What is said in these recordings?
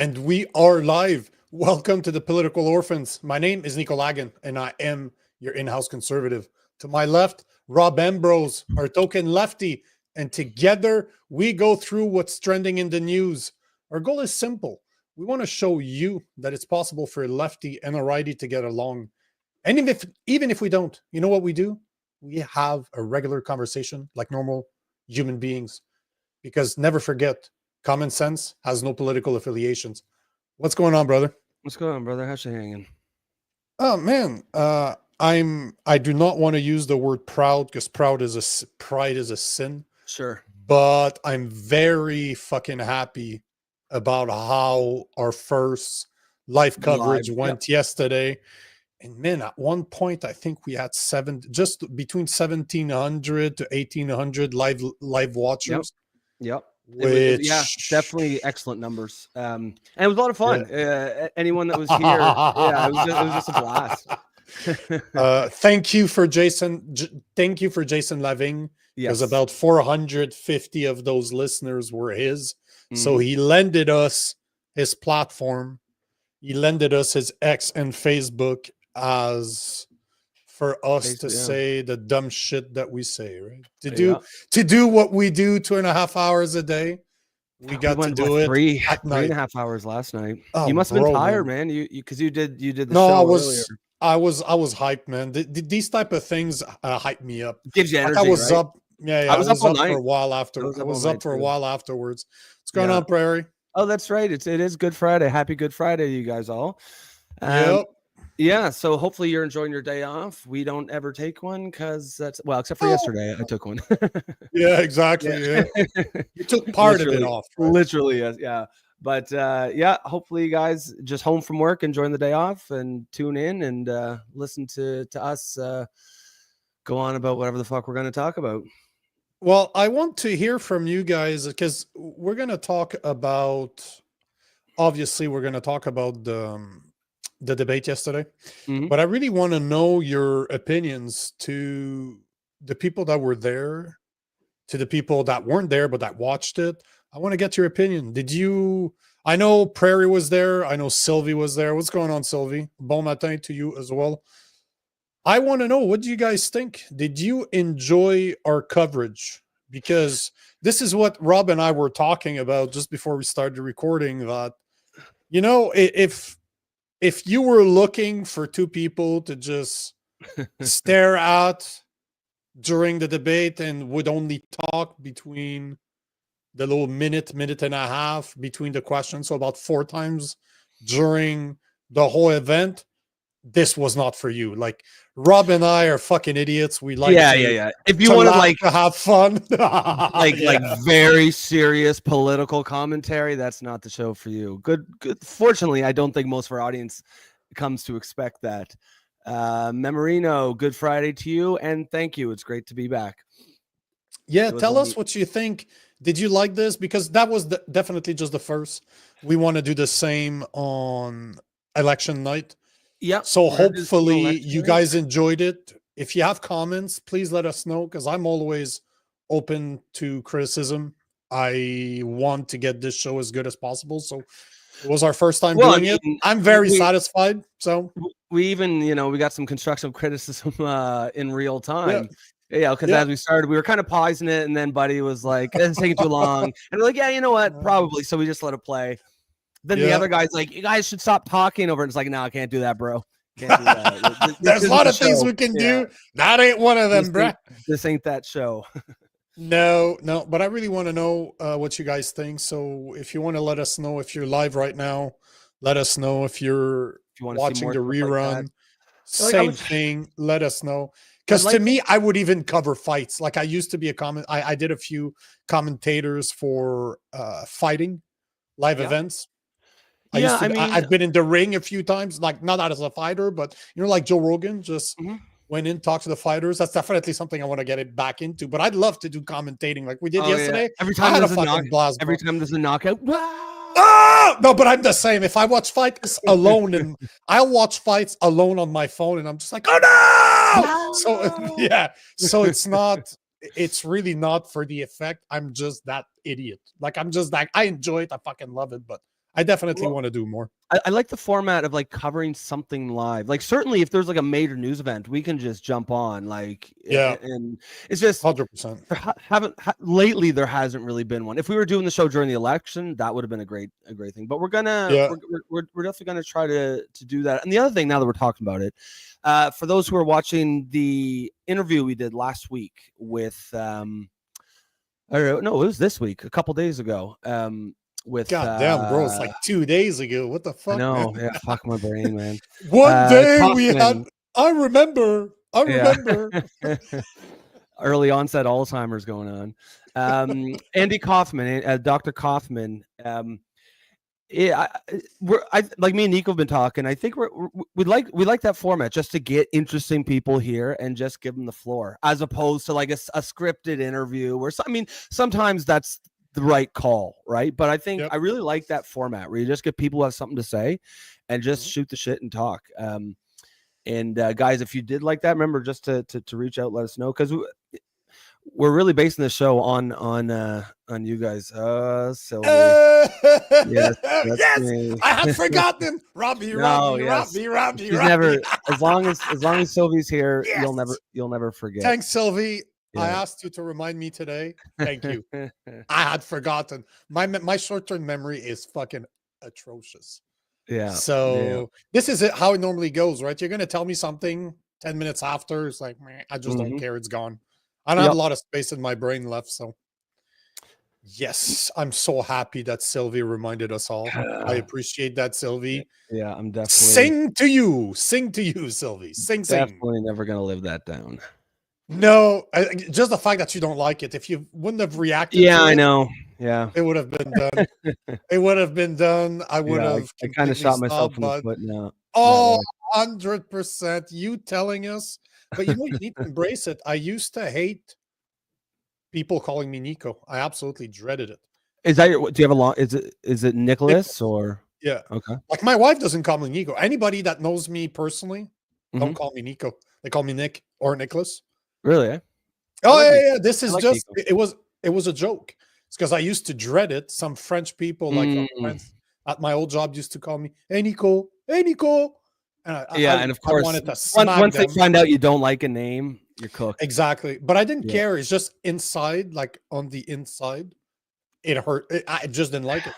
And we are live. Welcome to the Political Orphans. My name is Nico Lagan, and I am your in-house conservative. To my left, Rob Ambrose, our token lefty. And together, we go through what's trending in the news. Our goal is simple. We want to show you that it's possible for a lefty and a righty to get along. And even if we don't, you know what we do? We have a regular conversation like normal human beings. Because never forget, common sense has no political affiliations. What's going on, brother? What's going on, brother? How's you hanging? Oh man, I do not want to use the word proud because pride is a sin. Sure. But I'm very fucking happy about how our first live coverage went yesterday. And man, at one point, I think we had just between 1,700 to 1,800 live watchers. Yep. Which... yeah, definitely excellent numbers. And it was a lot of fun. Anyone that was here, yeah, it was just a blast. Thank you for Jason. Thank you for Jason Levant. Because about 450 of those listeners were his. So he lended us his platform. He lended us his X and Facebook as for us to say the dumb shit that we say, right? To do what we do 2.5 hours a day. We got to do it at night. 3.5 hours last night. Oh, you must have been tired, man. Because you did the no, show earlier. I was hyped, man. These type of things hype me up. Gives you energy. Like I was right? up. Yeah, I was up for a while after. I was up for a while afterwards. What's going on, Prairie? Oh, that's right. It is Good Friday. Happy Good Friday, you guys all. Yep. Yeah, so hopefully you're enjoying your day off. We don't ever take one because that's except for yesterday, I took one. Yeah, exactly. Yeah. You took part of it off. Right? Literally, yes, yeah. But yeah, hopefully you guys just home from work, enjoying the day off, and tune in and listen to us go on about whatever the fuck we're going to talk about. Well, I want to hear from you guys because we're going to talk about. Obviously, we're going to talk about the debate yesterday, but I really want to know your opinions to the people that were there, to the people that weren't there but that watched it. I want to get your opinion. I know Prairie was there. I know Sylvie was there. What's going on, Sylvie? Bon matin to you as well. I want to know, what do you guys think? Did you enjoy our coverage? Because this is what Rob and I were talking about just before we started recording, that, you know, if you were looking for two people to just stare at during the debate and would only talk between the little minute and a half between the questions, so about 4 times during the whole event, this was not for you. Like, Rob and I are fucking idiots. We like If you want to have fun, like very serious political commentary, that's not the show for you. Good. Fortunately, I don't think most of our audience comes to expect that. Memorino, good Friday to you, and thank you. It's great to be back. Yeah, tell us what you think. Did you like this? Because that was definitely just the first. We want to do the same on election night. Yeah. So hopefully you guys enjoyed it. If you have comments, please let us know, because I'm always open to criticism. I want to get this show as good as possible. So it was our first time doing it. I'm very satisfied. So we even, we got some constructive criticism in real time. Yeah, because as we started, we were kind of pausing it, and then Buddy was like, "It's taking too long," and we're like, "Yeah, you know what? Probably." So we just let it play. Then the other guy's like, "You guys should stop talking over it." It's like, "No, I can't do that, bro. Can't do that." There's a lot of things we can do. That ain't one of them, bro. This ain't that show. No, but I really want to know what you guys think. So if you want to let us know, if you're live right now, let us know. If you're watching the rerun, same thing. Let us know. Because to me, I would even cover fights. Like, I used to be I did a few commentators for fighting live events. I've been in the ring a few times, like not as a fighter, but like Joe Rogan just went in, talked to the fighters. That's definitely something I want to get it back into. But I'd love to do commentating like we did yesterday. Every time there's a knockout. Oh, no, but I'm the same. If I watch fights alone, and I'll watch fights alone on my phone, and I'm just like, oh no! So yeah, so it's really not for the effect. I'm just that idiot. Like, I'm just that, I enjoy it. I fucking love it, but I definitely want to do more. I like the format of like covering something live. Like certainly if there's like a major news event, we can just jump on like, and it's just 100%. Lately there hasn't really been one. If we were doing the show during the election, that would have been a great thing, but we're definitely going to try to do that. And the other thing, now that we're talking about it, for those who are watching the interview we did last week with, it was this week, a couple days ago, with God damn, bro, it's like 2 days ago. What the fuck? No, yeah, fuck my brain, man. One day we had. I remember. Early onset Alzheimer's going on. Andy Kaufman, Dr. Kaufman. Like me and Nico have been talking. I think we like that format just to get interesting people here and just give them the floor, as opposed to like a scripted interview or something. I mean, sometimes that's the right call, right? But I think I really like that format where you just get people who have something to say and just shoot the shit and talk. And guys, if you did like that, remember just to reach out, let us know, because we're really basing the show on you guys. Sylvie. Yes, I had forgotten. Robbie. Never. As long as Sylvie's here, you'll never forget. Thanks, Sylvie. Yeah. I asked you to remind me today. Thank you. I had forgotten. My short-term memory is fucking atrocious. Yeah. So this is how it normally goes, right? You're gonna tell me something 10 minutes after. It's like, man, I just don't care. It's gone. I don't have a lot of space in my brain left. So yes, I'm so happy that Sylvie reminded us all. I appreciate that, Sylvie. Yeah, I'm definitely sing to you, Sylvie. Sing. Definitely never gonna live that down. No, just the fact that you don't like it. If you wouldn't have reacted, I know. Yeah, it would have been done. It would have been done. I would have. I kind of shot myself in the foot now. 100%. You telling us, but you need to embrace it. I used to hate people calling me Nico. I absolutely dreaded it. Is that do you have a long? Is it Nicholas or? Yeah. Okay. Like my wife doesn't call me Nico. Anybody that knows me personally, don't call me Nico. They call me Nick or Nicholas. Really? Eh? Oh yeah. This is just Nico. It was a joke. It's because I used to dread it. Some French people, like friends at my old job, used to call me, "Hey Nico, hey Nico." And and of course, once they find out you don't like a name, you're cooked. Exactly. But I didn't care. It's just inside, like on the inside, it hurt. I just didn't like it.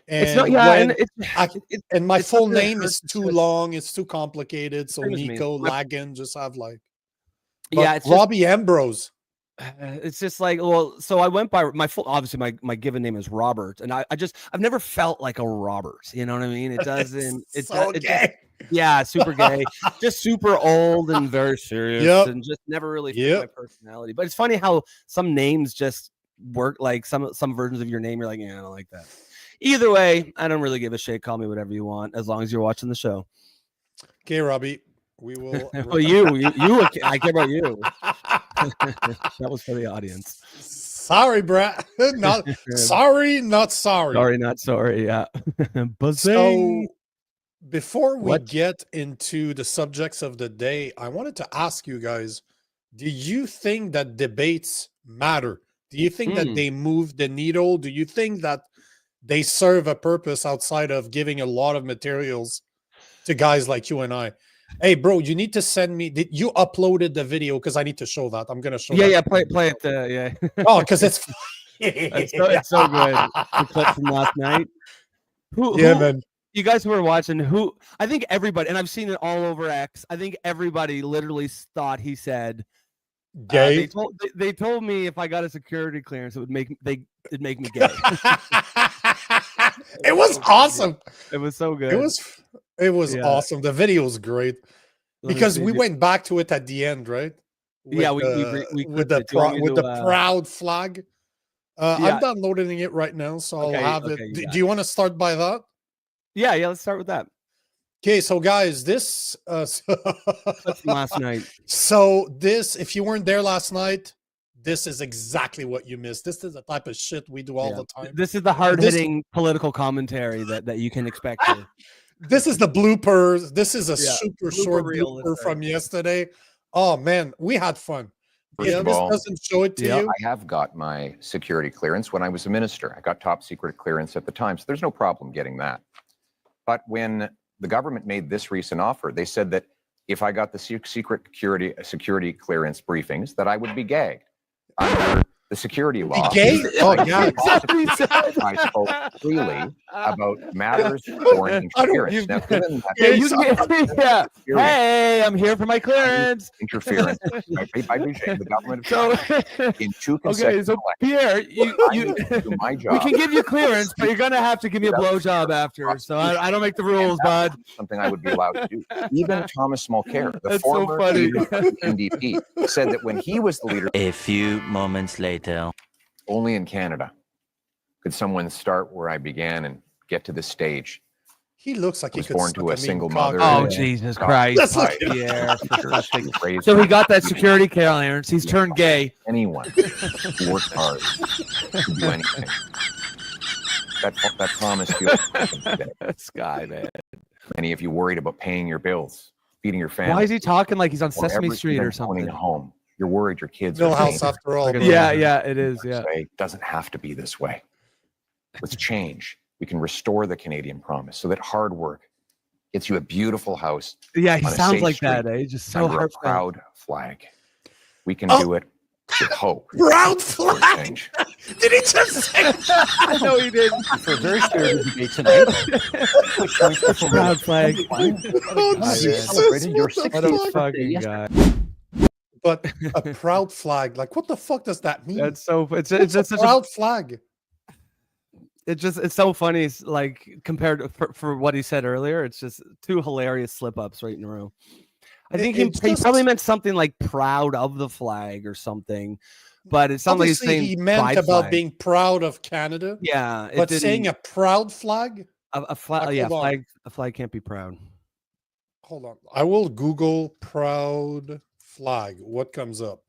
And it's not. And my full name is too long. It's too complicated. So Nico, Lagan, just have like. It's Robbie just, Ambrose. It's just like, well, so I went by my full, obviously my given name is Robert, and I've never felt like a Robert. You know what I mean? It doesn't. It's so gay. Super gay, just super old and very serious, and just never really fit my personality. But it's funny how some names just work. Like some versions of your name, you're like, yeah, I don't like that. Either way, I don't really give a shit. Call me whatever you want, as long as you're watching the show. Okay, Robbie. We will. Well, you. I care about you. That was for the audience. Sorry, Brad. Not sorry. Sorry, not sorry. Yeah. So, before we get into the subjects of the day, I wanted to ask you guys: do you think that debates matter? Do you think that they move the needle? Do you think that they serve a purpose outside of giving a lot of materials to guys like you and I? Hey, bro, you need to send me. Did you uploaded the video? Because I need to show that. I'm gonna show. Yeah, play it. Yeah. Oh, because it's it's so good. The clip from last night. Man. You guys who are watching, I think everybody, and I've seen it all over X. I think everybody literally thought he said gay. They told me if I got a security clearance, it'd make me gay. It was awesome. It was so good. It was awesome. The video was great because we went back to it at the end, right? We with the proud flag. I'm downloading it right now, so I'll have it. Do you want to start by that? Yeah. Let's start with that. Okay, so guys, this last night. So this, if you weren't there last night, this is exactly what you missed. This is the type of shit we do all the time. This is the hard-hitting political commentary that you can expect here. This is the bloopers. This is a super short blooper from yesterday. Oh man, we had fun. if this doesn't show it to you, I have got my security clearance when I was a minister. I got top secret clearance at the time, so there's no problem getting that. But when the government made this recent offer, they said that if I got the secret security clearance briefings, that I would be gagged under the security law. Gagged? Oh, yeah. I spoke freely about matters foreign interference. Now, given that hey, I'm here for my clearance. Interference by the government of in two consecutive so Pierre, my job. we can give you clearance, but you're gonna have to give me a blowjob after. So I don't make the rules, bud. Something I would be allowed to do. Even Thomas Mulcair, the That's former so funny. leader of the NDP, said that when he was the leader, A few moments later. only in Canada could someone start where I began and get to this stage. He looks like he was could born suck to a mean single cock. mother. Oh, and Jesus got Christ. That's Pierre. raised So he got that security clearance. He's turned gay. anyone who worked hard to do anything. That promise feels today. This guy, man. Many of you worried about paying your bills, feeding your family. Why is he talking like he's on or Sesame ever Street even or something? owning a home. You're worried your kids are Millhouse, paying. after all. bro. Yeah, it is. Yeah. Say, it doesn't have to be this way. With change, we can restore the Canadian promise so that hard work gets you a beautiful house. Yeah, he on a sounds safe like street that. He's just so under a heartfelt. proud flag. We can Oh. do it with hope. Proud for flag. change. Did he just say? No, he didn't. For a very spirited debate tonight. Proud flag. Oh, Jesus, celebrated your what the 60th What a fuck? fucking guy. But a proud flag, like what the fuck does that mean? That's so. It's What's just a such a proud flag. it's so funny. It's like compared to, for what he said earlier, it's just two hilarious slip ups right in a row. I think he probably meant something like proud of the flag or something, but it sounds like he's Obviously, saying he meant pride about flag. being proud of Canada. Yeah, But saying a proud flag? a flag, Like, yeah, hold on. a flag can't be proud. Hold on. I will Google proud flag. What comes up?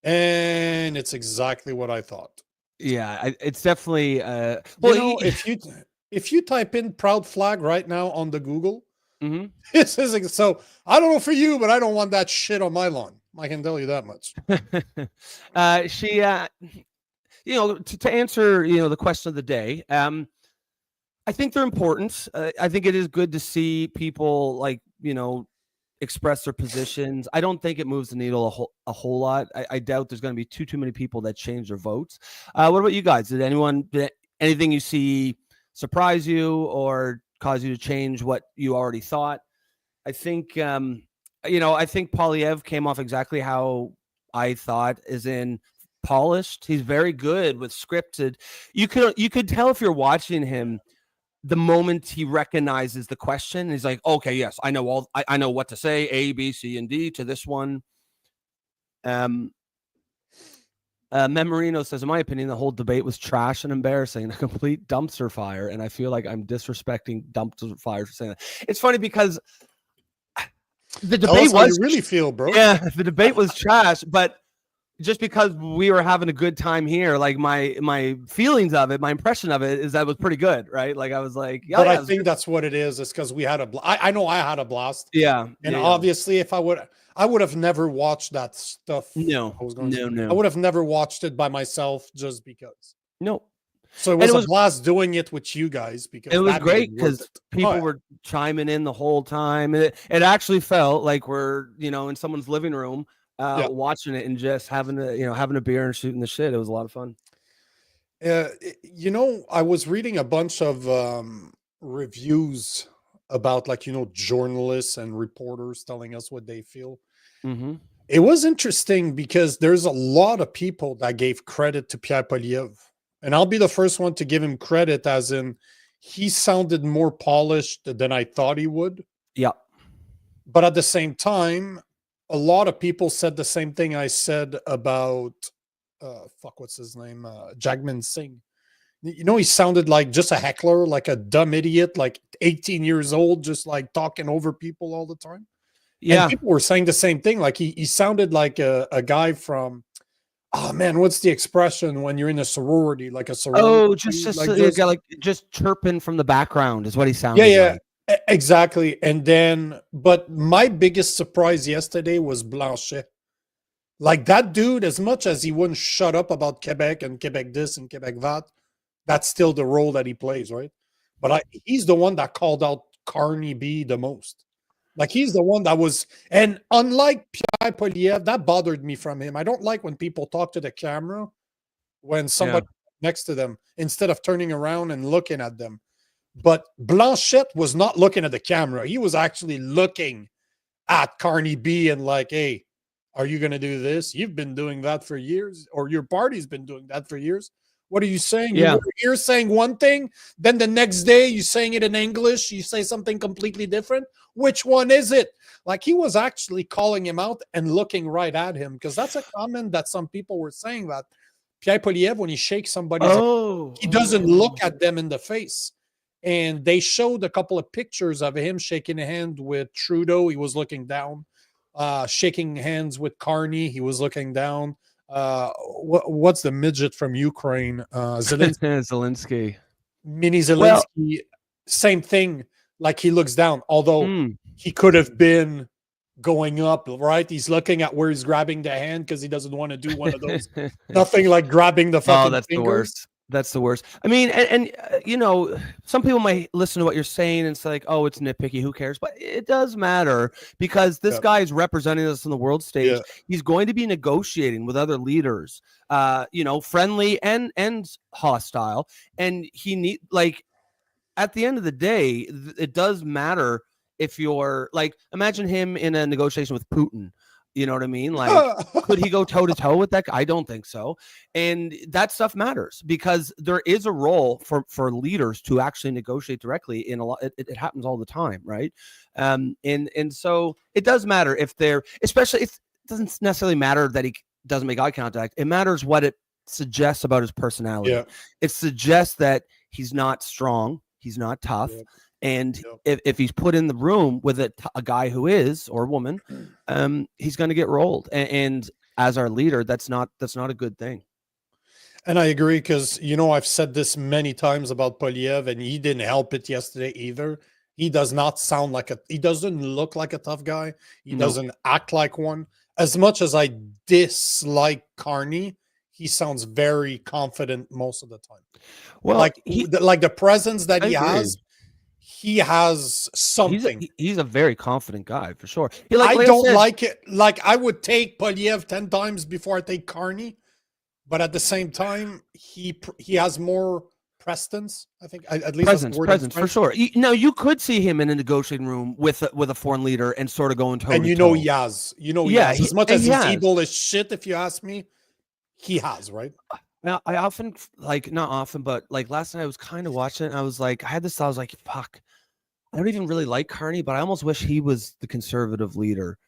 And it's exactly what I thought. Yeah, it's definitely. Well, Well, if you type in proud flag right now on the Google, Mhm. this is so. I don't know for you, but I don't want that shit on my lawn. I can tell you that much. She, to answer, the question of the day, I think they're important. I think it is good to see people express their positions. I don't think it moves the needle a whole lot. I doubt there's going to be too many people that change their votes. What about you guys? Did anything you see surprise you or cause you to change what you already thought? I think, I think Polyev came off exactly how I thought, as in polished. He's very good with scripted. You could tell if you're watching him the moment he recognizes the question. He's like, okay, yes, I know I know what to say, A, B, C, and D to this one. Memorino says, in my opinion, the whole debate was trash and embarrassing, a complete dumpster fire, and I feel like I'm disrespecting dumpster fire for saying that. It's funny because the debate was you really feel, bro. Yeah, the debate was trash, but just because we were having a good time here, like my feelings of it, my impression of it is that it was pretty good, right? Like I was like, yeah. But I think that's what it is. It's because we had I know I had a blast. Yeah, and yeah, obviously, if I would have never watched that stuff. No, I would have never watched it by myself just because. No. So it was a blast doing it with you guys because it was great because people were chiming in the whole time. It actually felt like we're in someone's living room. Watching it and just having a beer and shooting the shit. It was a lot of fun. I was reading a bunch of reviews about journalists and reporters telling us what they feel. Mm-hmm. It was interesting because there's a lot of people that gave credit to Pierre Poilievre, and I'll be the first one to give him credit, as in he sounded more polished than I thought he would. Yeah. But at the same time, a lot of people said the same thing I said about what's his name? Jagmeet Singh. He sounded like just a heckler, like a dumb idiot, like 18 years old, just like talking over people all the time. Yeah. And people were saying the same thing. Like he sounded like a guy from, oh man, what's the expression when you're in a sorority? Like a sorority. Oh, just chirping from the background is what he sounded like. Yeah. Exactly. And then, but my biggest surprise yesterday was Blanchet. Like that dude, as much as he wouldn't shut up about Quebec and Quebec this and Quebec that, that's still the role that he plays, right? But he's the one that called out Carney B the most. Like he's the one that was, and unlike Pierre Poilievre, that bothered me from him. I don't like when people talk to the camera when somebody next to them instead of turning around and looking at them. But Blanchette was not looking at the camera. He was actually looking at Carney B and like, hey, are you going to do this? You've been doing that for years, or your party's been doing that for years. What are you saying? Yeah. You're saying one thing, then the next day you're saying it in English. You say something completely different. Which one is it? Like he was actually calling him out and looking right at him, because that's a comment that some people were saying that Pierre Poilievre, when he shakes somebody, he doesn't look at them in the face. And they showed a couple of pictures of him shaking a hand with Trudeau. He was looking down. Shaking hands with Carney. He was looking down. What's the midget from Ukraine? Zelensky. Mini Zelensky. Same thing. Like he looks down, although he could have been going up, right? He's looking at where he's grabbing the hand because he doesn't want to do one of those. Nothing like grabbing the fucking that's fingers. The worst. That's the worst. I mean, and you know, some people might listen to what you're saying and it's like, oh, it's nitpicky. Who cares? But it does matter, because this guy is representing us on the world stage. Yeah. He's going to be negotiating with other leaders, you know, friendly and hostile. And he at the end of the day, it does matter if you're like, imagine him in a negotiation with Putin. You know what I mean? Like, could he go toe to toe with that guy? I don't think so. And that stuff matters, because there is a role for leaders to actually negotiate directly. In a lot, it happens all the time, right? And so it does matter if they're, especially if it doesn't necessarily matter that he doesn't make eye contact. It matters what it suggests about his personality. Yeah. It suggests that he's not strong, he's not tough. Yeah. And if he's put in the room with a guy who is, or a woman, he's going to get rolled. And as our leader, that's not a good thing. And I agree, because, you know, I've said this many times about Poilievre, and he didn't help it yesterday either. He does not sound like he doesn't look like a tough guy. He doesn't act like one. As much as I dislike Carney, he sounds very confident most of the time. Well, like the presence that he has. He has something. He's a very confident guy, for sure. I don't like it. Like, I would take Poilievre 10 times before I take Carney, but at the same time, he has more presence. I think at least presence for sure. Now you could see him in a negotiating room with a foreign leader and sort of going toe to toe. And he has. He has. As much as he's evil as shit, if you ask me, he has, right? Now, I often, like, not often, but like last night I was kind of watching it and I was like, I was like, fuck, I don't even really like Carney, but I almost wish he was the conservative leader.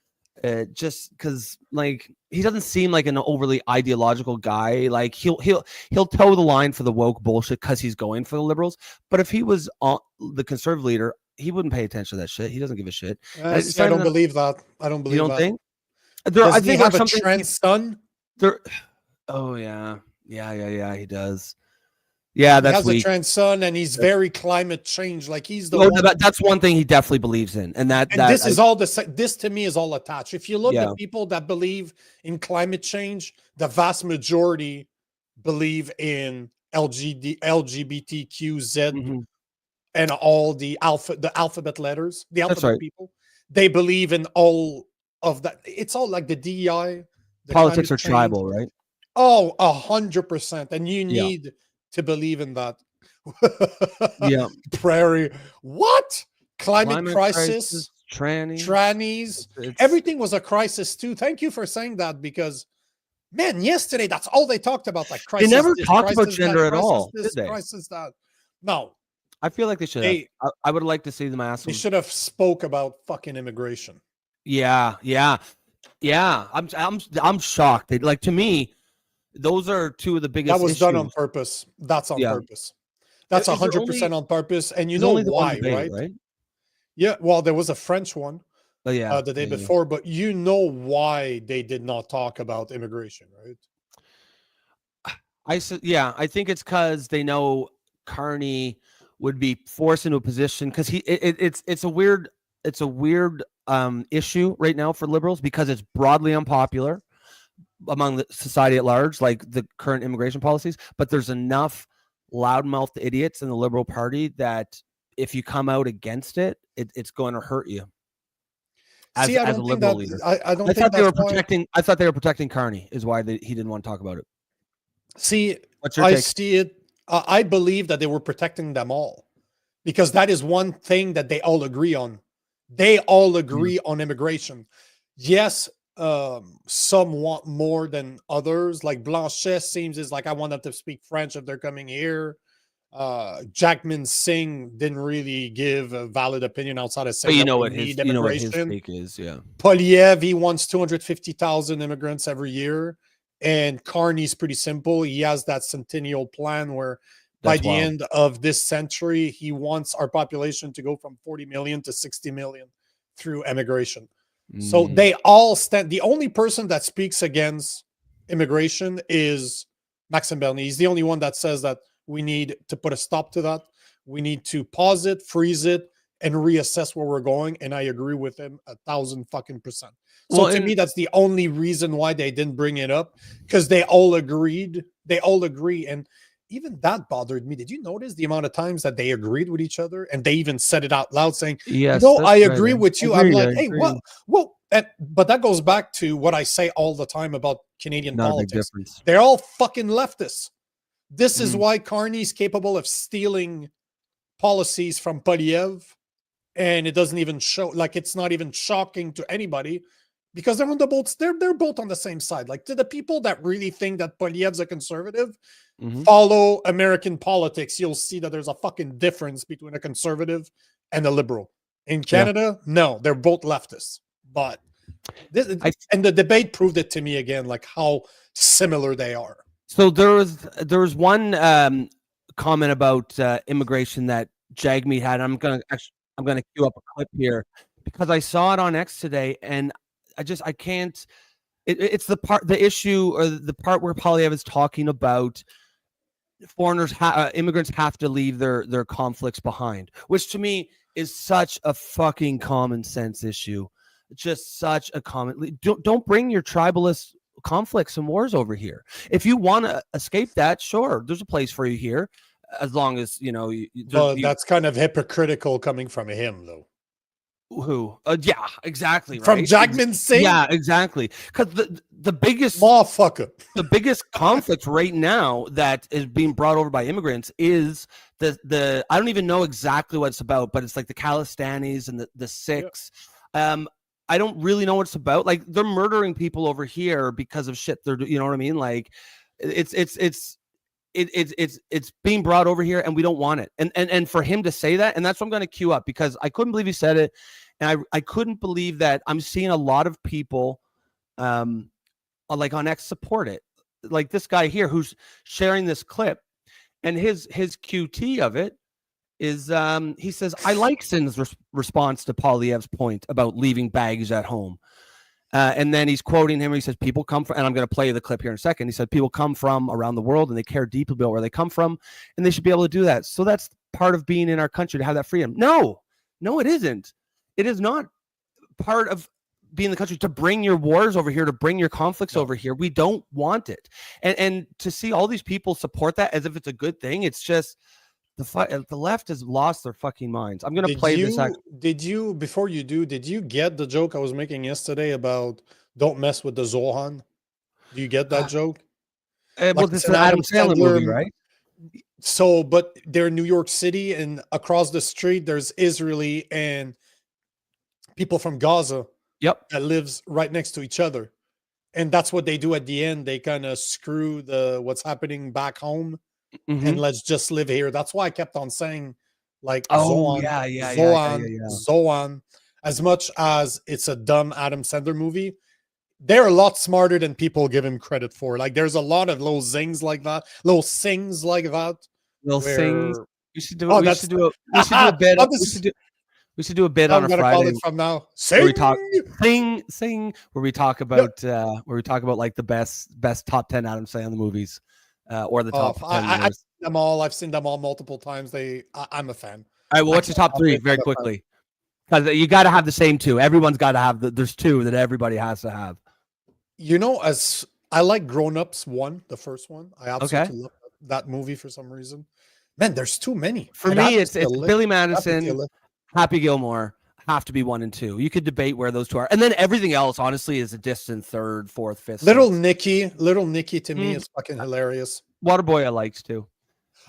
Just because, like, he doesn't seem like an overly ideological guy. Like, he'll toe the line for the woke bullshit because he's going for the liberals. But if he was the conservative leader, he wouldn't pay attention to that shit. He doesn't give a shit. I don't believe that. I don't believe that. You don't think? Does he have a trans son? Oh, yeah. Yeah, he does. Yeah, that's he has a trans son, and he's very climate change. Like, he's the one. That's one thing he definitely believes in, and this is all this to me is all attached. If you look at people that believe in climate change, the vast majority believe in LGBTQZ and all the alphabet letters. The alphabet people, they believe in all of that. It's all like the DEI. Politics are tribal, right? Oh, 100%. And you need to believe in that. Prairie. What? Climate crisis, trannies. Everything was a crisis too. Thank you for saying that, because, man, yesterday, that's all they talked about. Like, crisis. They never talked about gender at all, did they? Crisis that. No. I feel like they should have. I would like to see them ask them. They should have spoke about fucking immigration. Yeah. I'm shocked. To me, those are two of the biggest. That was done on purpose. That's on purpose. That's 100% on purpose. And you know why, right? Yeah. Well, there was a French one the day before, but you know why they did not talk about immigration, right? I think it's because they know Carney would be forced into a position, because it's a weird issue right now for liberals, because it's broadly unpopular. among the society at large, like the current immigration policies, but there's enough loudmouthed idiots in the Liberal Party that if you come out against it, it's going to hurt you. As a Liberal leader, I thought they were protecting Carney is why he didn't want to talk about it. See, I see it. I believe that they were protecting them all, because that is one thing that they all agree on. They all agree on immigration. Yes, some want more than others. Like Blanchet seems is like, I want them to speak French if they're coming here. Jackman Singh didn't really give a valid opinion outside of saying, what his take is. Yeah, Polyev, he wants 250,000 immigrants every year, and Carney's pretty simple. He has that centennial plan where by the end of this century, he wants our population to go from 40 million to 60 million through immigration. So they all stand. The only person that speaks against immigration is Maxime Bernier. He's the only one that says that we need to put a stop to that. We need to pause it, freeze it, and reassess where we're going. And I agree with him 1,000%. So to me, that's the only reason why they didn't bring it up, because they all agreed. They all agree. And even that bothered me. Did you notice the amount of times that they agreed with each other, and they even said it out loud saying, yes, I agree with you. I'm like, hey, well, but that goes back to what I say all the time about Canadian politics. They're all fucking leftists. This is why Carney's capable of stealing policies from Polyev, and it doesn't even show, like, it's not even shocking to anybody, because they're on the both, they're both on the same side. Like, to the people that really think that Polyev's a conservative, follow American politics, you'll see that there's a fucking difference between a conservative and a liberal. In Canada, no, they're both leftists. But and the debate proved it to me again, like how similar they are. So there was one comment about immigration that Jagmeet had. I'm gonna queue up a clip here because I saw it on X today, and I can't. It's the issue, or the part where Polyev is talking about foreigners, immigrants have to leave their conflicts behind, which to me is such a fucking common sense issue. Just such a common. Don't bring your tribalist conflicts and wars over here. If you want to escape that, sure, there's a place for you here, as long as that's kind of hypocritical coming from him, though. Who? Yeah, exactly. Right? From Jackman Singh. Yeah, exactly. Because the biggest motherfucker, the biggest conflict right now that is being brought over by immigrants is the I don't even know exactly what it's about, but it's like the Khalistanis and the Sikhs. Yeah. I don't really know what it's about. Like, they're murdering people over here because of shit. You know what I mean? Like, it's being brought over here, and we don't want it. And for him to say that, and that's what I'm going to queue up, because I couldn't believe he said it, and I couldn't believe that I'm seeing a lot of people, like on X, support it. Like this guy here who's sharing this clip, and his QT of it is he says, I like Sin's response to Polyev's point about leaving baggage at home. And then he's quoting him. He says, people come from, and I'm going to play the clip here in a second. He said, people come from around the world, and they care deeply about where they come from, and they should be able to do that. So that's part of being in our country, to have that freedom. No, it isn't. It is not part of being in the country to bring your wars over here, to bring your conflicts over here. We don't want it. And to see all these people support that as if it's a good thing, it's just, the left has lost their fucking minds. I'm going to play this. Did you get the joke I was making yesterday about don't mess with the Zohan? Do you get that joke? Well, this is an Adam Sandler movie, right? So, but they're in New York City, and across the street, there's Israeli and people from Gaza. Yep. That lives right next to each other. And that's what they do at the end. They kind of screw what's happening back home. And let's just live here. That's why I kept on saying, like, Zohan, as much as it's a dumb Adam Sandler movie, they're a lot smarter than people give him credit for. Like, there's a lot of little zings like that, little sings like that. Little sings. We should do a bit. We should do a bit on a Friday. Call it from now. Where we talk where we talk about like the best top 10 Adam Sandler movies. Or the top 10. I've seen them all. I've seen them all multiple times. I'm a fan. All right, well, what's your top 3 very quickly? Because you got to have the same 2. Everyone's got to have there's 2 that everybody has to have. You know, as I like Grown Ups 1, the first one. I absolutely love that movie for some reason. Man, there's too many. For me, it's Billy Madison, Happy Gilmore have to be 1 and 2. You could debate where those two are, and then everything else, honestly, is a distant third, fourth, fifth. Little Nicky to me is fucking hilarious. Waterboy, I liked too.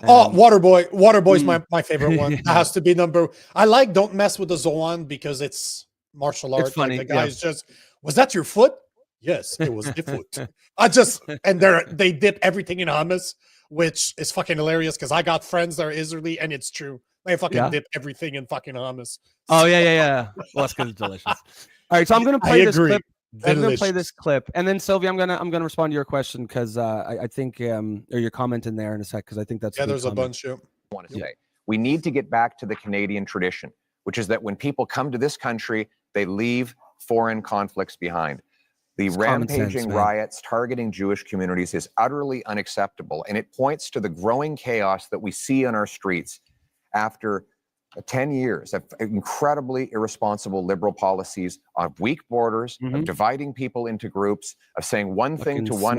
Waterboy's my favorite one. That has to be number. I like Don't Mess with the Zoan because it's martial arts. It's funny. Like the guy's just, was that your foot? Yes, it was the foot. And they dip everything in hummus, which is fucking hilarious because I got friends that are Israeli and it's true. They fucking dip everything in fucking hummus. Oh yeah. Well, that's because it's delicious. All right, so I'm gonna play this clip. I'm gonna play this clip, and then Sylvia, I'm gonna respond to your question because I think or your comment in there in a sec because I think that's there's a bunch. I want to say we need to get back to the Canadian tradition, which is that when people come to this country, they leave foreign conflicts behind. The rampaging riots targeting Jewish communities is utterly unacceptable, and it points to the growing chaos that we see on our streets after 10 years of incredibly irresponsible liberal policies of weak borders, of dividing people into groups, of saying one thing to one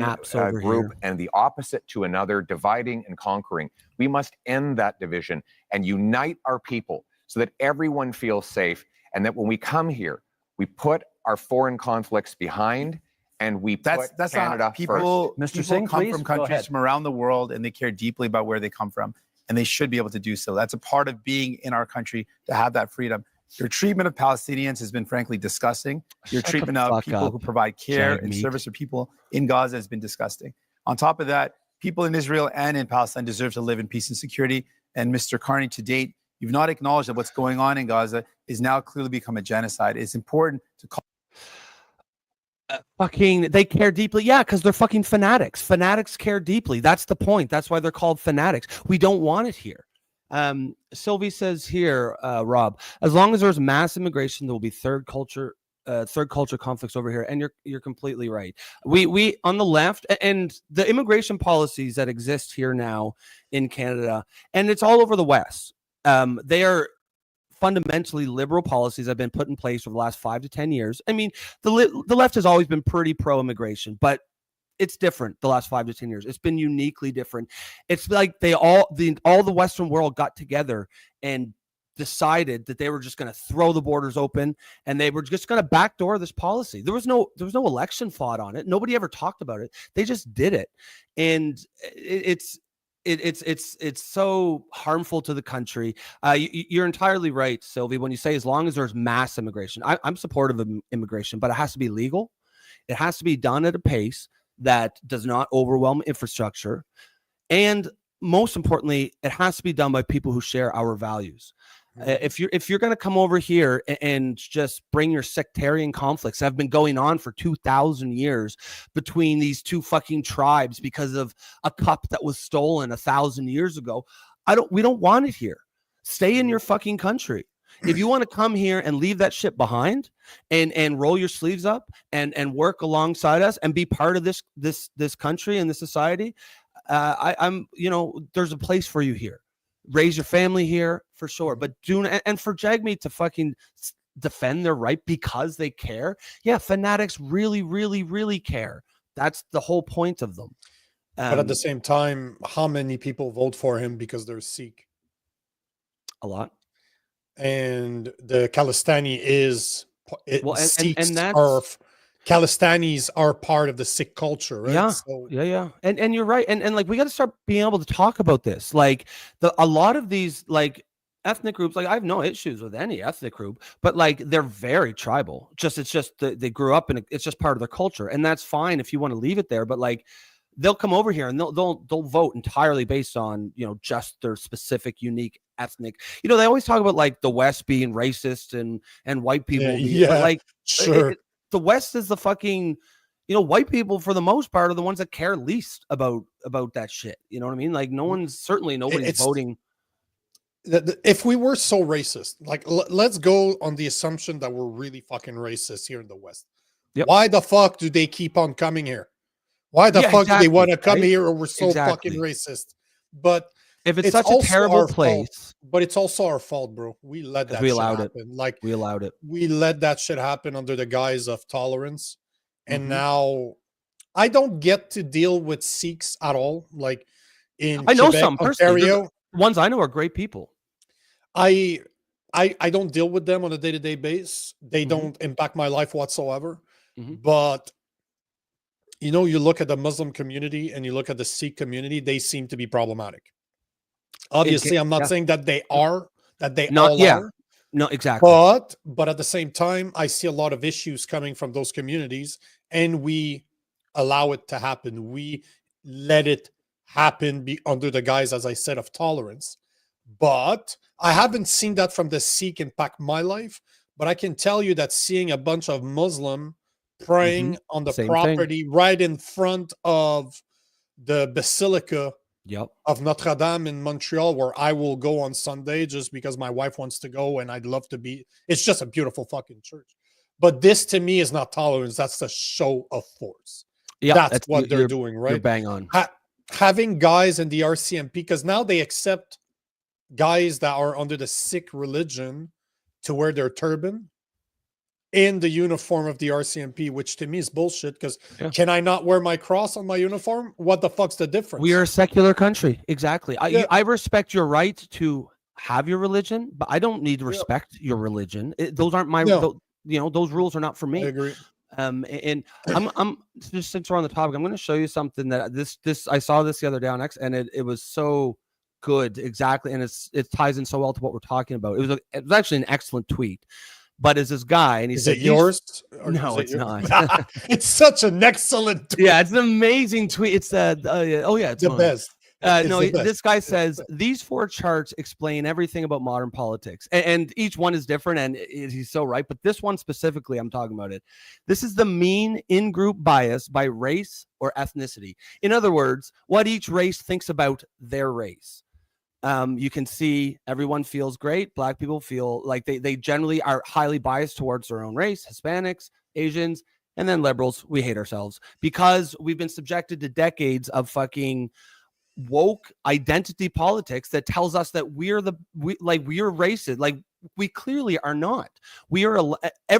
group and the opposite to another, dividing and conquering. We must end that division and unite our people so that everyone feels safe, and that when we come here, we put our foreign conflicts behind and we put Canada people, first. Mr. Singh, come from countries from around the world and they care deeply about where they come from. And they should be able to do so. That's a part of being in our country, to have that freedom. Your treatment of Palestinians has been frankly disgusting. Your treatment of people who provide care and service for people in Gaza has been disgusting. On top of that, people in Israel and in Palestine deserve to live in peace and security. And Mr. Carney, to date, you've not acknowledged that what's going on in Gaza is now clearly become a genocide. It's important to call. They care deeply. Yeah, because they're fucking fanatics. Fanatics care deeply. That's the point. That's why they're called fanatics. We don't want it here. Sylvie says here, Rob, as long as there's mass immigration, there will be third culture conflicts over here. And you're completely right. We on the left, and the immigration policies that exist here now in Canada, and it's all over the West. They are fundamentally liberal policies that have been put in place for the last 5 to 10 years. I mean, the left has always been pretty pro-immigration, but it's different the last 5 to 10 years. It's been uniquely different. It's like all the Western world got together and decided that they were just going to throw the borders open and they were just going to backdoor this policy. There was no election fought on it. Nobody ever talked about it. They just did it. And it's so harmful to the country. You're entirely right, Sylvie, when you say as long as there's mass immigration. I'm supportive of immigration, but it has to be legal. It has to be done at a pace that does not overwhelm infrastructure. And most importantly, it has to be done by people who share our values. If you're going to come over here and just bring your sectarian conflicts that have been going on for 2,000 years between these two fucking tribes because of a cup that was stolen 1,000 years ago, we don't want it here. Stay in your fucking country. If you want to come here and leave that shit behind and roll your sleeves up and work alongside us and be part of this country and this society, there's a place for you here. Raise your family here for sure, but and for Jagmeet to fucking defend their right because they care. Yeah, fanatics really, really, really care. That's the whole point of them. But at the same time, how many people vote for him because they're Sikh? A lot. And the Khalistani is Khalistanis are part of the Sikh culture, right? Yeah, so, yeah. And you're right. And like we got to start being able to talk about this. Like a lot of these like ethnic groups, like I have no issues with any ethnic group, but like they're very tribal. It's just they grew up and it's just part of their culture, and that's fine if you want to leave it there. But like they'll come over here and they'll vote entirely based on just their specific unique ethnic. They always talk about like the West being racist and white people. Sure. The West is the fucking, white people for the most part are the ones that care least about that shit. You know what I mean? Like nobody's voting. If we were so racist, like let's go on the assumption that we're really fucking racist here in the West. Yep. Why the fuck do they keep on coming here? Why the fuck do they want to come here? Or we're so fucking racist? But if it's such a terrible place, but it's also our fault, bro. We let that shit happen. Like we allowed it. We let that shit happen under the guise of tolerance, and now I don't get to deal with Sikhs at all. Like in I know Quebec, some personally. Ontario, Ones I know are great people. I don't deal with them on a day-to-day basis. They don't impact my life whatsoever. But you know, you look at the Muslim community and you look at the Sikh community, they seem to be problematic. Obviously, I'm not saying that they are, that they all are. No, exactly. But at the same time, I see a lot of issues coming from those communities, and we allow it to happen. We let it happen under the guise, as I said, of tolerance. But I haven't seen that from the Sikh impact my life. But I can tell you that seeing a bunch of Muslim praying on the property right in front of the Basilica of Notre Dame in Montreal, where I will go on Sunday just because my wife wants to go and I'd love to be. It's just a beautiful fucking church. But this to me is not tolerance. That's the show of force. Yeah, that's what they're doing, right? You're bang on. Having guys in the RCMP, because now they accept guys that are under the Sikh religion to wear their turban in the uniform of the RCMP, which to me is bullshit, because can I not wear my cross on my uniform? What the fuck's the difference? We are a secular country. Exactly. I respect your right to have your religion, but I don't need to respect your religion. Those aren't my, those rules are not for me. I agree. And I'm just, since we're on the topic, I'm going to show you something that I saw this the other day on X, and it was so good. Exactly. And it ties in so well to what we're talking about. It was actually an excellent tweet. But is this guy, and he said, "Is it yours?" No, it's not. It's such an excellent tweet. Yeah, it's an amazing tweet. It's it's the mine. best. This guy says these 4 charts explain everything about modern politics, and each one is different, and he's so right. But this one specifically, I'm talking about it. This is the mean in-group bias by race or ethnicity. In other words, what each race thinks about their race. You can see everyone feels great. Black people feel like they generally are highly biased towards their own race. Hispanics, Asians, and then liberals. We hate ourselves because we've been subjected to decades of fucking woke identity politics that tells us that we're racist. Like, we clearly are not. We are,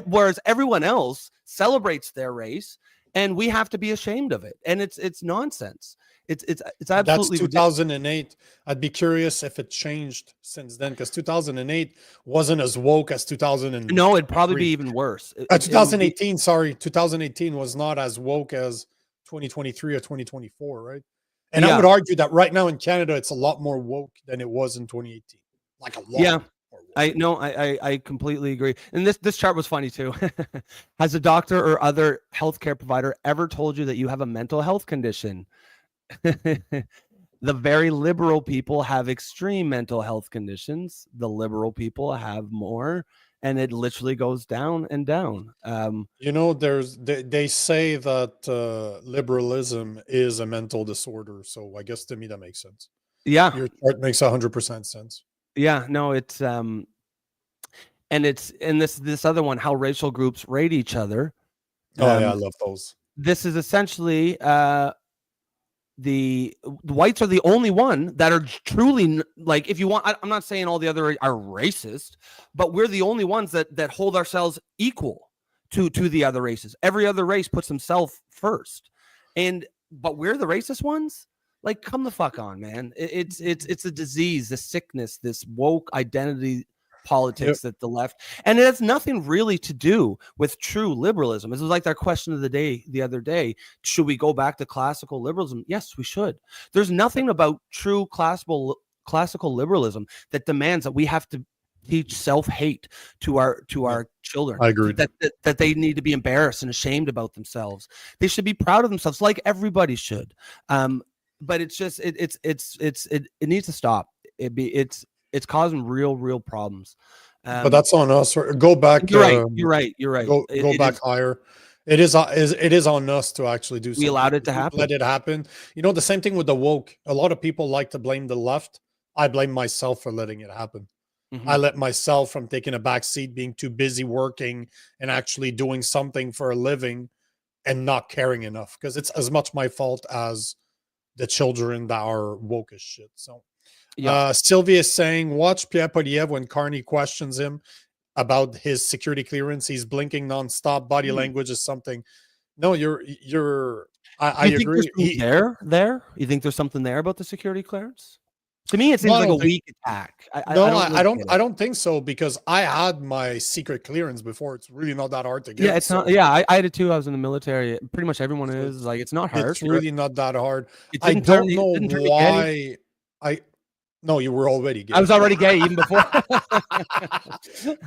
whereas everyone else celebrates their race, and we have to be ashamed of it. And it's nonsense. It's absolutely. That's 2008. I'd be curious if it changed since then, because 2008 wasn't as woke as 2000. No, it'd probably be even worse. 2018, sorry, 2018 was not as woke as 2023 or 2024, right? And I would argue that right now in Canada, it's a lot more woke than it was in 2018. Like a lot. Yeah. I completely agree. And this chart was funny too. Has a doctor or other healthcare provider ever told you that you have a mental health condition? The very liberal people have extreme mental health conditions. The liberal people have more, and it literally goes down and down. They say that liberalism is a mental disorder. So I guess to me that makes sense. Yeah, your chart makes 100% sense. Yeah, no, it's and it's in this other one, how racial groups rate each other. Oh yeah, I love those. This is essentially the whites are the only one that are truly, like, if you want, I'm not saying all the other are racist, but we're the only ones that hold ourselves equal to the other races. Every other race puts themselves first, but we're the racist ones. Like, come the fuck on, man. It's a disease, the sickness, this woke identity politics that the left, and it has nothing really to do with true liberalism. This was like our question of the day the other day. Should we go back to classical liberalism? Yes, we should. There's nothing about true classical liberalism that demands that we have to teach self-hate to our children. I agree. That they need to be embarrassed and ashamed about themselves. They should be proud of themselves, like everybody should. But it's just it needs to stop. It's causing real problems. But that's on us. Go back. You're right. Go back higher. It is on us to actually do something. We allowed it to happen. Let it happen. The same thing with the woke. A lot of people like to blame the left. I blame myself for letting it happen. Mm-hmm. I let myself from taking a back seat, being too busy working and actually doing something for a living and not caring enough, because it's as much my fault as the children that are woke as shit. So Sylvia is saying, watch Pierre Poliev when Carney questions him about his security clearance. He's blinking nonstop. Body language is something No, I You think agree. there's there? You think there's something there about the security clearance? To me, it seems No, I like a don't think- weak attack. I don't. get I it. don't think so because I had my secret clearance before. It's really not that hard to get. Yeah, it's not. Yeah, I had it too. I was in the military. Pretty much everyone So is. Like, it's not hard. It's really not that hard. It I didn't turn don't me- know didn't turn me gay. why. No, you were already gay. I was already gay even before.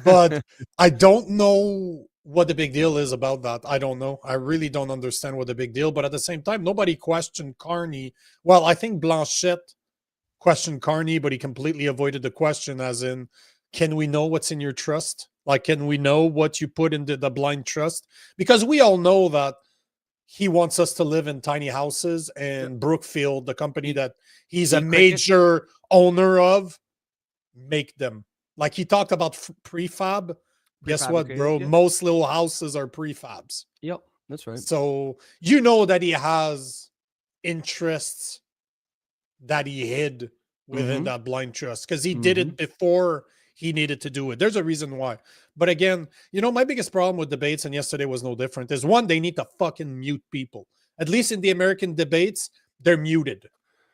But I don't know what the big deal is about that. I don't know. I really don't understand what the big deal. But at the same time, nobody questioned Carney. Well, I think Blanchette questioned Carney, but he completely avoided the question, as in, can we know what's in your trust? Like, can we know what you put into the blind trust? Because we all know that he wants us to live in tiny houses, and Brookfield, the company that he's a major owner of, make them. Like, he talked about prefab. Guess what, bro? Yeah. Most little houses are prefabs. Yep, that's right. So you know that he has interests that he hid within that blind trust, because he did it before he needed to do it. There's a reason why. But again, my biggest problem with debates, and yesterday was no different, is one, they need to fucking mute people. At least in the American debates, they're muted.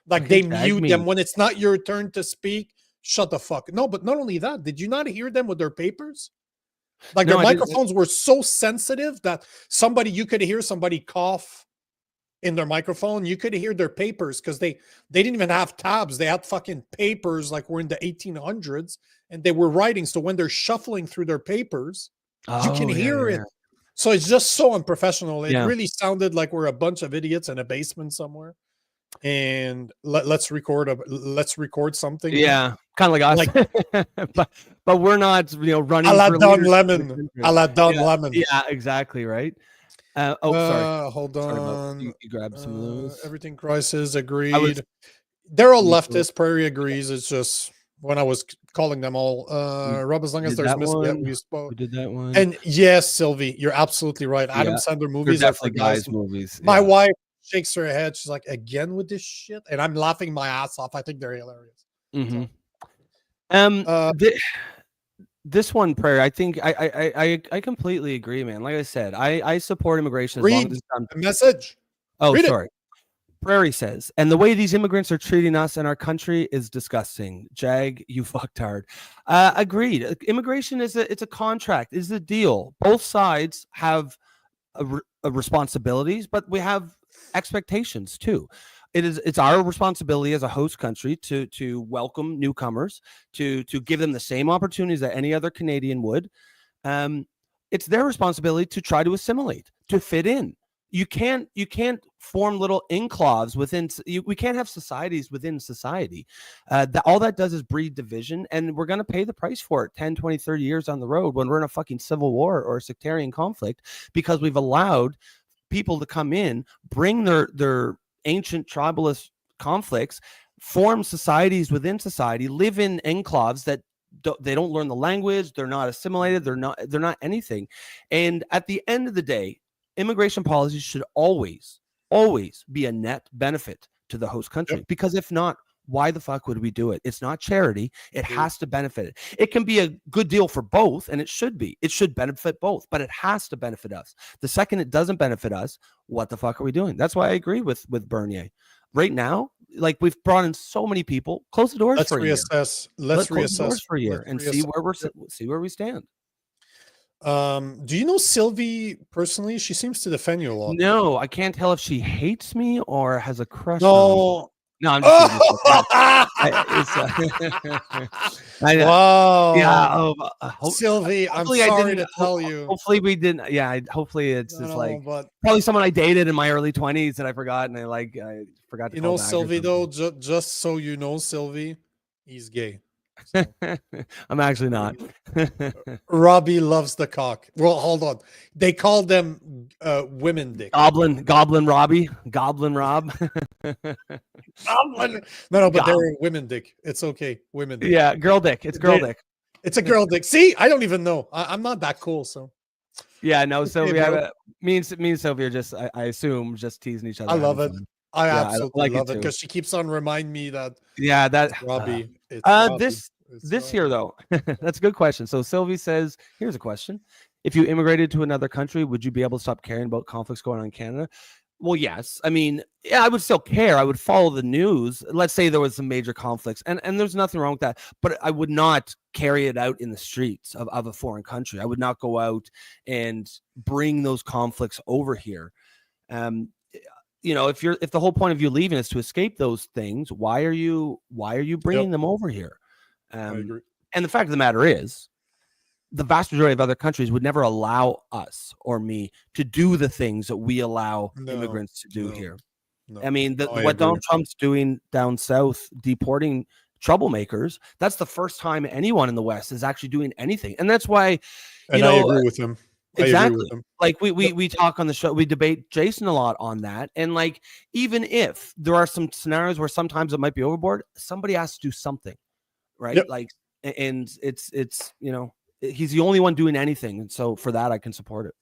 Like, they mute them when it's not your turn to speak. Shut the fuck. No, but not only that, did you not hear them with their papers? Like, their microphones were so sensitive that you could hear somebody cough in their microphone. You could hear their papers, because they didn't even have tabs. They had fucking papers like we're in the 1800s, and they were writing. So when they're shuffling through their papers, you can hear it. So it's just so unprofessional. It really sounded like we're a bunch of idiots in a basement somewhere. And let's record something. Yeah, kind of like us. but we're not, running a la for Don leadership. Lemon. A la Don Lemon. Yeah, exactly, right. Sorry. Hold on. You grabbed some of those. Everything Crisis agreed. They're all leftist. Prairie agrees. It's just when I was calling them all, Rob, as long as there's misstep, we spoke. We did that one. And yes, Sylvie, you're absolutely right. Adam Sandler movies They're are for definitely guys movies. My wife shakes her head. She's like, again with this shit, and I'm laughing my ass off. I think they're hilarious. This one, Prairie, I think I completely agree, man. Like I said, I support immigration as long as it's done. The message. Oh, sorry. Prairie says, and the way these immigrants are treating us and our country is disgusting. Jag, you fucked hard. Agreed. Immigration it's a contract. It's a deal. Both sides have responsibilities, but we have expectations too. It's our responsibility as a host country to welcome newcomers, to give them the same opportunities that any other Canadian would. It's their responsibility to try to assimilate, to fit in. You can't form little enclaves within. We can't have societies within society. All that does is breed division, and we're going to pay the price for it 10, 20, 30 years on the road when we're in a fucking civil war or a sectarian conflict, because we've allowed people to come in, bring their ancient tribalist conflicts, form societies within society, live in enclaves that they don't learn the language, they're not assimilated, they're not anything. And at the end of the day, immigration policies should always be a net benefit to the host country, because if not, why the fuck would we do it? It's not charity. It has to benefit it. It can be a good deal for both, and it should be. It should benefit both, but it has to benefit us. The second it doesn't benefit us, what the fuck are we doing? That's why I agree with Bernier. Right now, like, we've brought in so many people. Close the doors for a year. Let's reassess for a year and see where we stand. Do you know Sylvie personally? She seems to defend you a lot. No, I can't tell if she hates me or has a crush on me. No, I'm just wow. Yeah. Sylvie, I'm sorry to tell you. Hopefully we didn't. Yeah. Hopefully it's probably someone I dated in my early 20s that I forgot, and I forgot to. You know, Sylvie, though, just so you know, Sylvie, he's gay. So. I'm actually not. Robbie loves the cock. Well, hold on. They call them women dick. Goblin Robbie. Goblin Rob. Goblin. No, but they're women dick. It's okay. Women dick. Yeah, girl dick. It's girl dick. It's a girl dick. See, I don't even know. I'm not that cool, so. Yeah, no, Sylvia. Me and Sylvia just, I assume, just teasing each other. I love it. I absolutely love it, because she keeps on reminding me that. Yeah, that Robbie. This here though, that's a good question. So Sylvie says, here's a question: if you immigrated to another country, would you be able to stop caring about conflicts going on in Canada? Well, yes. I mean, yeah, I would still care. I would follow the news. Let's say there was some major conflicts, and there's nothing wrong with that. But I would not carry it out in the streets of a foreign country. I would not go out and bring those conflicts over here. You know, if the whole point of you leaving is to escape those things, why are you bringing them over here? I agree. And the fact of the matter is, the vast majority of other countries would never allow us or me to do the things that we allow immigrants to do here. I mean, what Donald Trump's doing down south, deporting troublemakers, that's the first time anyone in the West is actually doing anything. And that's why, I agree with him. Exactly. Like we talk on the show, we debate Jason a lot on that. And like, even if there are some scenarios where sometimes it might be overboard, somebody has to do something, right? Yep. Like, and it's, you know, he's the only one doing anything. And so for that, I can support it.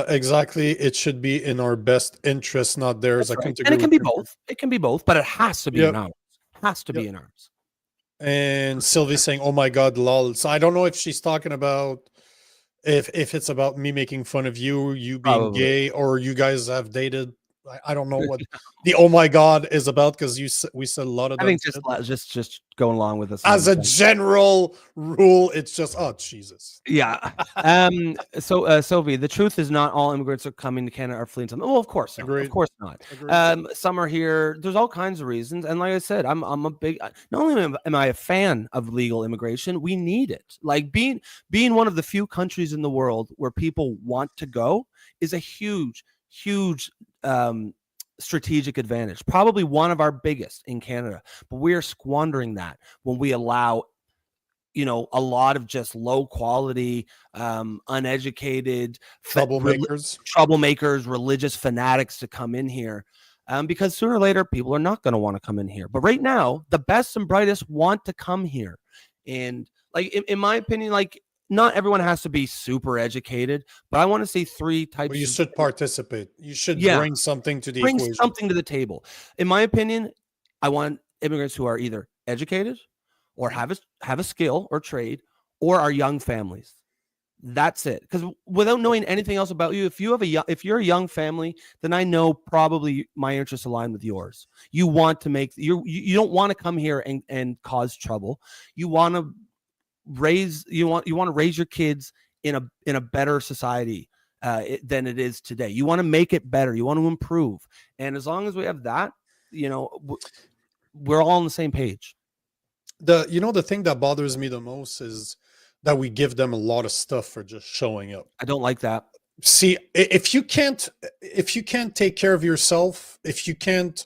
Exactly. It should be in our best interest, not theirs. That's I right. can't And agree it can with be you. both. It can be both, but it has to be in ours. Has to be in ours. And Sylvie saying, "Oh my God, lol." So I don't know if she's talking about if it's about me making fun of you being Probably. gay, or you guys have dated. I don't know what the "oh my God" is about, because we said a lot of. I think just going along with this as a general rule, it's just Jesus. Yeah. So Sylvie, the truth is not all immigrants are coming to Canada are fleeing something. Well, of course not. Agreed. Of course not. Some are here. There's all kinds of reasons. And like I said, I'm a big, not only am I a fan of legal immigration, we need it. Like being one of the few countries in the world where people want to go is a huge strategic advantage, probably one of our biggest in Canada. But we are squandering that when we allow, you know, a lot of just low quality, uneducated troublemakers, religious fanatics to come in here, because sooner or later people are not going to want to come in here. But right now, the best and brightest want to come here, and like in my opinion, like, not everyone has to be super educated, but I want to see three types. Well, you should participate. You should bring something to the equation. Bring something to the table. In my opinion, I want immigrants who are either educated or have a skill or trade, or are young families. That's it. Because without knowing anything else about you, if you're a young family, then I know probably my interests align with yours. You want to make you don't want to come here and cause trouble. You want to raise your kids in a better society than it is today. You want to make it better. You want to improve. And as long as we have that, you know, we're all on the same page. The thing that bothers me the most is that we give them a lot of stuff for just showing up. I don't like that. See, if you can't take care of yourself, if you can't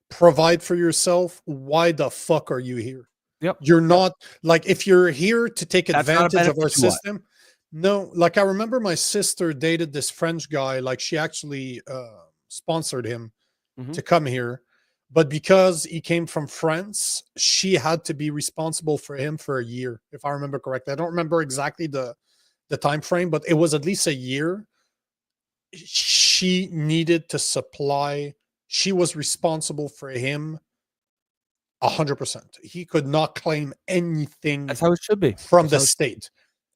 provide for yourself, why the fuck are you here? Yep. You're not, like, if you're here to take advantage of our system. No, like, I remember my sister dated this French guy, like she actually sponsored him to come here, but because he came from France, she had to be responsible for him for a year, if I remember correctly. I don't remember exactly the time frame, but it was at least a year. She needed to supply, she was responsible for him 100%. He could not claim anything. That's how it should be from the state.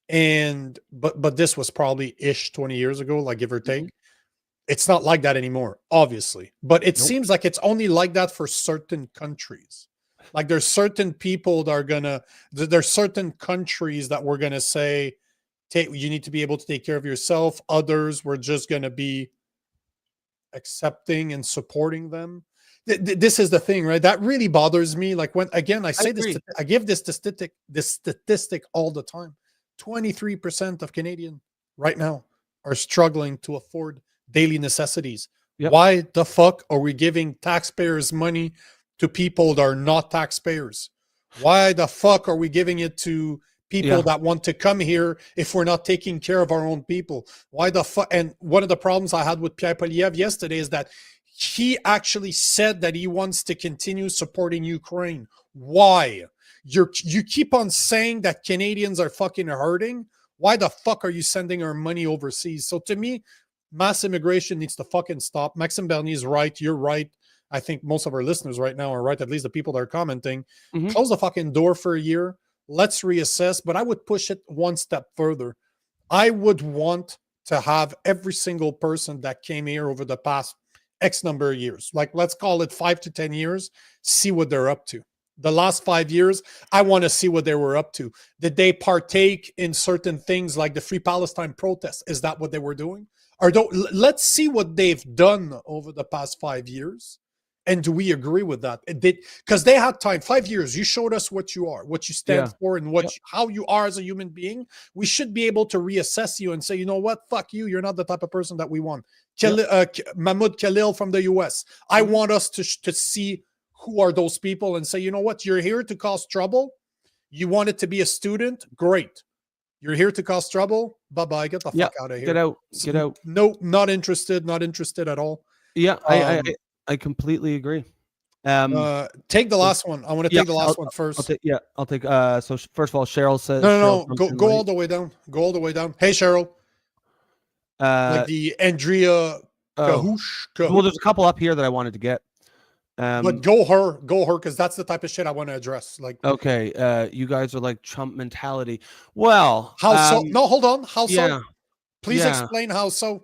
And but this was probably 20 years ago, like, give or take. It's not like that anymore, obviously. But it seems like it's only like that for certain countries. Like, there's certain people that there's certain countries that we're gonna say, you need to be able to take care of yourself. Others, we're just gonna be accepting and supporting them. This is the thing, right? That really bothers me. Like, when, again, I say this, I give this statistic all the time. 23% of Canadians right now are struggling to afford daily necessities. Yep. Why the fuck are we giving taxpayers' money to people that are not taxpayers? Why the fuck are we giving it to people that want to come here if we're not taking care of our own people? Why the fuck? And one of the problems I had with Pierre Poilievre yesterday is that he actually said that he wants to continue supporting Ukraine. Why? You keep on saying that Canadians are fucking hurting. Why the fuck are you sending our money overseas? So to me, mass immigration needs to fucking stop. Maxime Bernier's right. You're right. I think most of our listeners right now are right, at least the people that are commenting. Close the fucking door for a year. Let's reassess. But I would push it one step further. I would want to have every single person that came here over the past X number of years, like let's call it 5 to 10 years, see what they're up to. The last 5 years, I want to see what they were up to. Did they partake in certain things like the Free Palestine protests? Is that what they were doing? Or let's see what they've done over the past 5 years. And do we agree with that? It did, because they had time. 5 years. You showed us what you are, what you stand for, and how you are as a human being. We should be able to reassess you and say, you know what? Fuck you. You're not the type of person that we want. Mahmoud Khalil from the US. I want us to see who are those people and say, you know what? You're here to cause trouble. You wanted to be a student. Great. You're here to cause trouble. Bye-bye. Get the fuck out of here. Get out. Get out. No, not interested. Not interested at all. Yeah, I completely agree. Take the last one. I want to take the last one first. I'll take. So first of all, Cheryl says. No. Go all the way down. Go all the way down. Hey, Cheryl. Like the Andrea Kahoosh. Well, there's a couple up here that I wanted to get. But go her, because that's the type of shit I want to address. Like, okay, you guys are like Trump mentality. Well, how so? No, hold on. How so? Please explain how so.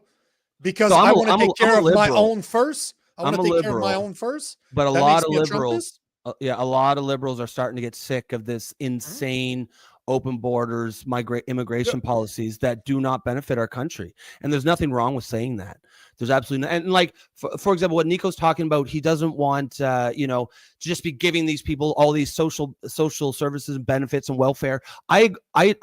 Because I want to take care of my own first. I want to take care of my own first. But a lot of liberals, a lot of liberals are starting to get sick of this insane open borders, immigration policies that do not benefit our country. And there's nothing wrong with saying that. There's absolutely no, and like for example, what Nico's talking about, he doesn't want to just be giving these people all these social services and benefits and welfare. I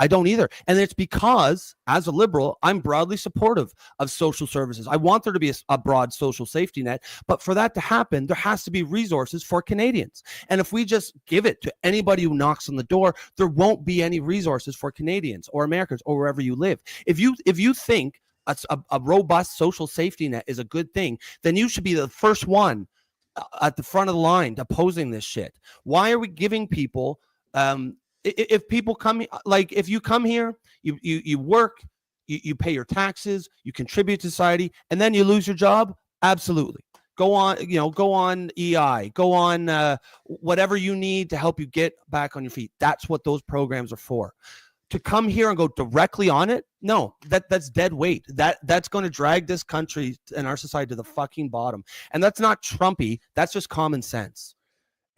don't either. And it's because as a liberal, I'm broadly supportive of social services. I want there to be a broad social safety net, but for that to happen, there has to be resources for Canadians. And if we just give it to anybody who knocks on the door, there won't be any resources for Canadians or Americans or wherever you live. If you think a robust social safety net is a good thing, then you should be the first one at the front of the line opposing this shit. Why are we giving people, if people come, like if you come here, you work, you pay your taxes, you contribute to society, and then you lose your job? Absolutely. Go on, go on EI, go on whatever you need to help you get back on your feet. That's what those programs are for. To come here and go directly on it, no, that's dead weight. That's going to drag this country and our society to the fucking bottom. And that's not Trumpy. That's just common sense.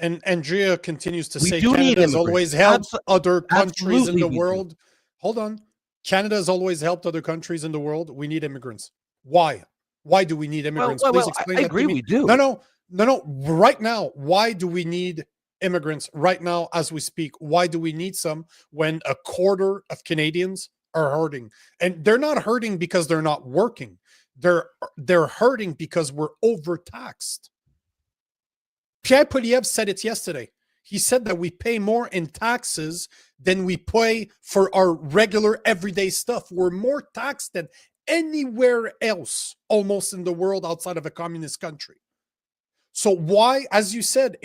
And Andrea continues to say Canada has always helped other countries in the world. Hold on. Canada has always helped other countries in the world. We need immigrants. Why? Why do we need immigrants? Please explain that. I agree, we do. No. Right now, why do we need immigrants right now as we speak? Why do we need some when a quarter of Canadians are hurting? And they're not hurting because they're not working. They're hurting because we're overtaxed. Pierre Poilievre said it yesterday. He said that we pay more in taxes than we pay for our regular everyday stuff. We're more taxed than anywhere else almost in the world outside of a communist country. So why, as you said,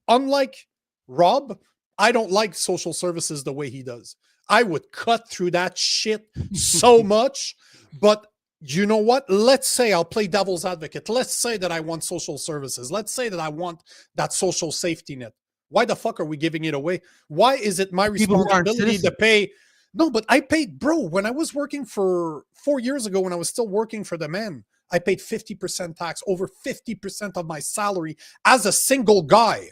unlike Rob, I don't like social services the way he does. I would cut through that shit so much. But you know what? Let's say I'll play devil's advocate. Let's say that I want social services. Let's say that I want that social safety net. Why the fuck are we giving it away? Why is it my responsibility to pay? No, but I paid, bro, when I was working for 4 years ago, when I was still working for the man, I paid 50% tax, over 50% of my salary as a single guy.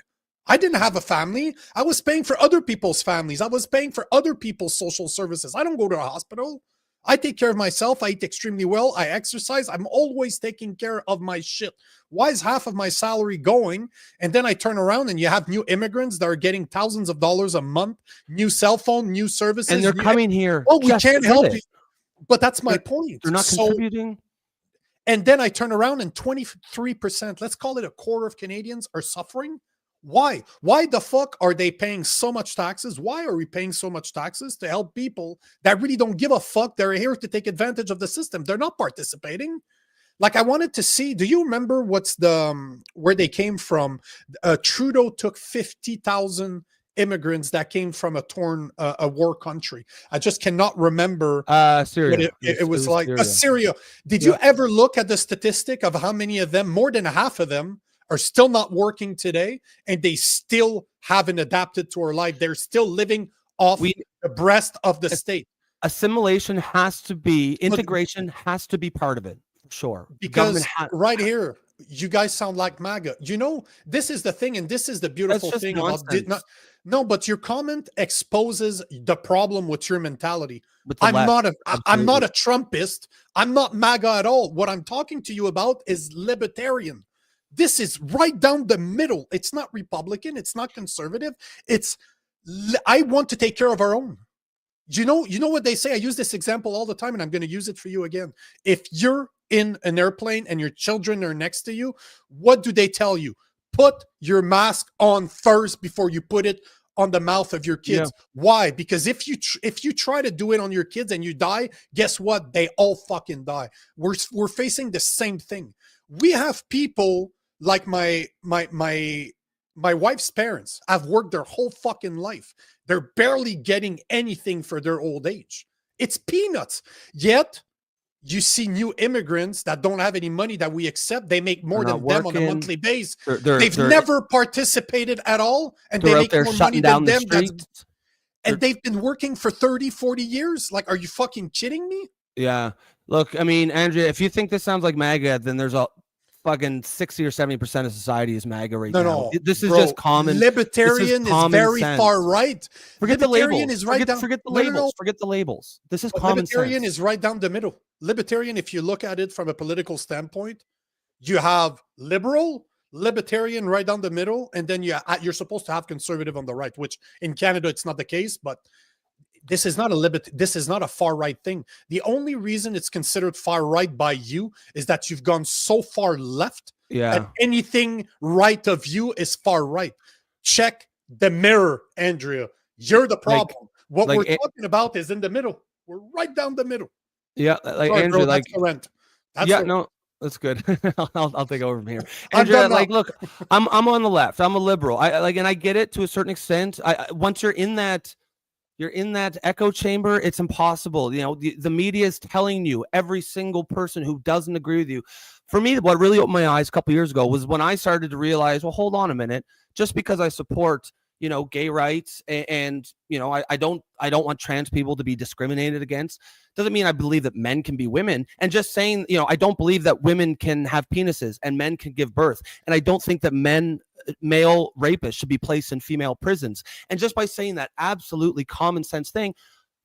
I didn't have a family. I was paying for other people's families. I was paying for other people's social services. I don't go to a hospital. I take care of myself. I eat extremely well. I exercise. I'm always taking care of my shit. Why is half of my salary going? And then I turn around and you have new immigrants that are getting thousands of dollars a month, new cell phone, new services. And they're coming here. Oh, we can't help you. But that's my point. They're not contributing. And then I turn around and 23%, let's call it a quarter of Canadians are suffering. Why? Why the fuck are they paying so much taxes? Why are we paying so much taxes to help people that really don't give a fuck? They're here to take advantage of the system. They're not participating. Like, I wanted to see, do you remember where they came from? Trudeau took 50,000 immigrants that came from a war country. I just cannot remember. Syria. It was like Syria. Did you ever look at the statistic of how many of them, more than half of them, are still not working today, and they still haven't adapted to our life? They're still living off the breast of the state. assimilation has to be, integration has to be part of it. Sure. Because right here, you guys sound like MAGA. You know, this is the thing, and this is the beautiful thing nonsense. about no, but your comment exposes the problem with your mentality. I'm left. not a Trumpist. I'm not MAGA at all. What I'm talking to you about is libertarian. This is right down the middle. It's not Republican. It's not conservative. I want to take care of our own. You know what they say? I use this example all the time, and I'm going to use it for you again. If you're in an airplane and your children are next to you, what do they tell you? Put your mask on first before you put it on the mouth of your kids. Yeah. Why? Because if you try to do it on your kids and you die, guess what? They all fucking die. We're facing the same thing. We have people like my wife's parents have worked their whole fucking life. They're barely getting anything for their old age. It's peanuts. Yet you see new immigrants that don't have any money that we accept. They make more than them on a monthly basis. They've never participated at all, and they make more money than them. And they've been working for 30, 40 years. Like, are you fucking kidding me? Yeah. Look, I mean, Andrea, if you think this sounds like MAGA, then there's a fucking 60 or 70% of society is MAGA right now. No, this is just common. Libertarian is very far right. Forget the labels. Is right down. Forget the labels. No. Forget the labels. This is common sense. Libertarian is right down the middle. Libertarian, if you look at it from a political standpoint, you have liberal, libertarian right down the middle, and then you're supposed to have conservative on the right, which in Canada it's not the case, but this is not a far right thing. The only reason it's considered far right by you is that you've gone so far left that anything right of you is far right. Check the mirror, Andrea. You're the problem. What we're talking about is in the middle. We're right down the middle. Yeah, like sorry, Andrea, bro, like the rent. No, that's good. I'll take over from here. Andrea, like, look, I'm on the left. I'm a liberal. And I get it to a certain extent. Once you're in that echo chamber, it's impossible. You know, the media is telling you, every single person who doesn't agree with you. For me, what really opened my eyes a couple years ago was when I started to realize, well, hold on a minute, just because I support, gay rights and I don't want trans people to be discriminated against, doesn't mean I believe that men can be women. And just saying, I don't believe that women can have penises and men can give birth. And I don't think that male rapists should be placed in female prisons. And just by saying that absolutely common sense thing,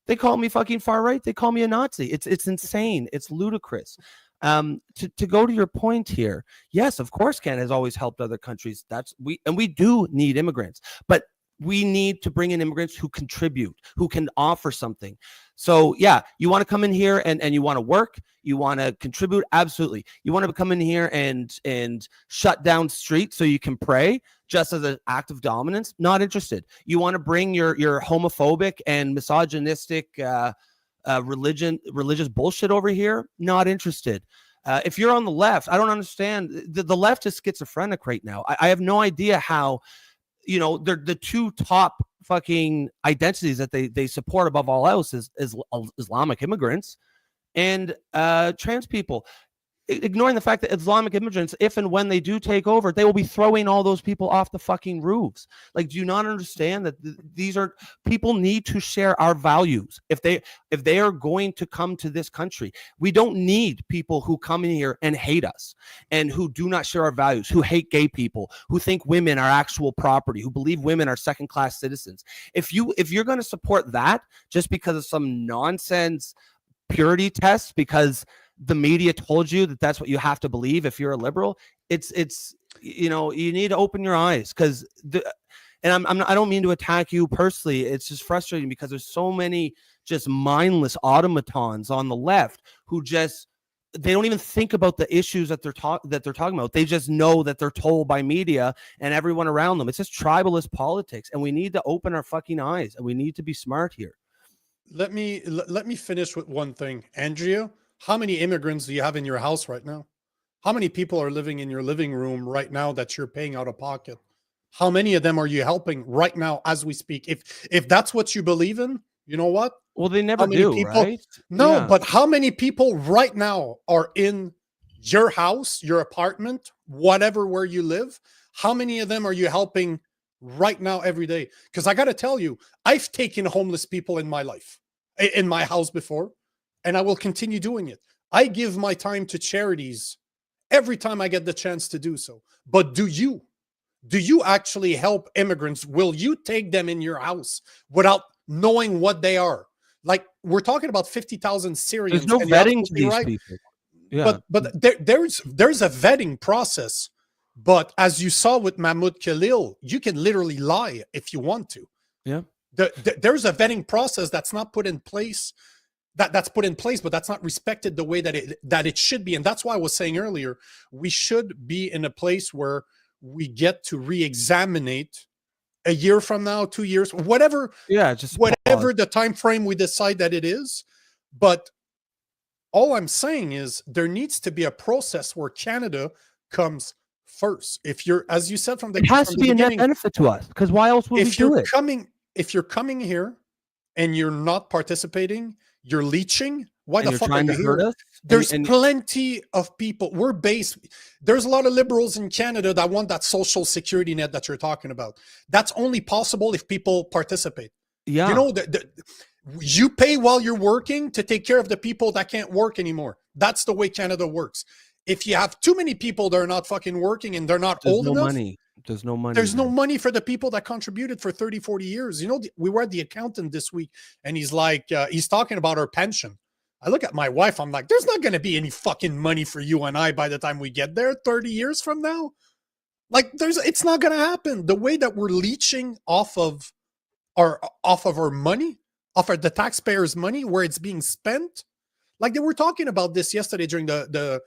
they call me fucking far right. They call me a Nazi. It's insane. It's ludicrous. To go to your point here, yes, of course, Canada has always helped other countries. We do need immigrants, but we need to bring in immigrants who contribute, who can offer something. So yeah, you want to come in here and you want to work, you want to contribute. Absolutely. You want to come in here and shut down streets so you can pray just as an act of dominance. Not interested. You want to bring your homophobic and misogynistic, religious bullshit over here. Not interested. If you're on the left, I don't understand. The left is schizophrenic right now. I have no idea how, they're the two top fucking identities that they support above all else is Islamic immigrants and trans people. Ignoring the fact that Islamic immigrants, if and when they do take over, they will be throwing all those people off the fucking roofs. Like, do you not understand that these are people need to share our values? If they are going to come to this country, we don't need people who come in here and hate us and who do not share our values, who hate gay people, who think women are actual property, who believe women are second-class citizens. If you're going to support that just because of some nonsense purity test, because the media told you that that's what you have to believe if you're a liberal, it's you need to open your eyes, because I don't mean to attack you personally. It's just frustrating because there's so many just mindless automatons on the left who they don't even think about the issues that they're talking about. They just know that they're told by media and everyone around them. It's just tribalist politics, and we need to open our fucking eyes, and we need to be smart here. Let me finish with one thing, Andrea. How many immigrants do you have in your house right now? How many people are living in your living room right now that you're paying out of pocket? How many of them are you helping right now as we speak? If that's what you believe in, you know what? Well, they never do, right? No, yeah. But how many people right now are in your house, your apartment, whatever, where you live? How many of them are you helping right now every day? Because I got to tell you, I've taken homeless people in my life. in my house before, and I will continue doing it. I give my time to charities every time I get the chance to do so. But do you actually help immigrants? Will you take them in your house without knowing what they are? Like, we're talking about 50,000 Syrians. There's no vetting to these people. Yeah. But there's a vetting process. But as you saw with Mahmoud Khalil, you can literally lie if you want to. Yeah. There's a vetting process that's not put in place. That's put in place, but that's not respected the way that it should be. And that's why I was saying earlier, we should be in a place where we get to re-examine a year from now, 2 years, whatever. Yeah, just whatever the time frame we decide that it is. But all I'm saying is there needs to be a process where Canada comes first. If you're, as you said from the, it has to be a net benefit to us, because why else would we do it? If you're coming here and you're not participating, you're leeching. Why the fuck are you here? There's plenty of people. There's a lot of liberals in Canada that want that social security net that you're talking about. That's only possible if people participate. Yeah. You know, you pay while you're working to take care of the people that can't work anymore. That's the way Canada works. If you have too many people that are not fucking working and they're not old enough, there's no money. There's no money for the people that contributed for 30, 40 years. You know, we were at the accountant this week, and he's like, he's talking about our pension. I look at my wife, I'm like, there's not going to be any fucking money for you and I by the time we get there 30 years from now. Like, it's not going to happen. The way that we're leeching off of our money, the taxpayers' money, where it's being spent. Like, they were talking about this yesterday during the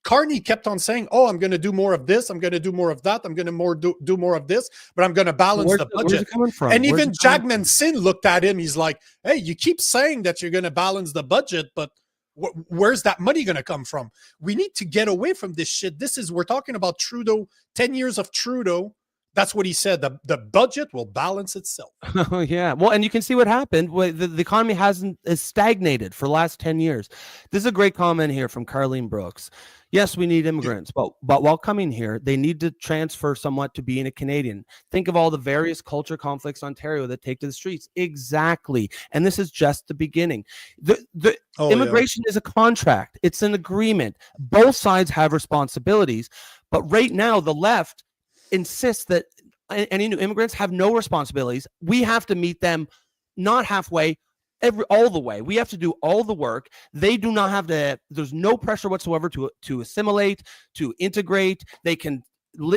Carney kept on saying, oh, I'm going to do more of this. I'm going to do more of that. I'm going to do more of this, but I'm going to balance the budget. Where's it coming from? And even Jagmeet Singh looked at him. He's like, hey, you keep saying that you're going to balance the budget, but where's that money going to come from? We need to get away from this shit. We're talking about Trudeau, 10 years of Trudeau. That's what he said. The budget will balance itself. Oh, yeah. Well, and you can see what happened. The economy has stagnated for the last 10 years. This is a great comment here from Carlene Brooks. Yes, we need immigrants, but while coming here, they need to transfer somewhat to being a Canadian. Think of all the various culture conflicts in Ontario that take to the streets. Exactly. And this is just the beginning. Immigration is a contract. It's an agreement. Both sides have responsibilities. But right now, the left insists that any new immigrants have no responsibilities. We have to meet them not halfway, all the way. We have to do all the work. They do not have to. There's no pressure whatsoever to assimilate, to integrate. They can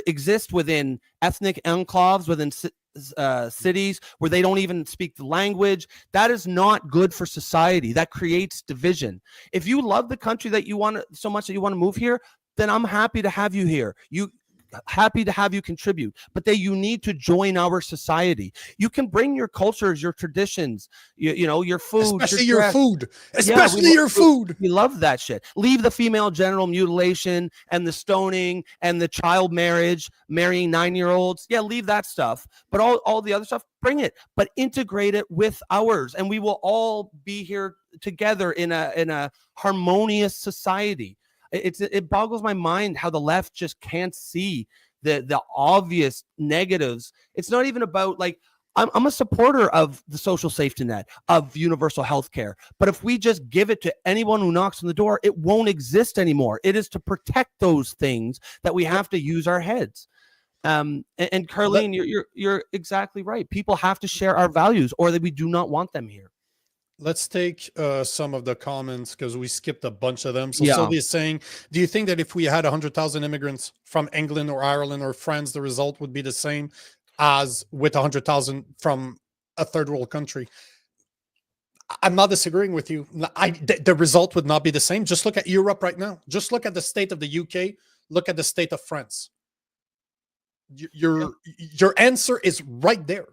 exist within ethnic enclaves, within cities where they don't even speak the language. That is not good for society. That creates division. If you love the country that you want so much that you want to move here, then I'm happy to have you here. Happy to have you contribute, but you need to join our society. You can bring your cultures, your traditions, you know, your food, especially your food. We love that shit. Leave the female genital mutilation and the stoning and the child marriage, marrying 9-year-olds. Yeah, leave that stuff. But all the other stuff, bring it, but integrate it with ours, and we will all be here together in a harmonious society. It boggles my mind how the left just can't see the obvious negatives. It's not even about, like, I'm a supporter of the social safety net, of universal health care. But if we just give it to anyone who knocks on the door, it won't exist anymore. It is to protect those things that we have to use our heads. And Carlene, you're exactly right. People have to share our values, or that we do not want them here. Let's take some of the comments, because we skipped a bunch of them. So Sylvia's saying, do you think that if we had 100,000 immigrants from England or Ireland or France, the result would be the same as with 100,000 from a third world country? I'm not disagreeing with you. The result would not be the same. Just look at Europe right now. Just look at the state of the UK. Look at the state of France. Your answer is right there.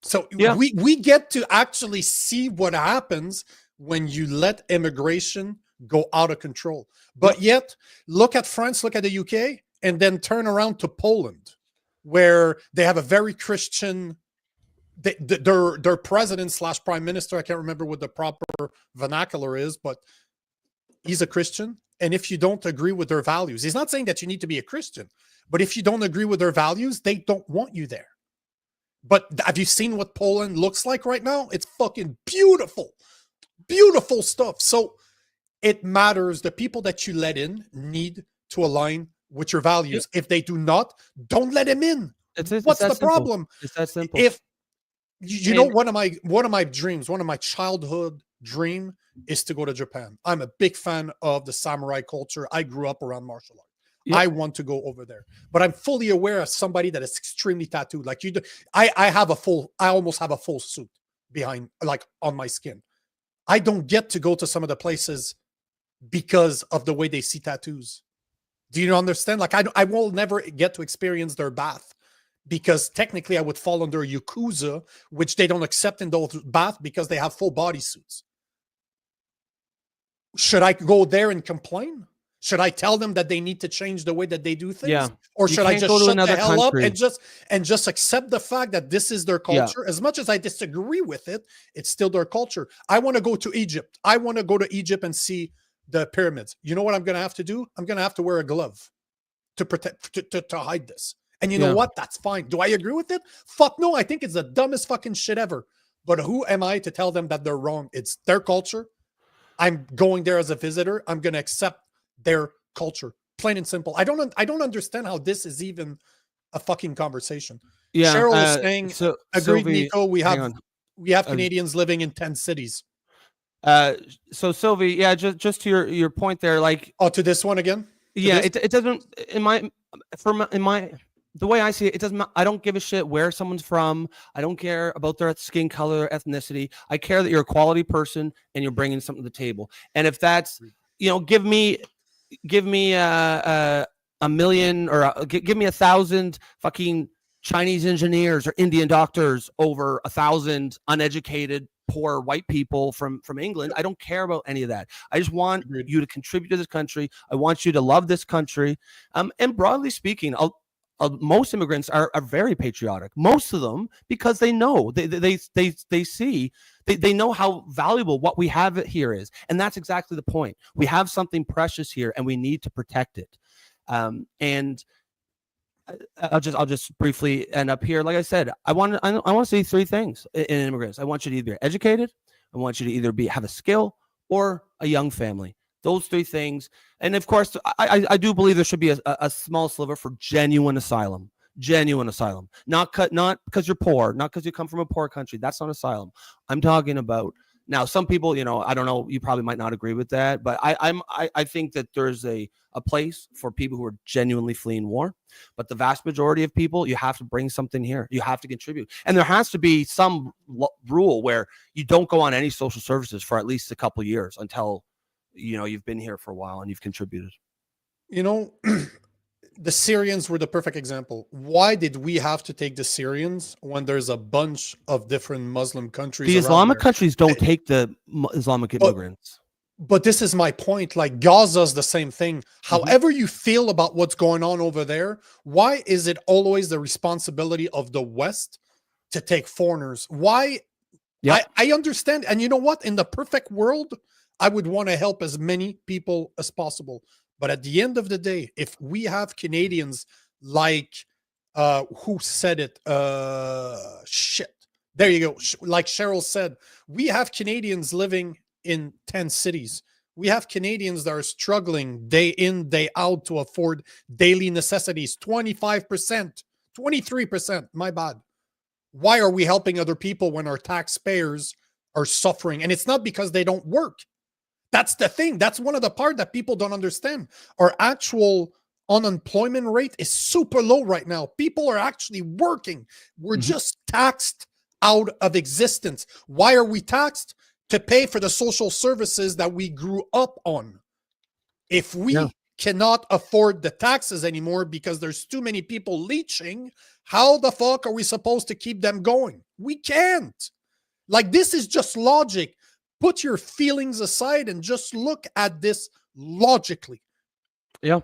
So we get to actually see what happens when you let immigration go out of control. But yet, look at France, look at the UK, and then turn around to Poland, where they have a very Christian, their president / prime minister, I can't remember what the proper vernacular is, but he's a Christian. And if you don't agree with their values, he's not saying that you need to be a Christian, but if you don't agree with their values, they don't want you there. But have you seen what Poland looks like right now? It's fucking beautiful. Beautiful stuff. So it matters. The people that you let in need to align with your values. If they do not, don't let them in. What's the problem? It's that simple. If you know, one of my dreams, one of my childhood dream is to go to Japan. I'm a big fan of the samurai culture. I grew up around martial arts. I want to go over there, but I'm fully aware of somebody that is extremely tattooed. Like you do, I almost have a full suit behind, like on my skin. I don't get to go to some of the places because of the way they see tattoos. Do you understand? Like I will never get to experience their bath because technically I would fall under Yakuza, which they don't accept in those baths because they have full body suits. Should I go there and complain? Should I tell them that they need to change the way that they do things? Yeah. Or should I just shut the hell up and just accept the fact that this is their culture? As much as I disagree with it, it's still their culture. I want to go to Egypt. I want to go to Egypt and see the pyramids. You know what I'm going to have to do? I'm going to have to wear a glove to protect, to hide this. And you know what? That's fine. Do I agree with it? Fuck no. I think it's the dumbest fucking shit ever. But who am I to tell them that they're wrong? It's their culture. I'm going there as a visitor. I'm going to accept their culture, plain and simple. I don't understand how this is even a fucking conversation. Cheryl is saying, agreed, Sylvie, Nico. We have Canadians living in 10 cities. So Sylvie, just to your point there, like, to this one again. It doesn't, the way I see it, it doesn't. I don't give a shit where someone's from. I don't care about their skin color, ethnicity. I care that you're a quality person and you're bringing something to the table. And if that's, give me a million or give me 1,000 fucking Chinese engineers or Indian doctors over 1,000 uneducated, poor white people from England. I don't care about any of that. I just want you to contribute to this country. I want you to love this country. And broadly speaking, most immigrants are very patriotic. Most of them, because they know they see. They know how valuable what we have here is. And that's exactly the point. We have something precious here and we need to protect it. And I'll just briefly end up here. Like I said, I want to see three things in immigrants. I want you to either be educated. I want you to either have a skill or a young family. Those three things. And of course, I do believe there should be a small sliver for genuine asylum. Not because you're poor, not because you come from a poor country. That's not asylum. I'm talking about now. Some people, I don't know. You probably might not agree with that, but I think that there's a place for people who are genuinely fleeing war. But the vast majority of people, you have to bring something here. You have to contribute, and there has to be some rule where you don't go on any social services for at least a couple of years until you've been here for a while and you've contributed. The Syrians were the perfect example. Why did we have to take the Syrians when there's a bunch of different Muslim countries? The Islamic countries don't take the Islamic immigrants. But this is my point. Like Gaza's the same thing. However you feel about what's going on over there, why is it always the responsibility of the West to take foreigners? Why? I understand. And you know what? In the perfect world, I would want to help as many people as possible. But at the end of the day, if we have Canadians like, who said it? Shit. There you go. Like Cheryl said, we have Canadians living in 10 cities. We have Canadians that are struggling day in, day out to afford daily necessities. 25%, 23%, my bad. Why are we helping other people when our taxpayers are suffering? And it's not because they don't work. That's the thing. That's one of the part that people don't understand. Our actual unemployment rate is super low right now. People are actually working. We're just taxed out of existence. Why are we taxed? To pay for the social services that we grew up on. If we cannot afford the taxes anymore because there's too many people leeching, how the fuck are we supposed to keep them going? We can't. Like, this is just logic. Put your feelings aside and just look at this logically. Yeah.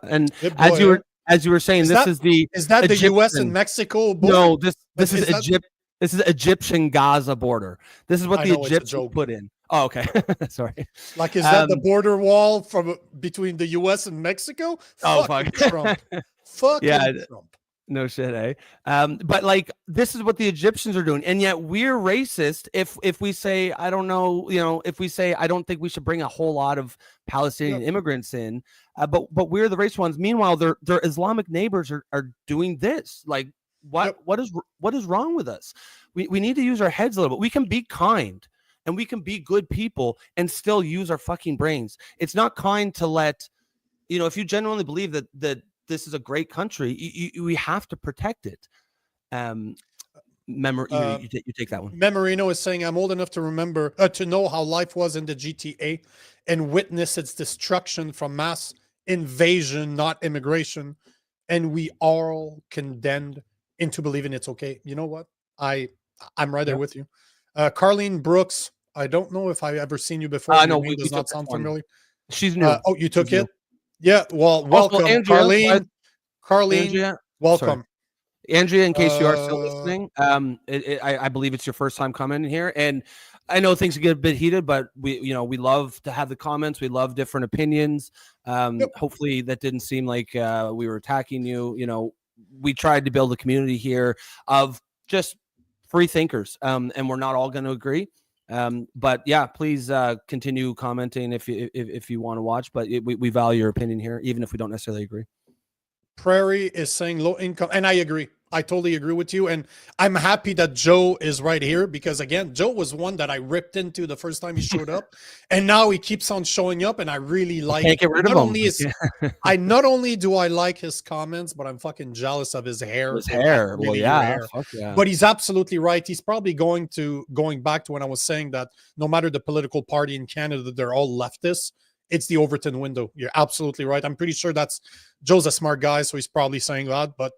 And as you were saying, is that the Egyptian, US and Mexico border? No, this is Egypt. This is Egyptian Gaza border. This is what the Egyptians put in. Oh, okay. Sorry. Like, is that the border wall from between the US and Mexico? Oh, fuck. Trump. Fucking Trump. No shit, eh? But like this is what the Egyptians are doing, and yet we're racist if we say I don't know, if we say I don't think we should bring a whole lot of Palestinian immigrants in, but we're the racist ones. Meanwhile, their Islamic neighbors are doing this. Like what is wrong with us? We need to use our heads a little bit. We can be kind and we can be good people and still use our fucking brains. It's not kind to let if you genuinely believe that this is a great country, we have to protect it. You take that one. Memorino is saying, I'm old enough to remember, to know how life was in the GTA and witness its destruction from mass invasion, not immigration. And we all condemned into believing it's okay. You know what? I'm right there with you. Carlene Brooks, I don't know if I've ever seen you before. No, does not sound familiar. She's new. You took it? Yeah, well, welcome, Andrea, Carlene, Andrea, welcome. Sorry. Andrea, in case you are still listening, I believe it's your first time coming here, and I know things get a bit heated, but we love to have the comments. We love different opinions. Hopefully that didn't seem like we were attacking you. We tried to build a community here of just free thinkers, and we're not all going to agree. But yeah, please continue commenting if you want to watch. But we value your opinion here, even if we don't necessarily agree. Prairie is saying low income, and I agree. I totally agree with you, and I'm happy that Joe is right here because again, Joe was one that I ripped into the first time he showed up, and now he keeps on showing up, and I really like. Can't get rid of him. Not only do I like his comments, but I'm fucking jealous of his hair. His hair, really hair. But he's absolutely right. He's probably going back to when I was saying that no matter the political party in Canada, they're all leftists. It's the Overton window. You're absolutely right. I'm pretty sure Joe's a smart guy, so he's probably saying that. But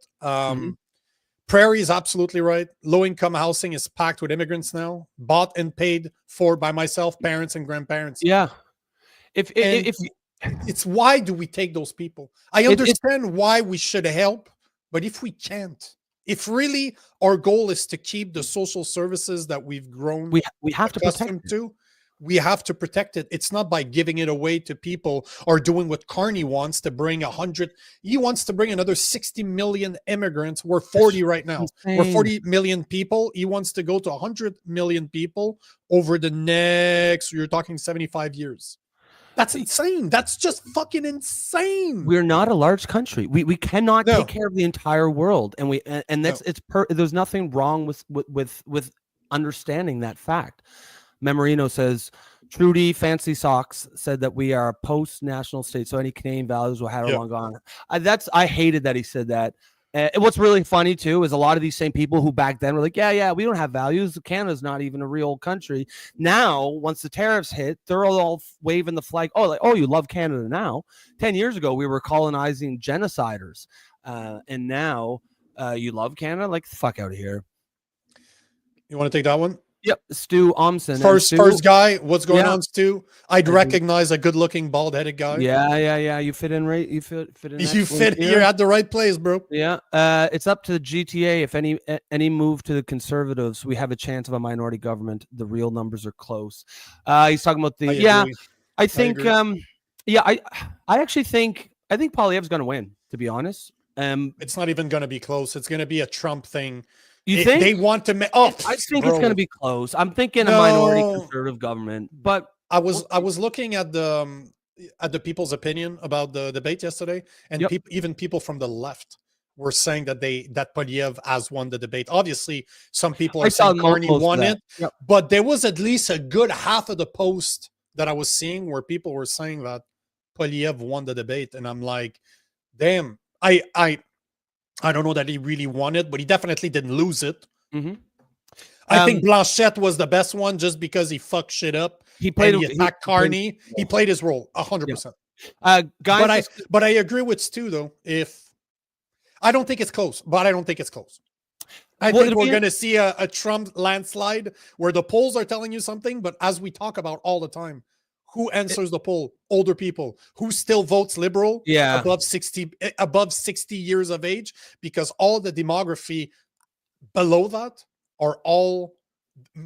Prairie is absolutely right. Low-income housing is packed with immigrants now, bought and paid for by myself, parents, and grandparents. Yeah. If it's why do we take those people? I understand why we should help, but if we can't, if really our goal is to keep the social services that we've grown, we have to protect them to. We have to protect it. It's not by giving it away to people or doing what Carney wants to bring 100. He wants to bring another 60 million immigrants. We're 40 right now. Insane. We're 40 million people. He wants to go to 100 million people over the next, you're talking 75 years. That's insane. That's just fucking insane. We're not a large country. We cannot take care of the entire world. And that's there's nothing wrong with understanding that fact. Memorino says, Trudy Fancy Socks said that we are a post-national state, so any Canadian values will have long gone. I hated that he said that. And what's really funny, too, is a lot of these same people who back then were like, yeah, we don't have values. Canada's not even a real country. Now, once the tariffs hit, they're all waving the flag. Oh, you love Canada now. 10 years ago, we were colonizing genociders. And now you love Canada? Like, fuck out of here. You want to take that one? Yep, Stu Omsen. First guy, what's going on, Stu? I'd recognize a good-looking, bald-headed guy. Yeah. You fit in right. You fit in. You're at the right place, bro. Yeah. It's up to the GTA. If any move to the Conservatives, we have a chance of a minority government. The real numbers are close. He's talking about the. I think. I actually think. I think Poilievre's going to win. To be honest. It's not even going to be close. It's going to be a Trump thing. You think they want to make? I think it's going to be close. I'm thinking a minority conservative government, but I was looking at the people's opinion about the debate yesterday, and even people from the left were saying that Poilievre has won the debate. Obviously, some people are saying Carney won it, but there was at least a good half of the post that I was seeing where people were saying that Poilievre won the debate, and I'm like, damn, I don't know that he really won it, but he definitely didn't lose it. Mm-hmm. I think Blanchette was the best one just because he fucked shit up. He attacked Carney. He played his role 100%. Guys, but I agree with Stu though. I don't think it's close, but I don't think it's close. I think we're going to see a Trump landslide where the polls are telling you something, but as we talk about all the time, who answers the poll? Older people. Who still votes liberal? Yeah. Above 60 years of age, because all the demography below that are all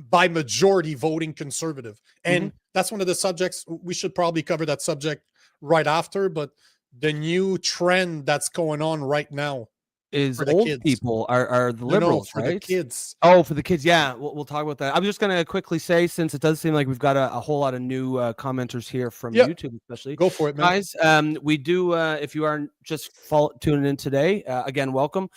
by majority voting conservative. And that's one of the subjects. We should probably cover that subject right after, but the new trend that's going on right now is For the old kids. people are the No, liberals, for right? the kids. Oh, for the kids. Yeah, we'll talk about that. I was just going to quickly say, since it does seem like we've got a whole lot of new commenters here from Yep. YouTube, especially. Go for it, man. Guys, we do, if you are just tuning in today, again, welcome.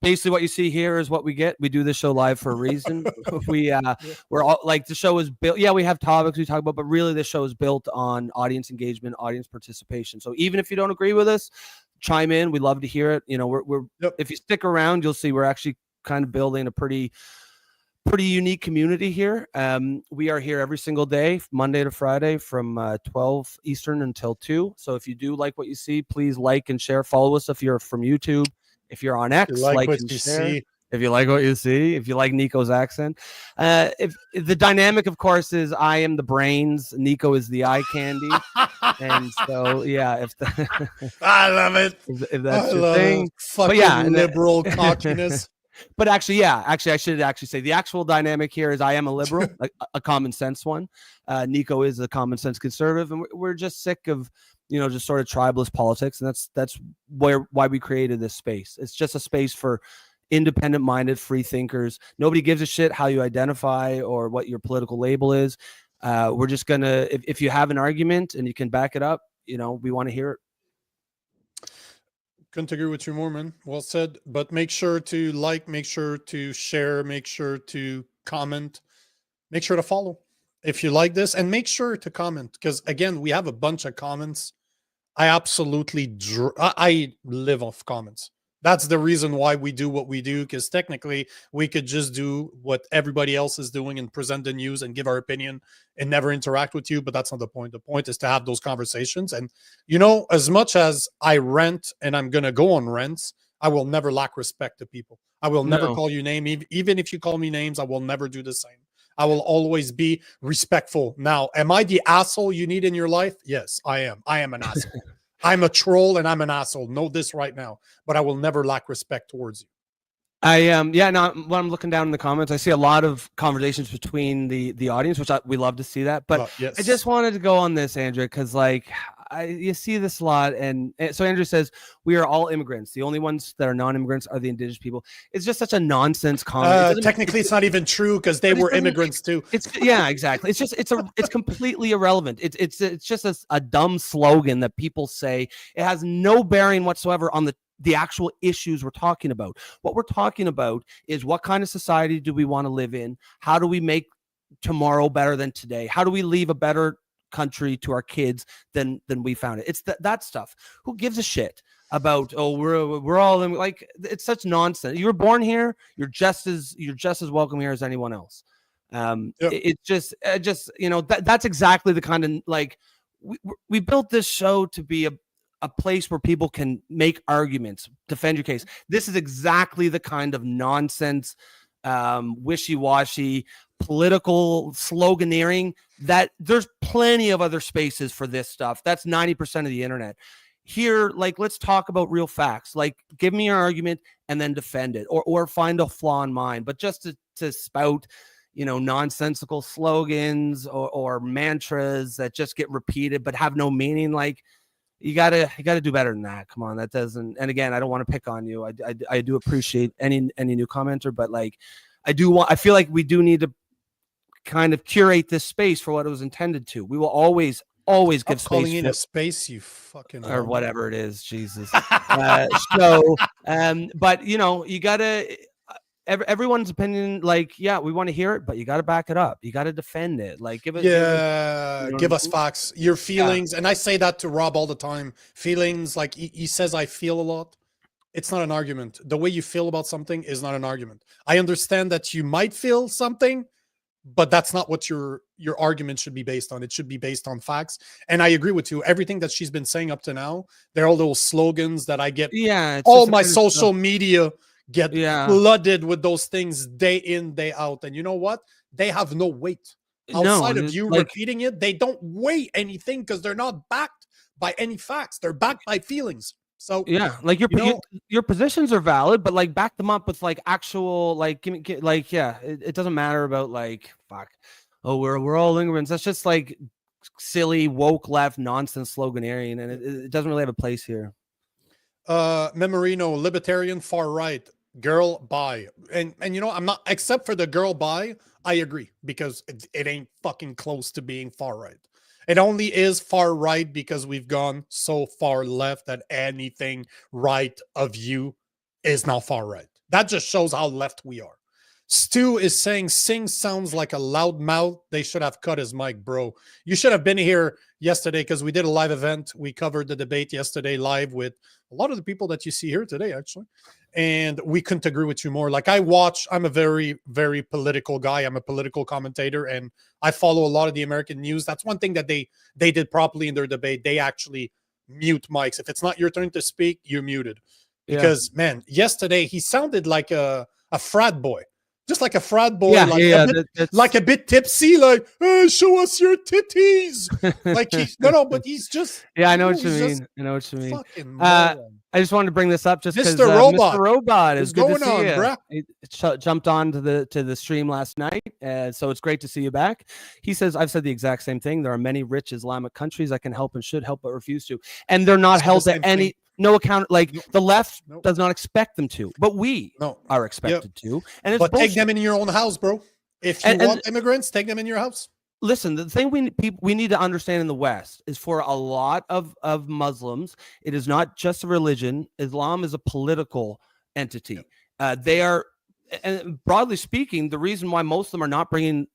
Basically what you see here is what we get. We do this show live for a reason. We're all like, the show is built. Yeah, we have topics we talk about, but really this show is built on audience engagement, audience participation. So even if you don't agree with us, chime in. We love to hear it. You know, we're if you stick around, you'll see we're actually kind of building a pretty unique community here. We are here every single day, Monday to Friday, from 12 Eastern until 2. So if you do like what you see, please like and share. Follow us if you're from YouTube. If you're on X, like what and you share. see. If you like what you see, if you like Nico's accent. If the dynamic, of course, is I am the brains, Nico is the eye candy. And so, yeah, if I love it. If that's your thing. Fucking liberal cockiness. But actually, I should actually say the actual dynamic here is I am a liberal, a common sense one. Nico is a common sense conservative, and we're just sick of, just sort of tribalist politics, and that's why we created this space. It's just a space for independent-minded, free thinkers. Nobody gives a shit how you identify or what your political label is. We're just gonna, if you have an argument and you can back it up, we want to hear it. Couldn't agree with you more, man. Well said. But make sure to like, make sure to share, make sure to comment, make sure to follow if you like this, and make sure to comment, because again, we have a bunch of comments. I absolutely I live off comments. That's the reason why we do what we do, because technically we could just do what everybody else is doing and present the news and give our opinion and never interact with you. But that's not the point. The point is to have those conversations. And, as much as I rant and I'm going to go on rants, I will never lack respect to people. I will never call you name. Even if you call me names, I will never do the same. I will always be respectful. Now, am I the asshole you need in your life? Yes, I am. I am an asshole. I'm a troll and I'm an asshole. Know this right now, but I will never lack respect towards you. Now when I'm looking down in the comments, I see a lot of conversations between the audience, which we love to see that. But yes. I just wanted to go on this, Andrew, because you see this a lot. And so Andrew says, we are all immigrants. The only ones that are non-immigrants are the indigenous people. It's just such a nonsense comment. Technically, it's not even true, because they were immigrants too. Exactly. It's completely irrelevant. It's just a dumb slogan that people say. It has no bearing whatsoever on the actual issues we're talking about. What we're talking about is what kind of society do we want to live in? How do we make tomorrow better than today? How do we leave a better country to our kids than we found it? It's that stuff. Who gives a shit about, we're all in, like, it's such nonsense. You were born here, you're just as welcome here as anyone else. It's just that's exactly the kind of, like, we built this show to be a place where people can make arguments, defend your case. This is exactly the kind of nonsense, wishy-washy political sloganeering that there's plenty of other spaces for this stuff. That's 90% of the internet. Here, like, let's talk about real facts. Like, give me your argument and then defend it, or find a flaw in mine. But just to spout, nonsensical slogans or mantras that just get repeated but have no meaning, like, you gotta do better than that. Come on, that doesn't. And again, I don't want to pick on you. I do appreciate any new commenter, but like, I feel like we do need to kind of curate this space for what it was intended to. We will always give space. Calling in a space, you fucking, or whatever it is, Jesus. But you gotta. Everyone's opinion, like, we want to hear it, but you got to back it up. You got to defend it. Like, give us facts, your feelings. And I say that to Rob all the time. Feelings, like he says, I feel a lot. It's not an argument. The way you feel about something is not an argument. I understand that you might feel something, but that's not what your argument should be based on. It should be based on facts. And I agree with you. Everything that she's been saying up to now, they're all those slogans that I get. All my social media get flooded with those things day in, day out. And you know what? They have no weight. Outside of you repeating it, they don't weigh anything, because they're not backed by any facts. They're backed by feelings. So like your positions are valid, but like, back them up with like actual, like, it doesn't matter about like, fuck, we're all immigrants. That's just like silly woke left nonsense sloganeering, and it doesn't really have a place here. Memorino, libertarian, far right, girl, bi. And you know, I'm not, except for the girl bi, I agree, because it ain't fucking close to being far right. It only is far right because we've gone so far left that anything right of you is now far right. That just shows how left we are. Stu is saying Singh sounds like a loud mouth. They should have cut his mic, bro. You should have been here yesterday because we did a live event. We covered the debate yesterday live with a lot of the people that you see here today, actually. And we couldn't agree with you more. Like, I'm a very, very political guy. I'm a political commentator, and I follow a lot of the American news. That's one thing that they did properly in their debate. They actually mute mics. If it's not your turn to speak, you're muted. Because, man, yesterday he sounded like a frat boy. Just like a frat boy, like a bit tipsy, like, hey, show us your titties. Like, but he's just. I know what you mean. I know what you mean. Fucking moron. I just wanted to bring this up just because Mr. Robot. Mr. Robot is good going to see on, you. bruh? He jumped on to the stream last night, so it's great to see you back. He says, I've said the exact same thing. There are many rich Islamic countries that can help and should help, but refuse to. And they're not held to any... No account, like the left does not expect them to, but we are expected to. And it's take them in your own house, bro. If you want immigrants, take them in your house. Listen, the thing we need to understand in the West is, for a lot of Muslims, it is not just a religion. Islam is a political entity. They are, and broadly speaking, the reason why most of them are not bringing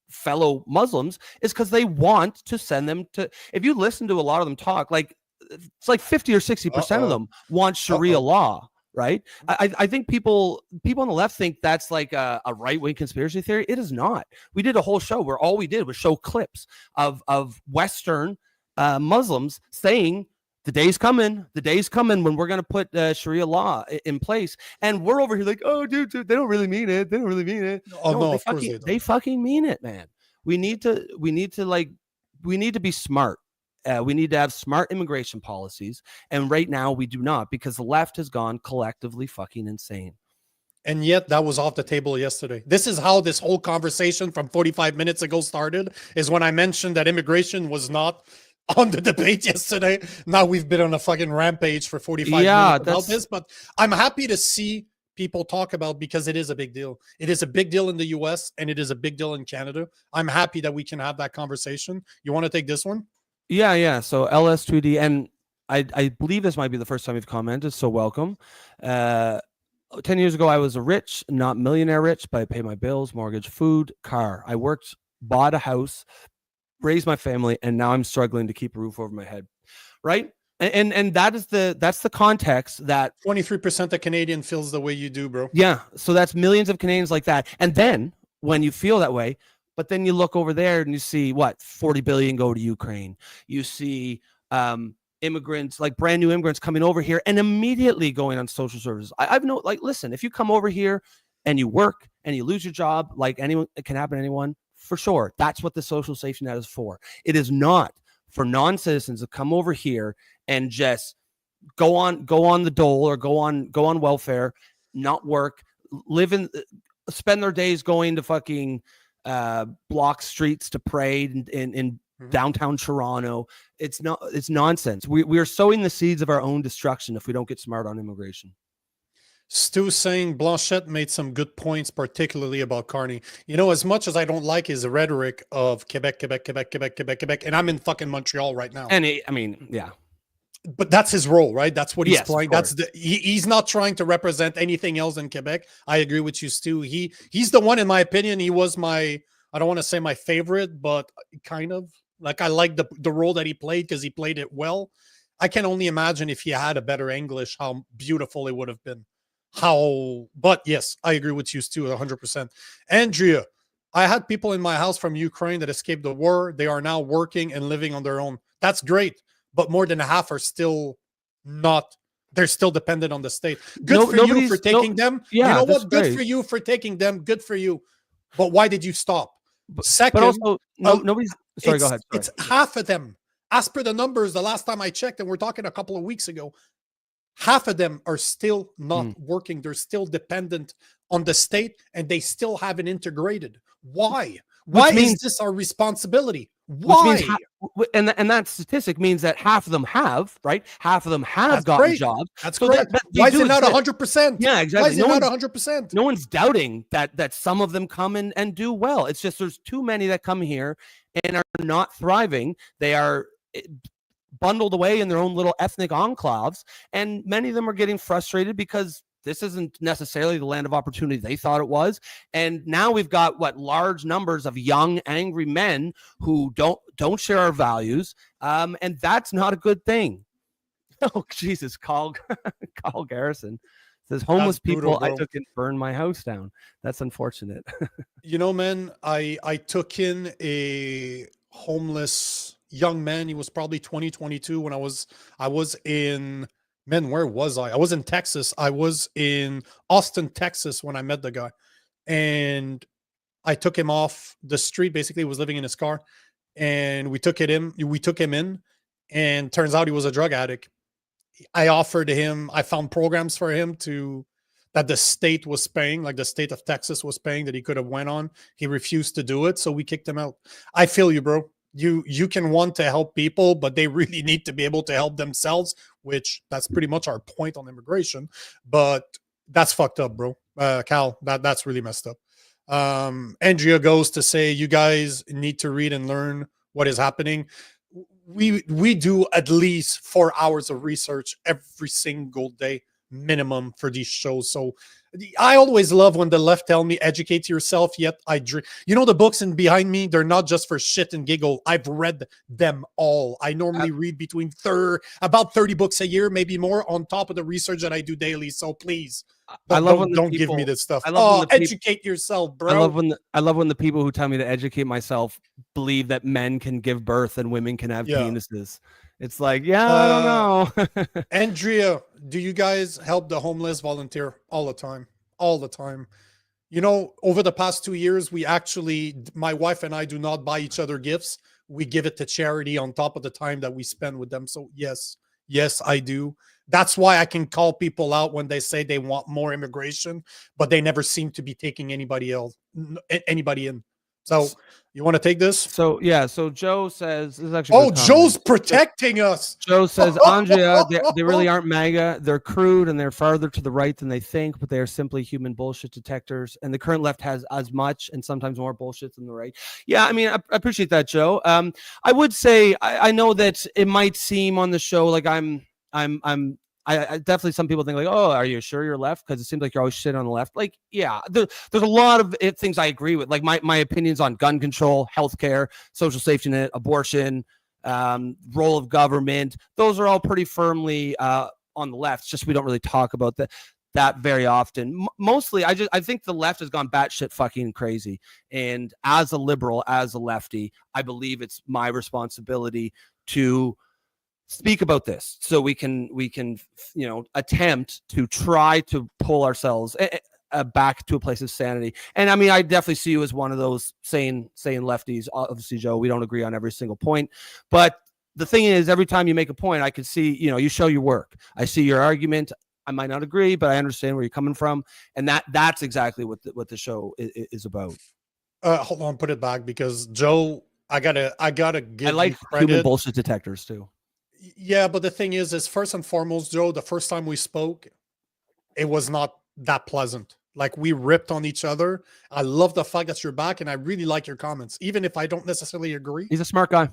fellow Muslims is because they want to send them to. If you listen to a lot of them talk, like, it's like 50 or 60% of them want Sharia law, right? I think people on the left think that's like a right-wing conspiracy theory. It is not. We did a whole show where all we did was show clips of Western Muslims saying the day's coming when we're going to put Sharia law in place. And we're over here like, oh, dude, they don't really mean it. They don't really mean it. They fucking mean it, man. We need to be smart. We need to have smart immigration policies. And right now we do not, because the left has gone collectively fucking insane. And yet that was off the table yesterday. This is how this whole conversation from 45 minutes ago started, is when I mentioned that immigration was not on the debate yesterday. Now we've been on a fucking rampage for 45 minutes about this, but I'm happy to see people talk about, because it is a big deal. It is a big deal in the US and it is a big deal in Canada. I'm happy that we can have that conversation. You want to take this one? Yeah. So LS2D, and I believe this might be the first time you've commented, so welcome. 10 years ago, I was a rich, not millionaire rich, but I paid my bills, mortgage, food, car. I worked, bought a house, raised my family, and now I'm struggling to keep a roof over my head, right? And that's the context that 23% of Canadian feels the way you do, bro. Yeah, so that's millions of Canadians like that. And then when you feel that way, but then you look over there and you see 40 billion go to Ukraine. You see immigrants, like brand new immigrants, coming over here and immediately going on social services. I've no, like, listen, if you come over here and you work and you lose your job, like anyone, it can happen to anyone, for sure. That's what the social safety net is for. It is not for non-citizens to come over here and just go on the dole or go on welfare, not work, spend their days going to fucking block streets to pray in downtown Toronto. It's nonsense. We are sowing the seeds of our own destruction if we don't get smart on immigration. Stu saying Blanchette made some good points, particularly about Carney. You know, as much as I don't like his rhetoric of Quebec, and I'm in fucking Montreal right now. And yeah. But that's his role, right? That's what he's playing. That's he's not trying to represent anything else in Quebec. I agree with you, Stu. He's the one, in my opinion. He was I don't want to say my favorite, but kind of like I like the role that he played because he played it well. I can only imagine if he had a better English, how beautiful it would have been. But yes, I agree with you, Stu, 100%. Andrea, I had people in my house from Ukraine that escaped the war. They are now working and living on their own. That's great. But more than half are still not. They're still dependent on the state. Good for you for taking them. Yeah, you know what? Good for you for taking them. Good for you. But why did you stop? Second, but also, nobody's. Sorry, go ahead. Sorry. It's half of them. As per the numbers, the last time I checked, and we're talking a couple of weeks ago, half of them are still not working. They're still dependent on the state, and they still haven't integrated. Why? Why is this our responsibility? Why? Which means and that statistic means that half of them have, right? Half of them have gotten jobs. That's so great. Why is it not 100%? Yeah, exactly. Why is it not 100%? No one's doubting that some of them come and do well. It's just there's too many that come here and are not thriving. They are bundled away in their own little ethnic enclaves, and many of them are getting frustrated because this isn't necessarily the land of opportunity they thought it was. And now we've got large numbers of young, angry men who don't share our values, and that's not a good thing. Oh, Jesus, Carl Garrison says homeless people I took and burned my house down. That's unfortunate. Man, I took in a homeless young man. He was probably 22 when I was in, man, where was I? I was in Texas. I was in Austin, Texas when I met the guy. And I took him off the street. Basically, he was living in his car. And we took him in, and turns out he was a drug addict. I offered him, I found programs for him that the state was paying, like the state of Texas was paying, that he could have went on. He refused to do it, so we kicked him out. I feel you, bro. You can want to help people, but they really need to be able to help themselves, which that's pretty much our point on immigration. But that's fucked up, bro. Cal, that's really messed up. Andrea goes to say, you guys need to read and learn what is happening. We do at least 4 hours of research every single day minimum for these shows. So I always love when the left tell me educate yourself, yet I drink. The books in behind me, they're not just for shit and giggle. I've read them all. I normally read between about 30 books a year, maybe more, on top of the research that I do daily. So please, don't give me this stuff. Educate yourself, bro. I love when the people who tell me to educate myself believe that men can give birth and women can have penises. It's like, I don't know. Andrea, do you guys help the homeless volunteer? All the time. Over the past 2 years, my wife and I do not buy each other gifts. We give it to charity on top of the time that we spend with them. So yes, I do. That's why I can call people out when they say they want more immigration, but they never seem to be taking anybody in. So you want to take this? So Joe says, this is actually Joe's protecting us. Joe says, Andrea, they really aren't MAGA. They're crude and they're farther to the right than they think, but they are simply human bullshit detectors. And the current left has as much and sometimes more bullshit than the right. Yeah, I mean, I appreciate that, Joe. I would say I know that it might seem on the show like I definitely, some people think like, oh, are you sure you're left? Because it seems like you're always shit on the left. Like, yeah, there's a lot of things I agree with. Like my opinions on gun control, healthcare, social safety net, abortion, role of government. Those are all pretty firmly on the left. It's just we don't really talk about that very often. Mostly, I think the left has gone batshit fucking crazy. And as a liberal, as a lefty, I believe it's my responsibility to speak about this so we can attempt to try to pull ourselves back to a place of sanity. And I mean, I definitely see you as one of those sane lefties. Obviously, Joe, we don't agree on every single point, but the thing is, every time you make a point, I can see, you show your work. I see your argument. I might not agree, but I understand where you're coming from, and that's exactly what the show is about. Hold on, put it back, because Joe, I gotta give. I like human bullshit detectors too. Yeah, but the thing is first and foremost, Joe, the first time we spoke, it was not that pleasant. Like, we ripped on each other. I love the fact that you're back, and I really like your comments, even if I don't necessarily agree. He's a smart guy.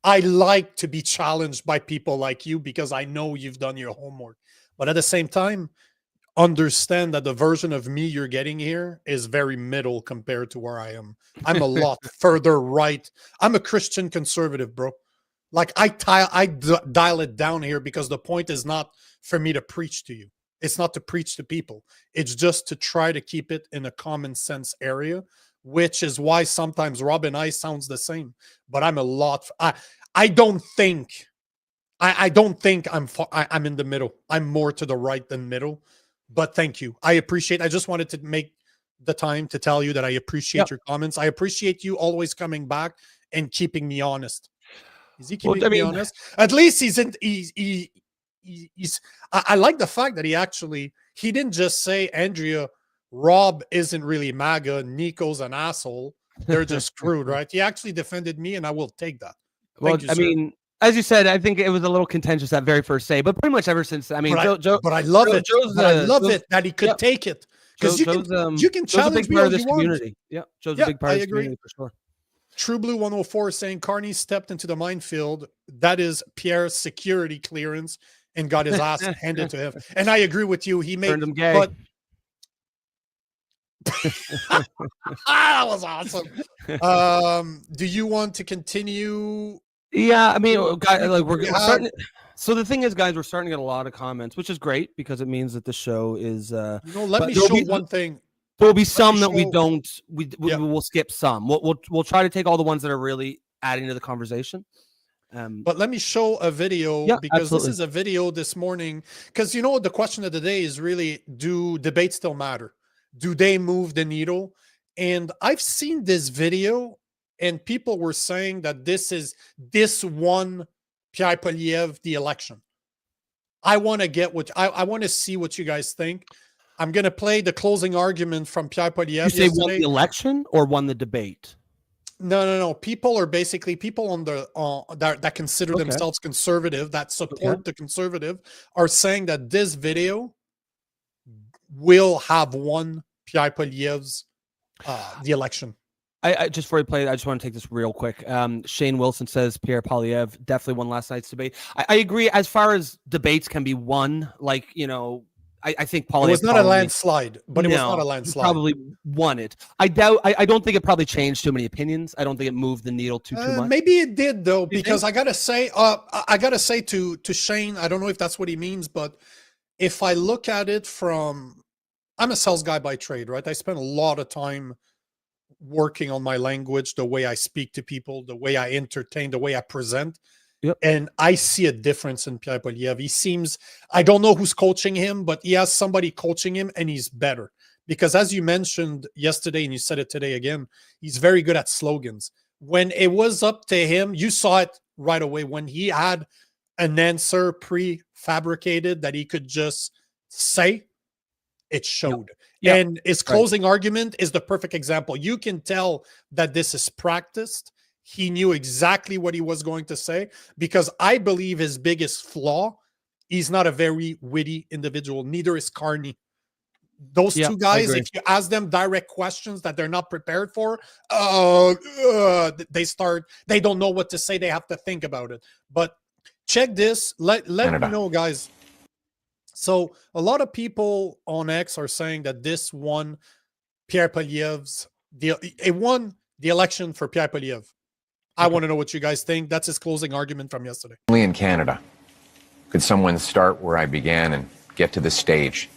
I like to be challenged by people like you because I know you've done your homework. But at the same time, understand that the version of me you're getting here is very middle compared to where I am. I'm a lot further right. I'm a Christian conservative, bro. Like, I dial it down here because the point is not for me to preach to you. It's not to preach to people. It's just to try to keep it in a common sense area, which is why sometimes Rob and I sounds the same. But I'm a lot. I don't think I'm in the middle. I'm more to the right than middle. But thank you. I just wanted to make the time to tell you that I appreciate your comments. I appreciate you always coming back and keeping me honest. Is he keeping me honest? At least I like the fact that he didn't just say, Andrea, Rob isn't really MAGA, Nico's an asshole. they're just screwed, right? He actually defended me, and I will take that. Well, Thank you, I sir. mean, as you said, I think it was a little contentious that very first say, but pretty much ever since. I mean, but I love it. But I love it that he could take it, because you can Joe's a challenge big me part all of this you want. community. Yeah, Joe's a big part of this community for sure. True Blue 104 saying Carney stepped into the minefield. That is Pierre's security clearance and got his ass handed to him. And I agree with you. He made Turned him gay. But that was awesome. Do you want to continue? Yeah, I mean, guys, like we're starting. So the thing is, guys, we're starting to get a lot of comments, which is great because it means that the show is. Let me show one thing. There will be some that we don't. We will skip some. We'll try to take all the ones that are really adding to the conversation. But let me show a video, because absolutely. this is a video this morning. Because the question of the day is really: do debates still matter? Do they move the needle? And I've seen this video, and people were saying that this won Pierre Poilievre the election. I want to I want to see what you guys think. I'm going to play the closing argument from Pierre Poilievre. You say won the election or won the debate? No. People are basically people on the that consider themselves conservative, that support the conservative, are saying that this video will have won Pierre Poilievre's the election. I just before we play, I just want to take this real quick. Shane Wilson says Pierre Poilievre definitely won last night's debate. I agree. As far as debates can be won, like I think Poilievre. It was not a landslide, but it was not a landslide. Probably won it. I doubt. I don't think it probably changed too many opinions. I don't think it moved the needle too much. Maybe it did though, because I gotta say, to Shane, I don't know if that's what he means, but if I look at it from, I'm a sales guy by trade, right? I spend a lot of time working on my language, the way I speak to people, the way I entertain, the way I present. Yep. And I see a difference in Pierre Poilievre. He seems, I don't know who's coaching him, but he has somebody coaching him, and he's better. Because as you mentioned yesterday, and you said it today again, he's very good at slogans. When it was up to him, you saw it right away. When he had an answer prefabricated that he could just say, it showed. Yep. And his closing argument is the perfect example. You can tell that this is practiced. He knew exactly what he was going to say, because I believe his biggest flaw, he's not a very witty individual. Neither is Carney. Those two guys, if you ask them direct questions that they're not prepared for, they don't know what to say. They have to think about it. But check this. Let me know, guys. So a lot of people on X are saying that this won Pierre Poilievre's it won the election for Pierre Poilievre. I want to know what you guys think. That's his closing argument from yesterday. Only in Canada could someone start where I began and get to this stage.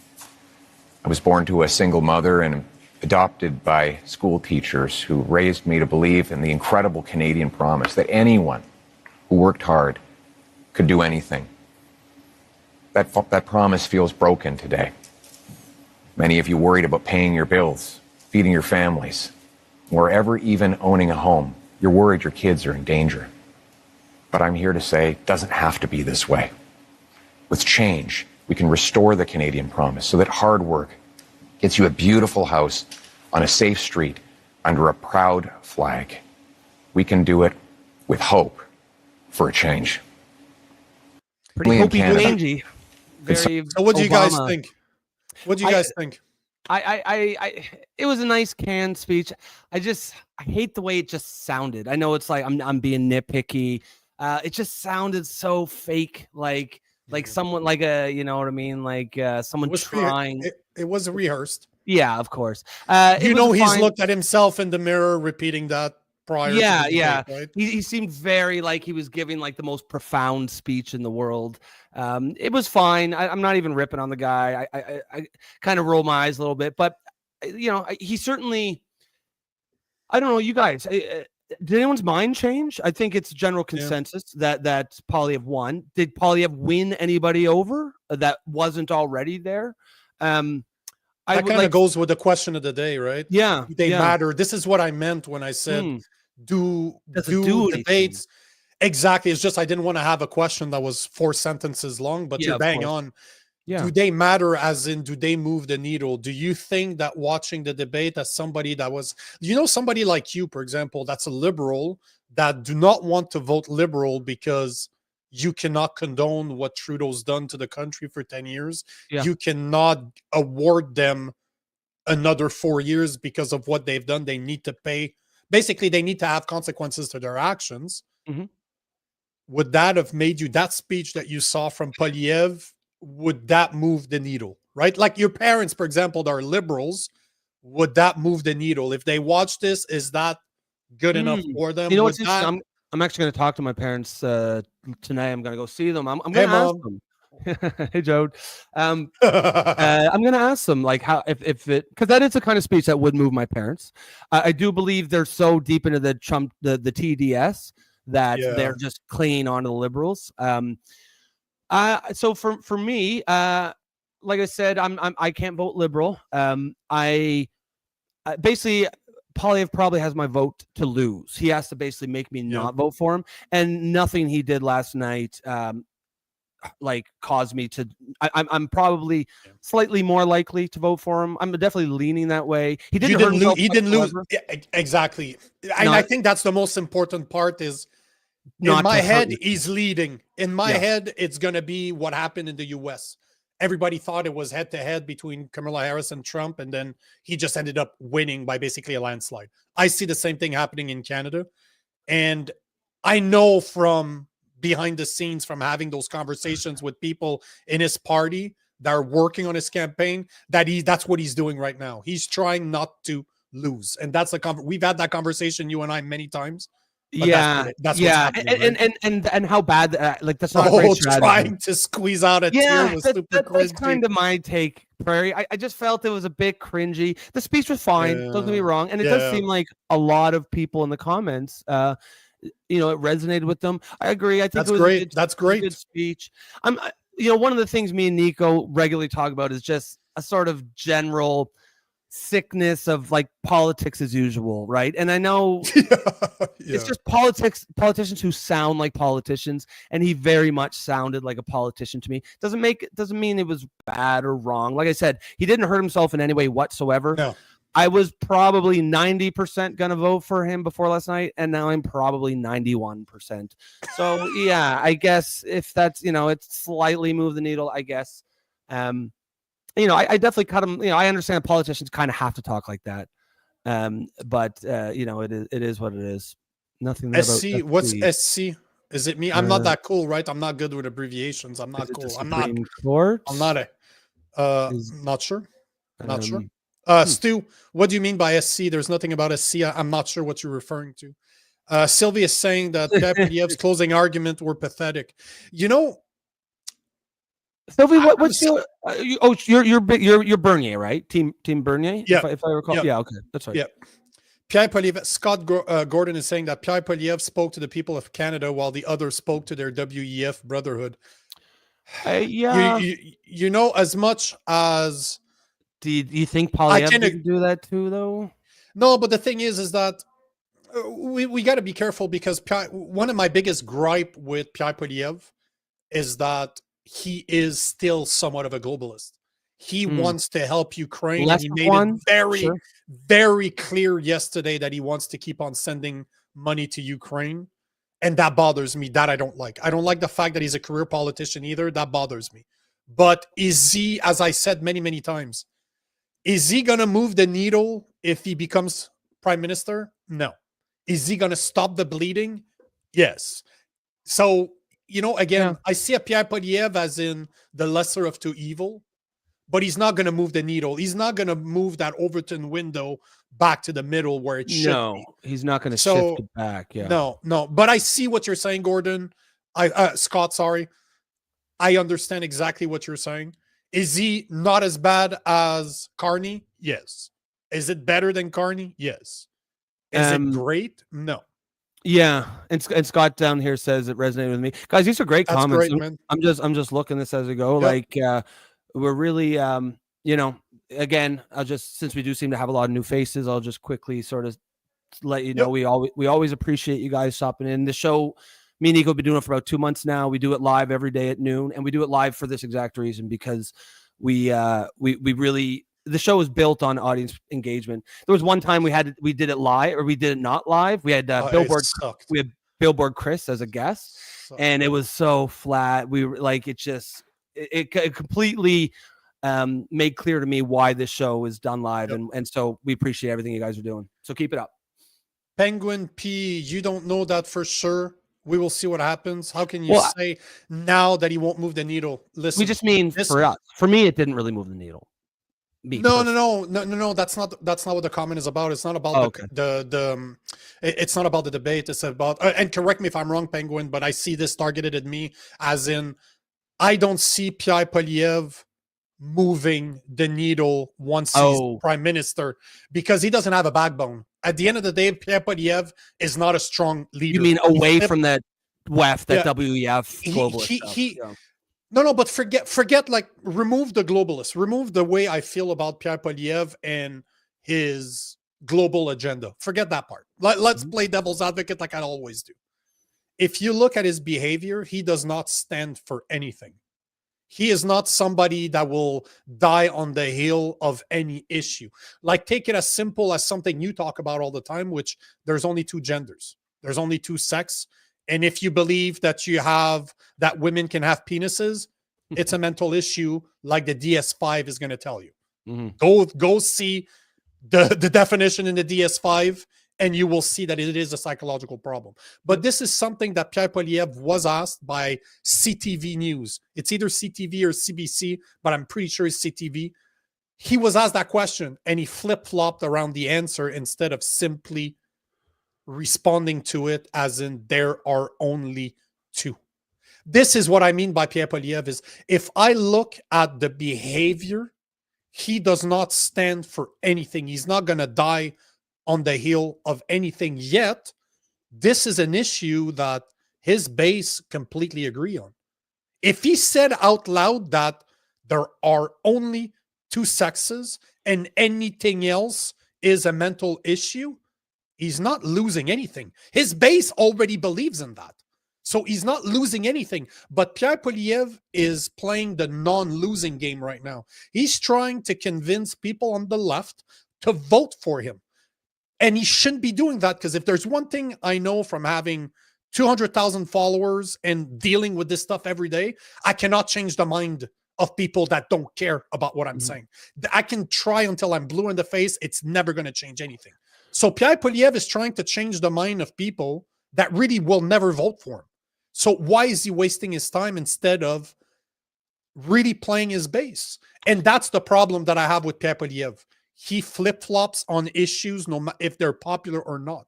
I was born to a single mother and adopted by school teachers who raised me to believe in the incredible Canadian promise that anyone who worked hard could do anything. That promise feels broken today. Many of you worried about paying your bills, feeding your families, or ever even owning a home. You're worried your kids are in danger. But I'm here to say it doesn't have to be this way. With change, we can restore the Canadian promise so that hard work gets you a beautiful house on a safe street under a proud flag. We can do it with hope for a change. Pretty hopey-changey. So what do you guys think? What do you guys think? It was a nice canned speech. I hate the way it just sounded. I know it's like I'm being nitpicky. It just sounded so fake, like someone, like you know what I mean, like someone trying. It was rehearsed. Yeah, of course. He's looked at himself in the mirror, repeating that prior. Yeah, to the debate, right? He seemed very like he was giving like the most profound speech in the world. It was fine. I'm not even ripping on the guy. I kind of roll my eyes a little bit, but he certainly. I don't know, you guys. Did anyone's mind change? I think it's general consensus that Poilievre won. Did Poilievre win anybody over that wasn't already there? That kind of goes with the question of the day, right? Yeah, they matter. This is what I meant when I said do debates. Exactly. It's just I didn't want to have a question that was 4 sentences long, but you're bang on. Yeah. Do they matter, as in, do they move the needle? Do you think that watching the debate, as somebody that was, somebody like you, for example, that's a liberal, that do not want to vote liberal because you cannot condone what Trudeau's done to the country for 10 years. Yeah. You cannot award them another 4 years because of what they've done. They need to pay. Basically, they need to have consequences to their actions. Mhm. Would that have made you, that speech that you saw from Poliev, would that move the needle, right? Like your parents, for example, that are liberals, would that move the needle? If they watch this, is that good enough for them? You know Would what's interesting? that, I'm actually going to talk to my parents tonight. I'm going to go see them. I'm Hey, going to ask Mom. them. Hey, Jode. I'm going to ask them, like, how, if it, because that is the kind of speech that would move my parents. I do believe they're so deep into the Trump, the TDS, that Yeah. they're just clinging on to the liberals. So for me, like I said, I can't vote liberal. I basically, Polyev probably has my vote to lose. He has to basically make me not vote for him, and nothing he did last night like caused me to. I'm probably slightly more likely to vote for him. I'm definitely leaning that way. He didn't lose. He didn't lose. Yeah, exactly. And I think that's the most important part is, in my head, he's leading. In my head, it's going to be what happened in the US. Everybody thought it was head-to-head between Kamala Harris and Trump, and then he just ended up winning by basically a landslide. I see the same thing happening in Canada. And I know from behind the scenes, from having those conversations with people in his party that are working on his campaign, that that's what he's doing right now. He's trying not to lose. And that's we've had that conversation, you and I, many times. But that's what's happening, right? and how bad, like, that's not a great strategy. Trying to squeeze out a tear was super cringy. That's kind of my take, Prairie. I just felt it was a bit cringy. The speech was fine, don't get me wrong, and it does seem like a lot of people in the comments, it resonated with them. I agree. I think it was great. That's great. A good speech. One of the things me and Nico regularly talk about is just a sort of general sickness of, like, politics as usual, right? And I know it's just politicians who sound like politicians, and he very much sounded like a politician to me. Doesn't mean it was bad or wrong. Like I said, he didn't hurt himself in any way whatsoever. No. I was probably 90% gonna vote for him before last night, and now I'm probably 91%. So yeah, I guess if that's, it's slightly moved the needle, I guess. I definitely cut him. I understand politicians kind of have to talk like that. But it is what it is. Nothing. SC. What's SC? Is it me? I'm not that cool, right? I'm not good with abbreviations. I'm not cool. I'm not. Court? I'm not not sure. Not sure. Stu, what do you mean by SC? There's nothing about SC. I'm not sure what you're referring to. Sylvia is saying that Poilievre's closing argument were pathetic. Sylvie, what's your? You're Bernier, right? Team Bernier. Yeah, if I recall. Yeah, okay, that's right. Yeah. Pierre Poilievre. Scott Gordon is saying that Pierre Poilievre spoke to the people of Canada while the others spoke to their WEF brotherhood. Yeah. As much as. Do you think Poilievre didn't do that too, though? No, but the thing is that we got to be careful, because one of my biggest gripe with Pierre Poilievre is that he is still somewhat of a globalist. He wants to help Ukraine. And he made it very, very clear yesterday that he wants to keep on sending money to Ukraine. And that bothers me. That I don't like. I don't like the fact that he's a career politician either. That bothers me. But is he, as I said many, many times, is he going to move the needle if he becomes prime minister? No. Is he going to stop the bleeding? Yes. So, again, I see a Pierre Poilievre as in the lesser of two evil, but he's not going to move the needle. He's not going to move that Overton window back to the middle where it should be. No, he's not going to shift it back. Yeah. No. But I see what you're saying, Gordon. Scott, sorry. I understand exactly what you're saying. Is he not as bad as Carney? Yes. Is it better than Carney? Yes. Is it great? No. Yeah, and Scott down here says it resonated with me, guys. These are great comments. Great, man. I'm just looking this as we go. Yep. Like we're really again, I'll just, since we do seem to have a lot of new faces, I'll just quickly sort of let you know we always appreciate you guys stopping in. The show Me and Nico have been doing it for about 2 months now. We do it live every day at noon, and we do it live for this exact reason, because we really, the show is built on audience engagement. There was one time we did it live, or we did it not live. We had Billboard Chris as a guest, and it was so flat. We were like, it completely made clear to me why this show is done live, and so we appreciate everything you guys are doing. So keep it up. Penguin P, you don't know that for sure. We will see what happens. How can you say now that he won't move the needle? Listen, we just mean for us. For me, it didn't really move the needle. No. That's not what the comment is about. It's not about it's not about the debate. It's about and correct me if I'm wrong, Penguin, but I see this targeted at me, as in I don't see Pierre Poilievre moving the needle once he's prime minister, because he doesn't have a backbone. At the end of the day, Pierre Poilievre is not a strong leader. You mean away from that WEF, that WEF globalist stuff? No, but forget, like, remove the globalists, remove the way I feel about Pierre Poilievre and his global agenda. Forget that part. Let's play devil's advocate like I always do. If you look at his behavior, he does not stand for anything. He is not somebody that will die on the hill of any issue. Like, take it as simple as something you talk about all the time, which there's only 2 genders. There's only 2 sex. And if you believe that that women can have penises, it's a mental issue, like the DS5 is going to tell you. Mm-hmm. Go see the definition in the DS5, and you will see that it is a psychological problem. But this is something that Pierre Poilievre was asked by CTV News. It's either CTV or CBC, but I'm pretty sure it's CTV. He was asked that question, and he flip-flopped around the answer instead of simply responding to it as in there are only 2. This is what I mean by Pierre Poilievre, is if I look at the behavior, he does not stand for anything. He's not going to die on the heel of anything yet. This is an issue that his base completely agree on. If he said out loud that there are only 2 sexes and anything else is a mental issue, he's not losing anything. His base already believes in that. So he's not losing anything. But Pierre Poilievre is playing the non-losing game right now. He's trying to convince people on the left to vote for him. And he shouldn't be doing that, because if there's one thing I know from having 200,000 followers and dealing with this stuff every day, I cannot change the mind of people that don't care about what I'm saying. I can try until I'm blue in the face. It's never going to change anything. So Pierre Poilievre is trying to change the mind of people that really will never vote for him. So why is he wasting his time instead of really playing his base? And that's the problem that I have with Pierre Poilievre. He flip-flops on issues, no matter if they're popular or not.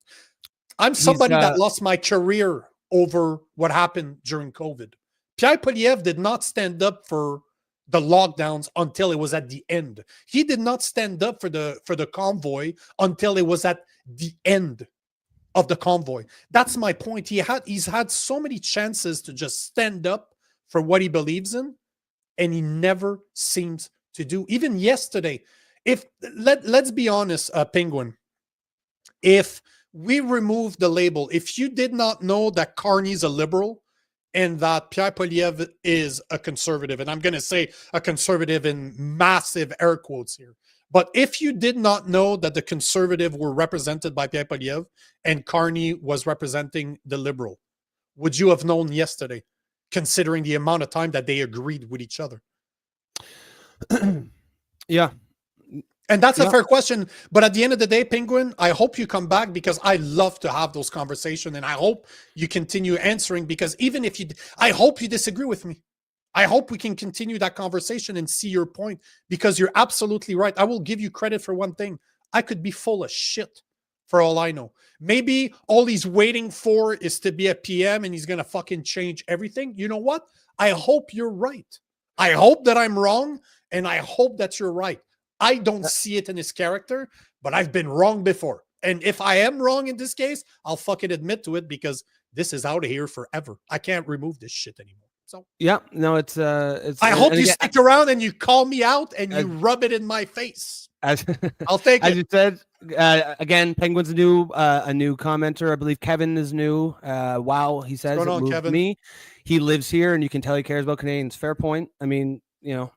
I'm somebody that lost my career over what happened during COVID. Pierre Poilievre did not stand up for the lockdowns until it was at the end. He did not stand up for the convoy until it was at the end of the convoy. That's my point. He's had so many chances to just stand up for what he believes in, and he never seems to do. Even yesterday, let's be honest, Penguin, if we remove the label, if you did not know that Carney's a liberal and that Pierre Poilievre is a conservative, and I'm going to say a conservative in massive air quotes here, but if you did not know that the conservative were represented by Pierre Poilievre and Carney was representing the liberal, would you have known yesterday, considering the amount of time that they agreed with each other? Yeah. And that's a fair question. But at the end of the day, Penguin, I hope you come back, because I love to have those conversations. And I hope you continue answering, because even if I hope you disagree with me. I hope we can continue that conversation and see your point, because you're absolutely right. I will give you credit for one thing. I could be full of shit for all I know. Maybe all he's waiting for is to be a PM and he's going to fucking change everything. You know what? I hope you're right. I hope that I'm wrong, and I hope that you're right. I don't see it in his character, but I've been wrong before. And if I am wrong in this case, I'll fucking admit to it, because this is out of here forever. I can't remove this shit anymore. So yeah, no, it's. I hope you stick around and you call me out and you rub it in my face. As, I'll take as it. you said, again, Penguin's a new commenter. I believe Kevin is new. Wow, he says What's going on, moved Kevin? me. He lives here, and you can tell he cares about Canadians. Fair point. I mean,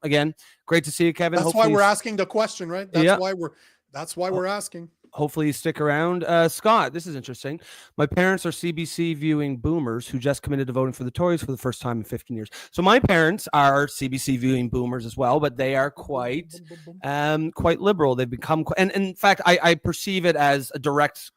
again, great to see you, Kevin. That's why we're asking the question, right? That's why we're asking. Hopefully you stick around. Scott, this is interesting. My parents are CBC viewing boomers who just committed to voting for the Tories for the first time in 15 years. So my parents are CBC viewing boomers as well, but they are quite liberal. They've become, and in fact, I perceive it as a direct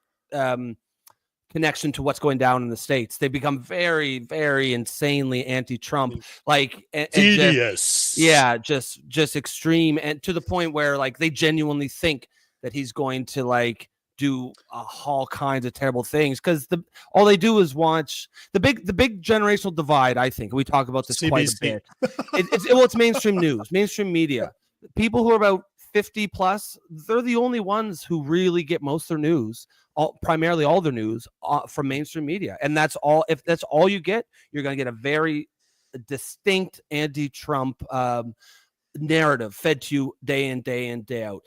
connection to what's going down in the States. They become very, very insanely anti-Trump, like tedious. Just extreme, and to the point where like they genuinely think that he's going to like do all kinds of terrible things, because all they do is watch the big generational divide. I think we talk about this quite a bit. It's mainstream news, mainstream media. People who are about 50 plus, they're the only ones who really get most of their news, primarily all their news from mainstream media, and that's all. If that's all you get, you're going to get a very distinct anti-Trump narrative fed to you day in, day out.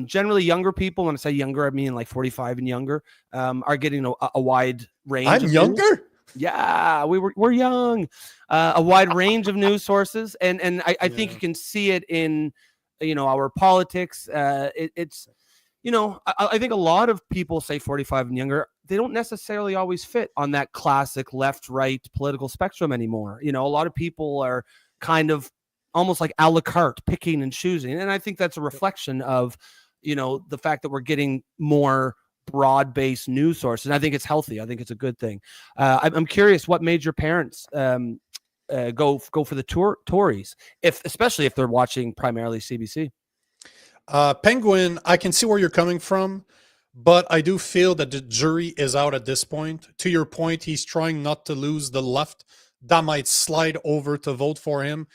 Generally younger people, when I say younger, I mean like 45 and younger, are getting a wide range. I'm younger news. Yeah, we're young. A wide range of news sources, and I think you can see it in our politics. It's I think a lot of people say 45 and younger, they don't necessarily always fit on that classic left-right political spectrum anymore. A lot of people are kind of almost like a la carte, picking and choosing. And I think that's a reflection of, the fact that we're getting more broad-based news sources. And I think it's healthy. I think it's a good thing. I'm curious, what made your parents go for the Tories, especially if they're watching primarily CBC? Penguin, I can see where you're coming from, but I do feel that the jury is out at this point. To your point, he's trying not to lose the left that might slide over to vote for him.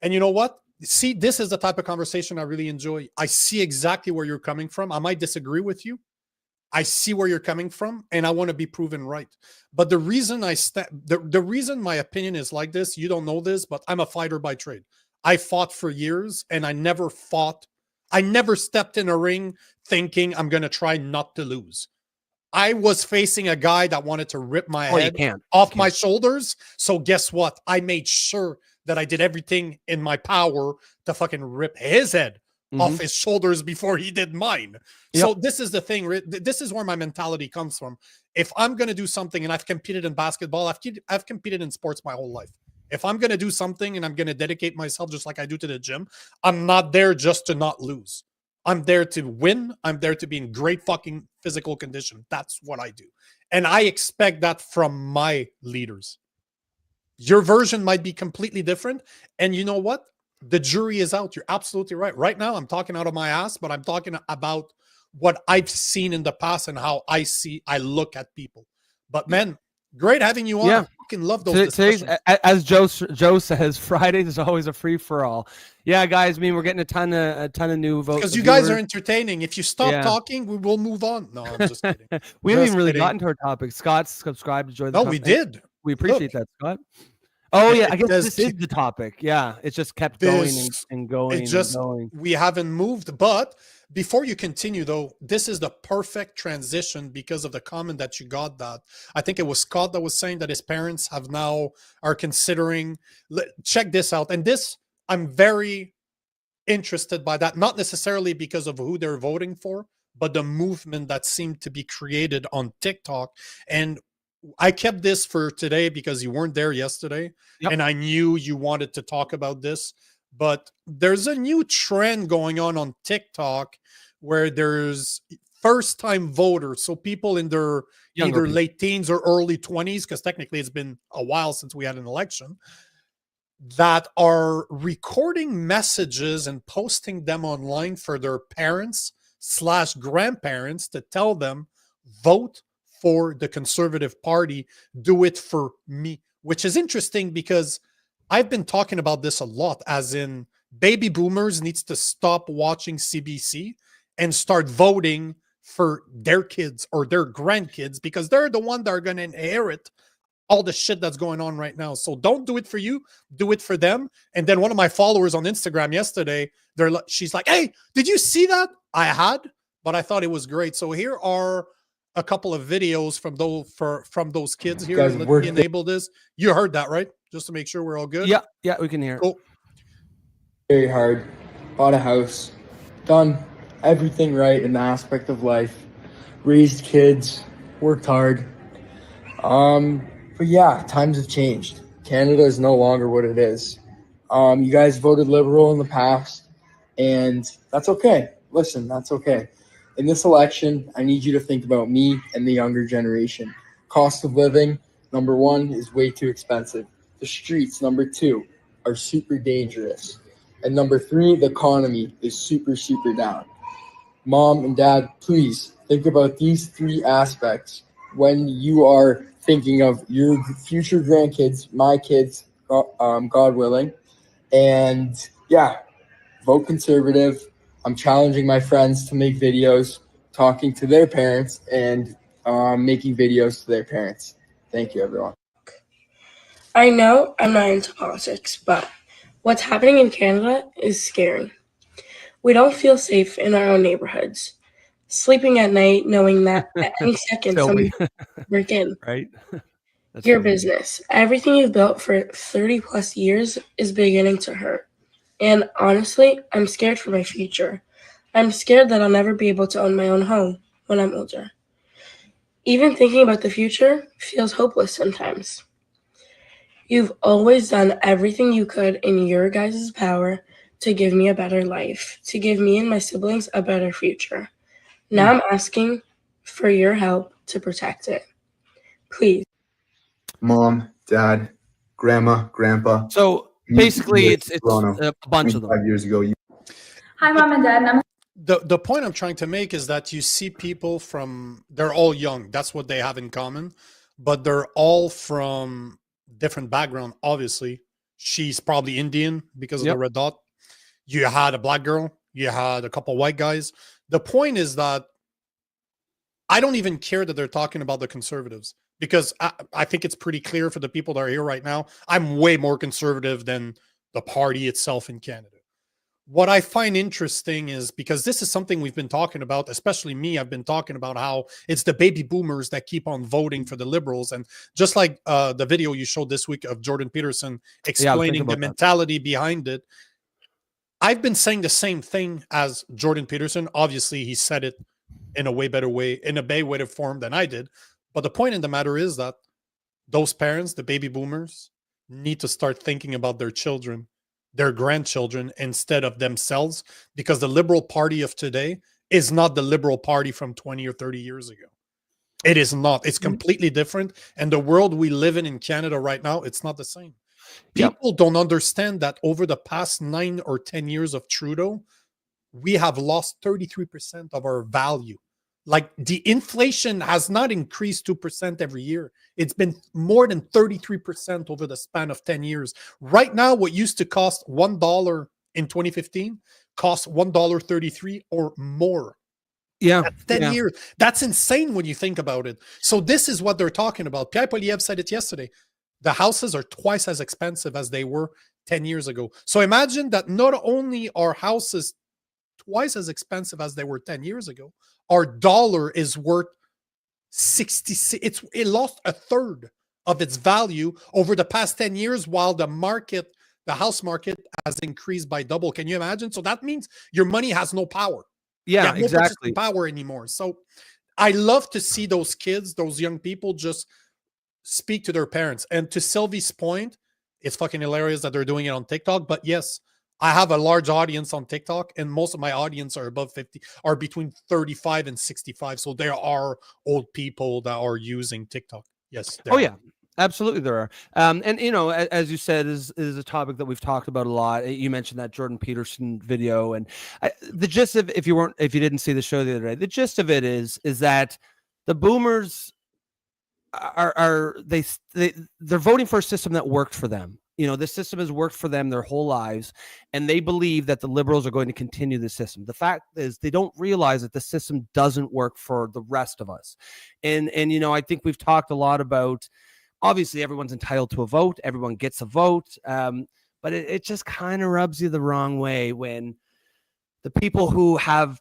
And you know what? See, this is the type of conversation I really enjoy. I see exactly where you're coming from. I might disagree with you. I see where you're coming from, and I want to be proven right. But the reason the reason my opinion is like this, you don't know this, but I'm a fighter by trade. I fought for years, and I never stepped in a ring thinking I'm going to try not to lose. I was facing a guy that wanted to rip my head off my shoulders. So guess what? I made sure that I did everything in my power to fucking rip his head off his shoulders before he did mine. Yep. So this is the thing. This is where my mentality comes from. If I'm going to do something, and I've competed in basketball, I've competed in sports my whole life. If I'm going to do something and I'm going to dedicate myself just like I do to the gym, I'm not there just to not lose. I'm there to win. I'm there to be in great fucking physical condition. That's what I do. And I expect that from my leaders. Your version might be completely different. And you know what? The jury is out. You're absolutely right. Right now, I'm talking out of my ass, but I'm talking about what I've seen in the past and how I look at people. But man, great having you on. Yeah. I fucking love those discussions. As Joe says, Fridays is always a free for all. Yeah, guys. I mean, we're getting a ton of new votes because you guys are entertaining. If you stop talking, we will move on. No, I'm just kidding. We haven't even really gotten to our topic. Scott's subscribed to join the we did. We appreciate that, Scott. Oh yeah, I guess this is the topic. Yeah, it just kept going and going. It just we haven't moved. But before you continue, though, this is the perfect transition because of the comment that you got. That I think it was Scott that was saying that his parents are considering. Check this out, and this I'm very interested by that. Not necessarily because of who they're voting for, but the movement that seemed to be created on TikTok. And I kept this for today because you weren't there yesterday, and I knew you wanted to talk about this. But there's a new trend going on TikTok where there's first-time voters, so people in their either late teens or early 20s, because technically it's been a while since we had an election, that are recording messages and posting them online for their parents/grandparents to tell them, vote for the Conservative Party, do it for me, which is interesting because I've been talking about this a lot, as in baby boomers needs to stop watching CBC and start voting for their kids or their grandkids, because they're the one that are going to inherit all the shit that's going on right now. So don't do it for you, do it for them. And then one of my followers on Instagram yesterday, she's like, hey, did you see that? I had, but I thought it was great. So here are a couple of videos from those kids here. Let me enable this. You heard that, right? Just to make sure we're all good. Yeah, we can hear. Cool. Very hard. Bought a house. Done everything right in the aspect of life. Raised kids. Worked hard. But yeah, times have changed. Canada is no longer what it is. You guys voted Liberal in the past, and that's okay. Listen, that's okay. In this election, I need you to think about me and the younger generation. Cost of living, number one, is way too expensive. The streets, number two, are super dangerous. And number three, the economy is super, super down. Mom and Dad, please think about these three aspects when you are thinking of your future grandkids, my kids, God willing. And yeah, vote Conservative. I'm challenging my friends to make videos, talking to their parents, and making videos to their parents. Thank you, everyone. I know I'm not into politics, but what's happening in Canada is scary. We don't feel safe in our own neighborhoods. Sleeping at night knowing that at any second someone will break in. Right? Your business. Everything you've built for 30 plus years is beginning to hurt. And honestly, I'm scared for my future. I'm scared that I'll never be able to own my own home when I'm older. Even thinking about the future feels hopeless sometimes. You've always done everything you could in your guys' power to give me a better life, to give me and my siblings a better future. Now I'm asking for your help to protect it. Please. Mom, Dad, Grandma, Grandpa. So basically, it's a bunch of them. 5 years ago. Hi, Mom and Dad. The point I'm trying to make is that you see people they're all young. That's what they have in common, but they're all from different background. Obviously, she's probably Indian because of the red dot. You had a black girl. You had a couple white guys. The point is that I don't even care that they're talking about the Conservatives, because I think it's pretty clear for the people that are here right now, I'm way more conservative than the party itself in Canada. What I find interesting is, because this is something we've been talking about, especially me, I've been talking about how it's the baby boomers that keep on voting for the Liberals. And just like the video you showed this week of Jordan Peterson explaining the mentality behind it, I've been saying the same thing as Jordan Peterson. Obviously, he said it in a way better way, in a better form than I did. But the point in the matter is that those parents, the baby boomers, need to start thinking about their children, their grandchildren, instead of themselves, because the Liberal Party of today is not the Liberal Party from 20 or 30 years ago. It is not. It's completely different. And the world we live in Canada right now, it's not the same. People don't understand that over the past 9 or 10 years of Trudeau, we have lost 33% of our value. Like, the inflation has not increased 2% every year. It's been more than 33% over the span of 10 years. Right now, what used to cost $1 in 2015 costs $1.33 or more. Yeah. That's 10 years. That's insane when you think about it. So this is what they're talking about. Pierre Poilievre said it yesterday. The houses are twice as expensive as they were 10 years ago. So imagine that not only are houses twice as expensive as they were 10 years ago, our dollar is worth 66. It lost a third of its value over the past 10 years, while the house market has increased by double. Can you imagine? So that means your money has no power. Yeah, no exactly. Power anymore. So I love to see those kids, those young people, just speak to their parents. And to Sylvie's point, it's fucking hilarious that they're doing it on TikTok. But yes, I have a large audience on TikTok, and most of my audience are above 50, are between 35 and 65. So there are old people that are using TikTok. Yes. Yeah, absolutely there are. And you know, as you said, is a topic that we've talked about a lot. You mentioned that Jordan Peterson video, and the gist of, if you didn't see the show the other day, the gist of it is that the boomers they're voting for a system that worked for them. You know, the system has worked for them their whole lives, and they believe that the Liberals are going to continue the system. The fact is, they don't realize that the system doesn't work for the rest of us. And you know, I think we've talked a lot about obviously everyone's entitled to a vote. Everyone gets a vote. But it just kind of rubs you the wrong way when the people who have,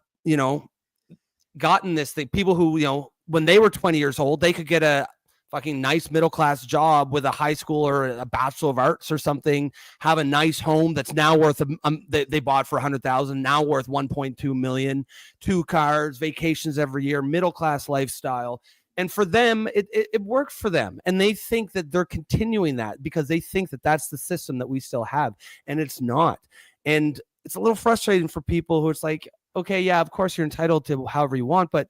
gotten this, the people who, when they were 20 years old, they could get a fucking nice middle-class job with a high school or a Bachelor of Arts or something, have a nice home that's now worth, they bought for $100,000, now worth $1.2 million, 2 cars, vacations every year, middle-class lifestyle. And for them, it worked for them. And they think that they're continuing that because they think that that's the system that we still have. And it's not. And it's a little frustrating for people who it's like, okay, yeah, of course you're entitled to however you want, but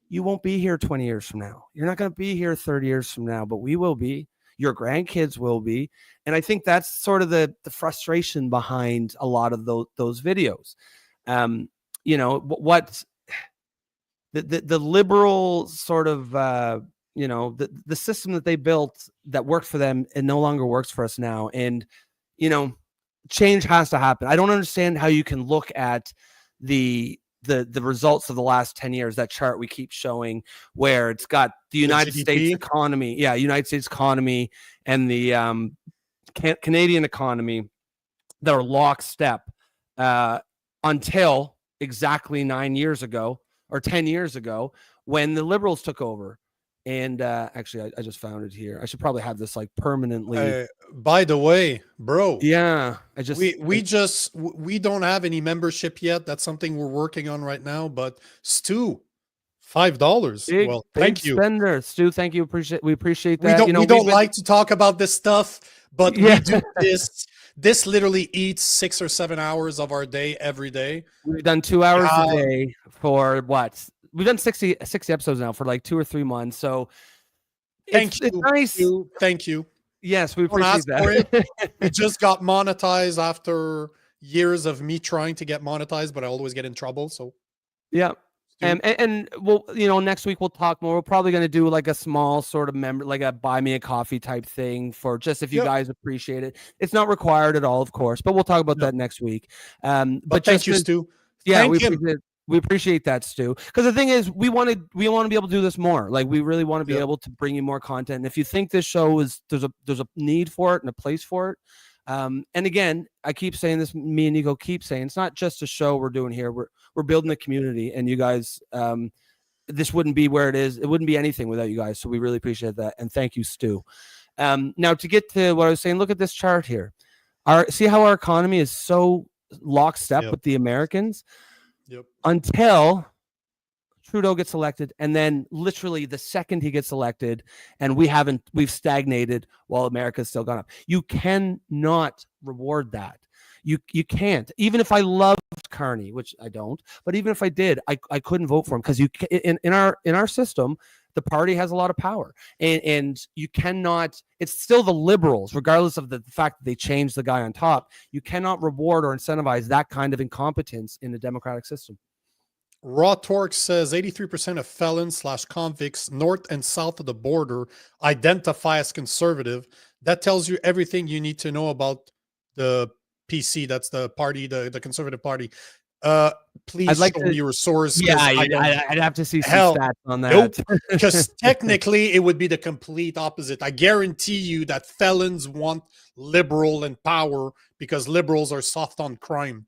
you won't be here 20 years from now. You're not going to be here 30 years from now, but we will be. Your grandkids will be. And I think that's sort of the frustration behind a lot of those videos. What the liberal sort of, the system that they built that worked for them, it no longer works for us now. And, change has to happen. I don't understand how you can look at the results of the last 10 years, that chart we keep showing where it's got the United States economy. Yeah. United States economy and the Canadian economy that are lockstep until exactly 9 years ago or 10 years ago when the Liberals took over. And actually, I just found it here. I should probably have this like permanently. By the way, bro. Yeah, we don't have any membership yet. That's something we're working on right now. But Stu, $5. Well, thank you, spender. Stu, thank you. We appreciate that. We don't like to talk about this stuff, but we do this. This literally eats 6 or 7 hours of our day every day. We've done 2 hours a day for what? We've done 60 episodes now for like 2 or 3 months. So it's nice. Thank you. Yes, we appreciate that. It just got monetized after years of me trying to get monetized, but I always get in trouble. So yeah. And we'll, next week we'll talk more. We're probably going to do like a small sort of like a buy me a coffee type thing for just if you guys appreciate it. It's not required at all, of course, but we'll talk about that next week. But thank you, Stu. Yeah, we appreciate that, Stu. Because the thing is, we want to be able to do this more. Like we really want to be able to bring you more content. And if you think this show is there's a need for it and a place for it. And again, I keep saying this. Me and Nico keep saying it's not just a show we're doing here. We're building a community, and you guys, this wouldn't be where it is. It wouldn't be anything without you guys. So we really appreciate that, and thank you, Stu. Now to get to what I was saying, look at this chart here. See how our economy is so lockstep with the Americans. Yep. Until Trudeau gets elected, and then literally the second he gets elected, and we've stagnated while America's still gone up. You cannot reward that. You can't. Even if I loved Carney, which I don't, but even if I did, I couldn't vote for him because in our system, the party has a lot of power, and you cannot. It's still the Liberals, regardless of the fact that they changed the guy on top. You cannot reward or incentivize that kind of incompetence in the democratic system. Raw Torque says 83% of felons / convicts north and south of the border identify as conservative. That tells you everything you need to know about the PC. That's the party, the Conservative Party. Please I'd like show to, me your source. Yeah, I'd have to see some stats on that. Because technically it would be the complete opposite. I guarantee you that felons want liberal in power because liberals are soft on crime.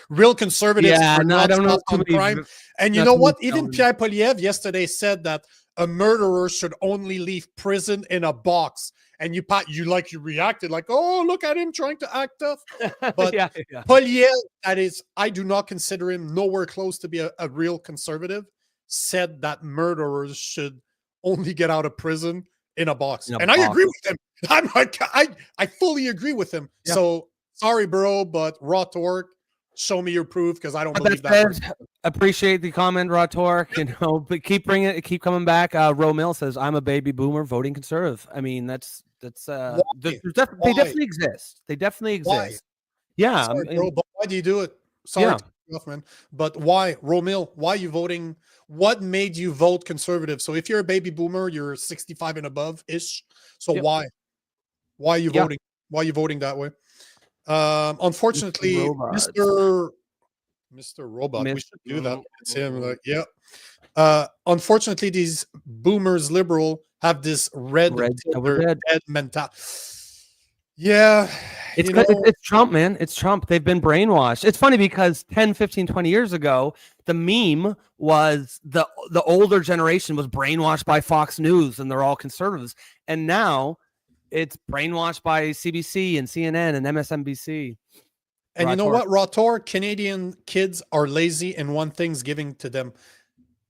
Real conservatives are not soft on crime. And you know what? Even Pierre Poilievre yesterday said that a murderer should only leave prison in a box. And you reacted like, oh, look at him trying to act tough. But Poilievre, that is, I do not consider him nowhere close to be a real conservative, said that murderers should only get out of prison in a box. And I agree with him. I fully agree with him. Yeah. So sorry, bro, but Raw Torque, show me your proof because I don't believe that. Appreciate the comment, Raw Torque. But keep bringing it, keep coming back. Romil says, "I'm a baby boomer voting conservative." I mean, they definitely exist. They definitely exist. Why? Yeah, sorry, bro, but why do you do it? Sorry, man. But why, Romil? Why are you voting? What made you vote conservative? So if you're a baby boomer, you're 65 and above ish. So why? Why are you voting? Why are you voting that way? Unfortunately, Mr. Mr. Robot. We Mr. should do that. It's him. Like, yeah. Unfortunately, these boomers liberal have this red we're dead. mentality. Yeah. It's Trump, man. It's Trump. They've been brainwashed. It's funny because 10, 15, 20 years ago, the meme was the older generation was brainwashed by Fox News and they're all conservatives. And now it's brainwashed by CBC and CNN and MSNBC. And you know what, Rhetoric? Canadian kids are lazy and want things giving to them.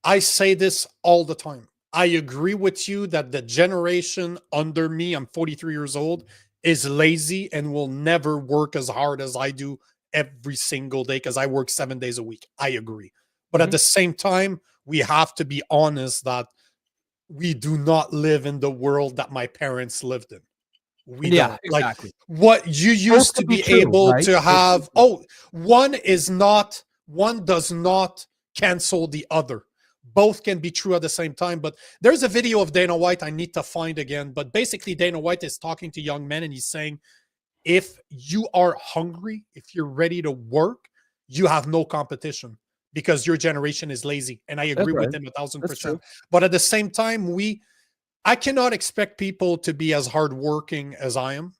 I say this all the time. I agree with you that the generation under me, I'm 43 years old, is lazy and will never work as hard as I do every single day because I work 7 days a week. I agree. But at the same time, we have to be honest that we do not live in the world that my parents lived in. We don't. Exactly. Like what you used to be able to have. One does not cancel the other. Both can be true at the same time. But there's a video of Dana White I need to find again. But basically, Dana White is talking to young men and he's saying, if you are hungry, if you're ready to work, you have no competition because your generation is lazy. And I agree with him 1,000%. But at the same time, I cannot expect people to be as hardworking as I am.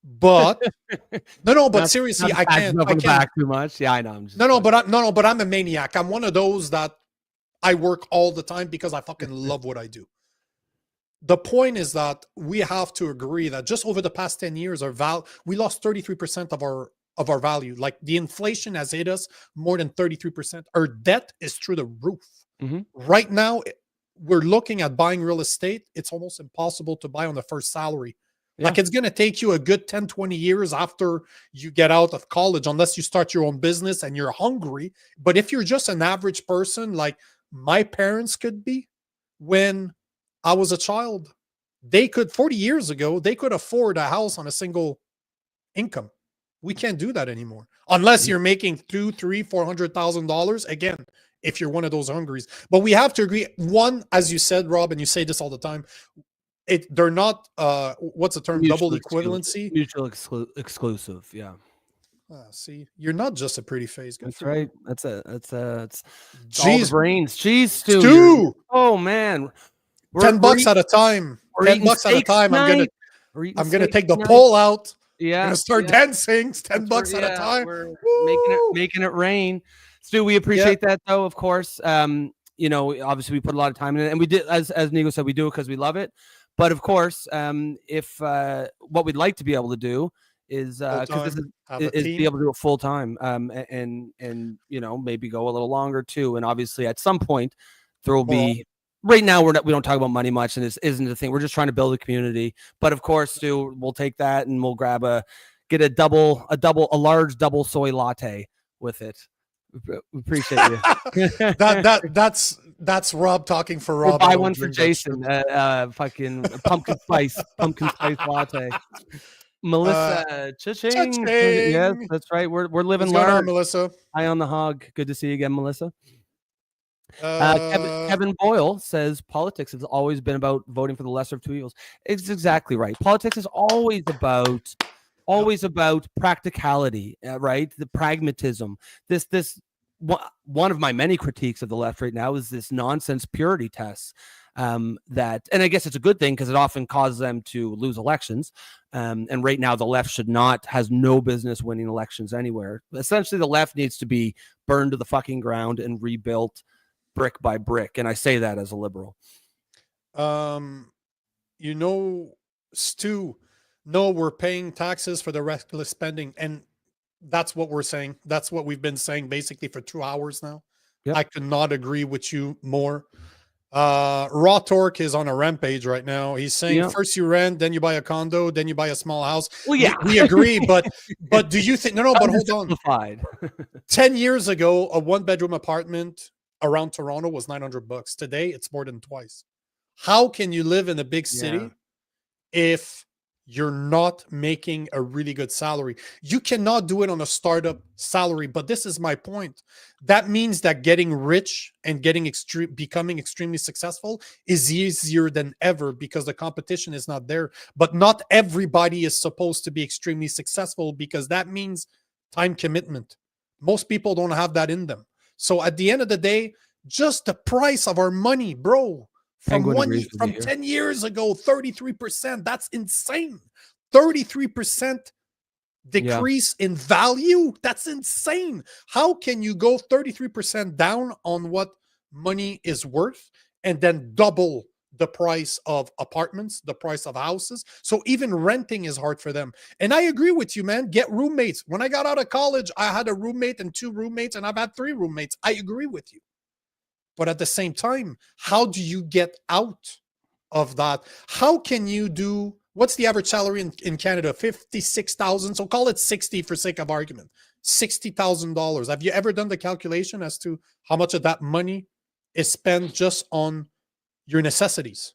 But but seriously, I can't back too much. Yeah, I know. But I'm a maniac. I'm one of those that I work all the time because I fucking love what I do. The point is that we have to agree that just over the past 10 years, we lost 33% of our value. Like the inflation has hit us more than 33%. Our debt is through the roof. Right now, we're looking at buying real estate. It's almost impossible to buy on the first salary. Like it's going to take you a good 10, 20 years after you get out of college, unless you start your own business and you're hungry. But if you're just an average person, like my parents could be when I was a child, 40 years ago, they could afford a house on a single income. We can't do that anymore. Unless you're making $200,000, $300,000, $400,000. Again, if you're one of those hungries. But we have to agree. One, as you said, Rob, and you say this all the time, they're not what's the term? Double equivalency, mutual exclusive. Yeah. See, you're not just a pretty face. That's right. That's all the brains. Cheese stew. Oh man, $10 at a time. $10 at a time. I'm gonna take the pole out. Yeah. I'm gonna start dancing. $10 at a time. We're making it rain. Stu, we appreciate that though. Of course, obviously we put a lot of time in it, and we did, as Nico said, we do it because we love it. But of course, if what we'd like to be able to do is because this is be able to do it full time, and maybe go a little longer too. And obviously, at some point, there will be. Right now, we don't talk about money much, and this isn't the thing. We're just trying to build a community. But of course, Stu, we'll take that and we'll get a large double soy latte with it. We appreciate you. That's Rob talking for Rob. We'll buy one for Jason. Fucking pumpkin spice latte. Melissa, cha-ching. Yes, that's right. We're living large. Melissa. Eye on the hog. Good to see you again, Melissa. Kevin Boyle says politics has always been about voting for the lesser of two evils. It's exactly right. Politics is always about practicality, right? The pragmatism. This one of my many critiques of the left right now is this nonsense purity tests and I guess it's a good thing because it often causes them to lose elections. And right now the left has no business winning elections anywhere. Essentially, the left needs to be burned to the fucking ground and rebuilt brick by brick. And I say that as a liberal. Stu, no, we're paying taxes for the reckless spending. And that's what we're saying. That's what we've been saying basically for 2 hours now. Yep. I could not agree with you more. Raw Torque is on a rampage right now. He's saying first you rent, then you buy a condo, then you buy a small house. Well, yeah, we agree. But do you think, but hold on. 10 years ago, a 1-bedroom apartment around Toronto was $900. Today, it's more than twice. How can you live in a big city if you're not making a really good salary? You cannot do it on a startup salary, but this is my point. That means that getting rich and becoming extremely successful is easier than ever because the competition is not there. But not everybody is supposed to be extremely successful because that means time commitment. Most people don't have that in them. So at the end of the day, just the price of our money, bro, from 10 years ago, 33%. That's insane. 33% decrease in value. That's insane. How can you go 33% down on what money is worth and then double the price of apartments, the price of houses? So even renting is hard for them. And I agree with you, man. Get roommates. When I got out of college, I had a roommate and 2 roommates, and I've had 3 roommates. I agree with you. But at the same time, how do you get out of that? How can you do, what's the average salary in Canada? 56,000. So call it 60 for sake of argument. $60,000. Have you ever done the calculation as to how much of that money is spent just on your necessities?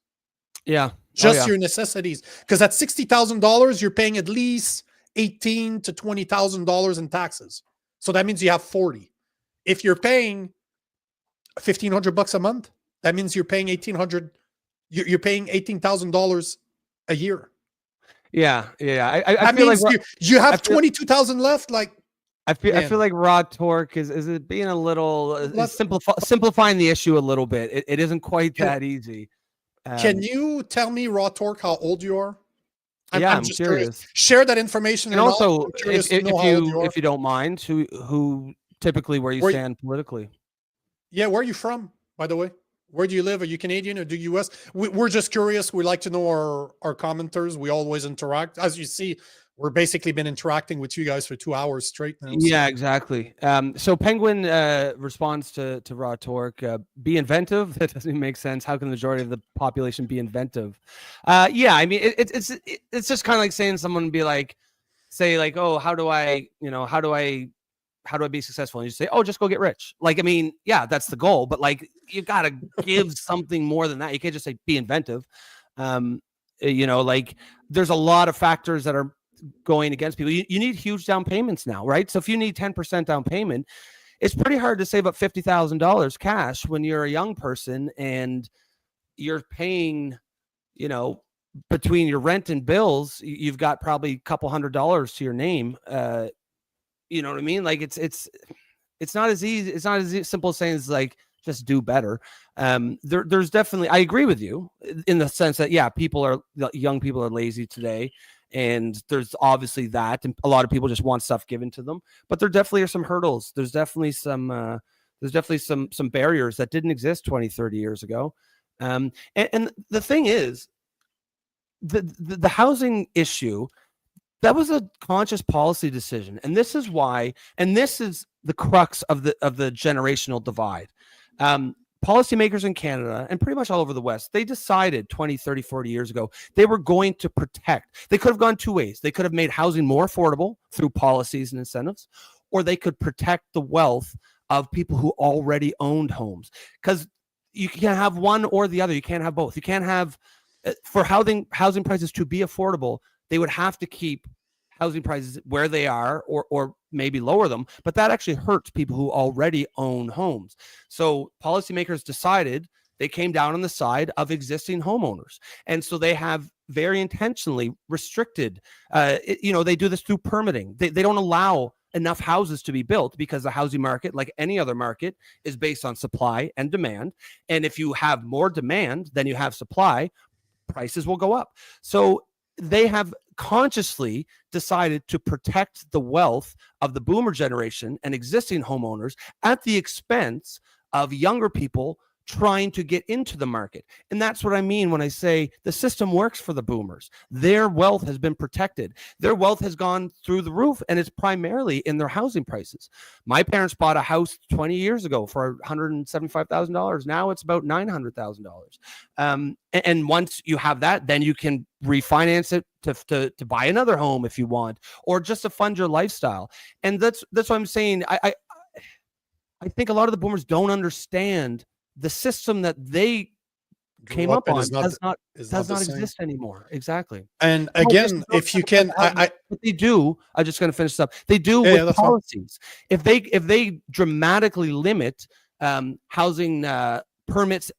Yeah. Just your necessities. Because at $60,000, you're paying at least $18,000 to $20,000 in taxes. So that means you have 40. If you're paying $1,500 a month, that means you're paying $1,800. You're paying $18,000 a year. Yeah. I feel like you have 22,000 left. Like, I feel like rhetoric is it being a little simplifying the issue a little bit. It isn't quite that easy. Can you tell me, rhetoric, how old you are? I'm just curious. Share that information. And also, if you don't mind, who typically where you stand politically. Yeah, where are you from, by the way? Where do you live? Are you Canadian or do you US? We're just curious. We like to know our commenters. We always interact. As you see, we're basically been interacting with you guys for 2 hours straight now. Yeah, exactly. So Penguin responds to rhetoric, be inventive. That doesn't even make sense. How can the majority of the population be inventive? Yeah, I mean, it's just kind of like saying someone be like, say like, oh, how do I be successful? And you say, oh, just go get rich. Like, I mean, yeah, that's the goal, but like, you got to give something more than that. You can't just say be inventive. Like there's a lot of factors that are going against people. You need huge down payments now, right? So if you need 10% down payment, it's pretty hard to save up $50,000 cash when you're a young person and you're paying, between your rent and bills, you've got probably a couple $100 to your name. You know what I mean? Like it's not as easy. It's not as simple as saying it's like just do better. There's definitely, I agree with you in the sense that young people are lazy today, and there's obviously that, and a lot of people just want stuff given to them. But there definitely are some hurdles. There's definitely some barriers that didn't exist 20, 30 years ago. And the thing is, the housing issue. That was a conscious policy decision. And this is why, and this is the crux of the generational divide. Policymakers in Canada and pretty much all over the West, they decided 20, 30, 40 years ago, they were going to protect. They could have gone 2 ways. They could have made housing more affordable through policies and incentives, or they could protect the wealth of people who already owned homes. Because you can't have one or the other. You can't have both. You can't have, for housing prices to be affordable, they would have to keep housing prices where they are or maybe lower them, but that actually hurts people who already own homes. So policymakers decided, they came down on the side of existing homeowners. And so they have very intentionally restricted, they do this through permitting. They don't allow enough houses to be built because the housing market, like any other market, is based on supply and demand. And if you have more demand than you have supply, prices will go up. So they have consciously decided to protect the wealth of the boomer generation and existing homeowners at the expense of younger people trying to get into the market. And that's what I mean when I say the system works for the boomers. Their wealth has been protected. Their wealth has gone through the roof, and it's primarily in their housing prices. My parents bought a house 20 years ago for $175,000. Now it's about $900,000. And once you have that, then you can refinance it to buy another home if you want, or just to fund your lifestyle. And that's what I'm saying. I think a lot of the boomers don't understand the system that they came up on does not exist anymore. Exactly. And again, if you can, but they do. I'm just going to finish this up. They do with policies. If they dramatically limit housing permits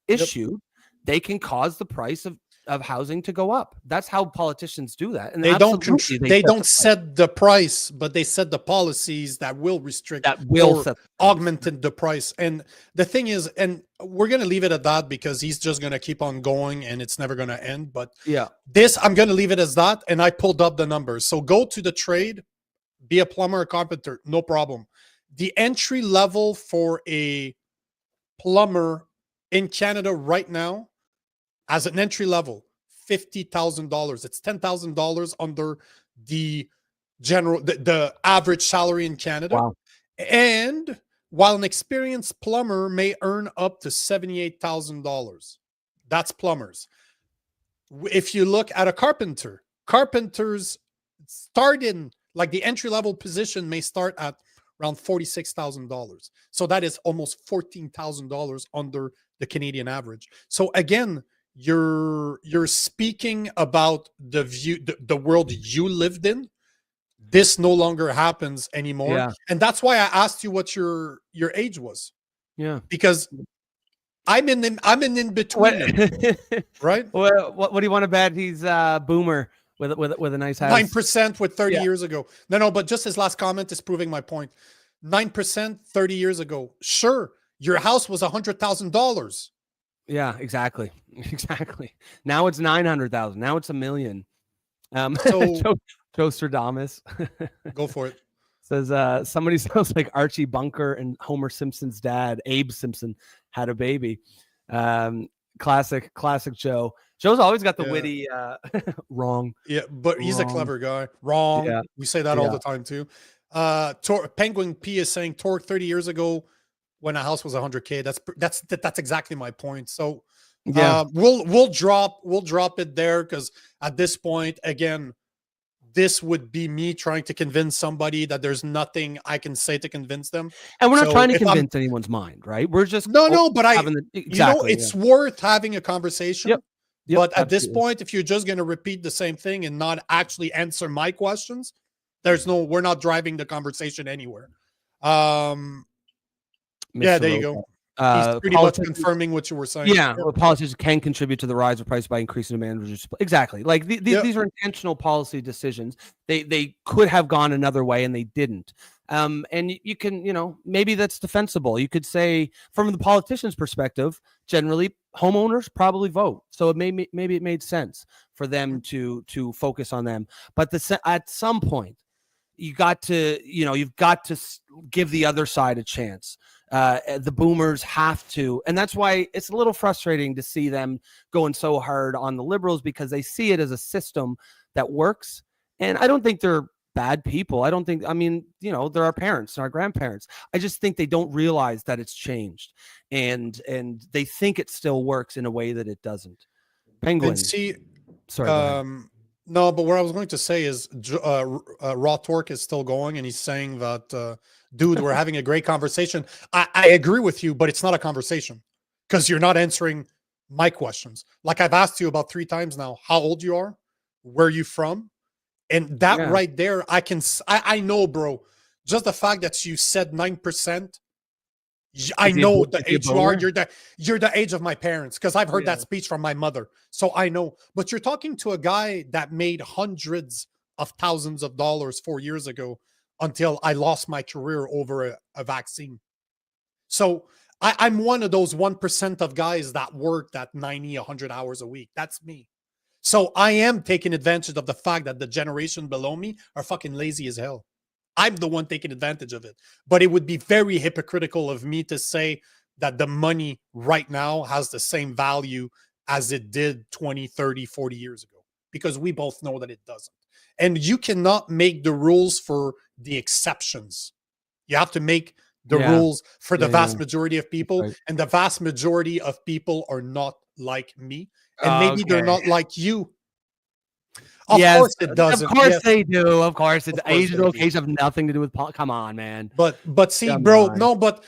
issued, they can cause the price of housing to go up. That's how politicians do that. And they don't absolutely, they don't set the price, but they set the policies that will restrict, that will or set augment the price. And the thing is, and we're going to leave it at that because he's just going to keep on going and it's never going to end. But yeah, this, I'm going to leave it as that. And I pulled up the numbers. So go to the trade, be a plumber or carpenter, no problem. The entry level for a plumber in Canada right now, as an entry level, $50,000. It's $10,000 under the the average salary in Canada. Wow. And while an experienced plumber may earn up to $78,000, that's plumbers. If you look at a carpenter, carpenters start in, like, the entry level position may start at around $46,000. So that is almost $14,000 under the Canadian average. So again, you're speaking about the world you lived in. This no longer happens anymore. Yeah. And that's why I asked you what your age was. Yeah. Because I'm in between, right? What do you want to bet? He's boomer with a nice house. 9% with 30 years ago. No, but just his last comment is proving my point. 9% 30 years ago. Sure, your house was $100,000. Yeah, exactly. Now it's 900,000. Now it's $1 million. So Jostradamus. Go for it. Says somebody sounds like Archie Bunker and Homer Simpson's dad, Abe Simpson, had a baby. Classic Joe. Joe's always got the witty wrong. Yeah, but he's a clever guy. Wrong. Yeah. We say that all the time too. Penguin P is saying Torque 30 years ago when a house was 100K. That's exactly my point. So we'll drop it there, because at this point, again, this would be me trying to convince somebody that there's nothing I can say to convince them. And we're not trying to convince anyone's mind, right? We're just but exactly, it's worth having a conversation. Yep, but at this point, if you're just going to repeat the same thing and not actually answer my questions, we're not driving the conversation anywhere. Yeah, there you go. He's pretty much confirming what you were saying. Yeah, politicians can contribute to the rise of price by increasing demand. Exactly. Like these are intentional policy decisions. They could have gone another way and they didn't. And you can, maybe that's defensible. You could say, from the politician's perspective, generally homeowners probably vote. So maybe it made sense for them to focus on them. But at some point, you've got to give the other side a chance. The boomers have to, and that's why it's a little frustrating to see them going so hard on the liberals, because they see it as a system that works. And I don't think they're bad people. They're our parents and our grandparents. I just think they don't realize that it's changed, and they think it still works in a way that it doesn't. Penguin. Sorry. No, but what I was going to say is Raw Torque is still going, and he's saying that, dude, we're having a great conversation. I agree with you, but it's not a conversation because you're not answering my questions. Like, I've asked you about 3 times now, how old you are, where are you from? And that right there, I know, bro, just the fact that you said 9%, I know the age you are. You're the age of my parents, because I've heard that speech from my mother. So I know. But you're talking to a guy that made hundreds of thousands of dollars 4 years ago until I lost my career over a vaccine. So I'm one of those 1% of guys that worked at 90, 100 hours a week. That's me. So I am taking advantage of the fact that the generation below me are fucking lazy as hell. I'm the one taking advantage of it. But it would be very hypocritical of me to say that the money right now has the same value as it did 20, 30, 40 years ago, because we both know that it doesn't. And you cannot make the rules for the exceptions. You have to make the rules for the vast majority of people. Right. And the vast majority of people are not like me. And maybe they're not like you. Of course it doesn't. Of course they do. Of course it's age and location have nothing to do with come on, man. But see, bro, no, but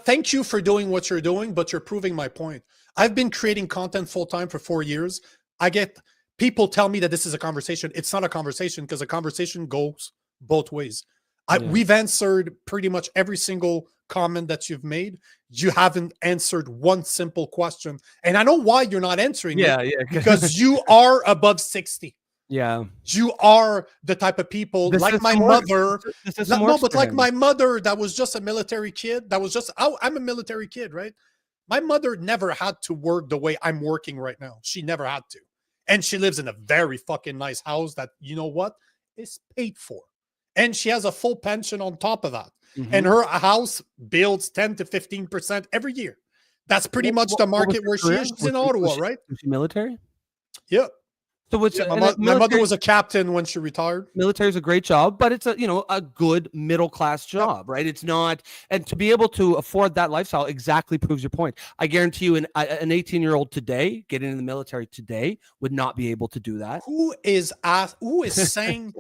thank you for doing what you're doing, but you're proving my point. I've been creating content full time for 4 years. I get people tell me that this is a conversation. It's not a conversation, because a conversation goes both ways. We've answered pretty much every single comment that you've made, you haven't answered one simple question. And I know why you're not answering it, because you are above 60. Yeah. You are the type of people like my mother. Like my mother, that was just a military kid. I'm a military kid, right? My mother never had to work the way I'm working right now. She never had to. And she lives in a very fucking nice house that, you know what, is paid for. And she has a full pension on top of that. And her house builds 10 to 15% every year. That's pretty much the market where she is. She's in Ottawa, right? Was she military? Yeah. So what's my mother was a captain when she retired. Military is a great job, but it's a good middle class job, right? It's not, and to be able to afford that lifestyle exactly proves your point. I guarantee you, an 18-year-old today getting in the military today would not be able to do that. Who is saying?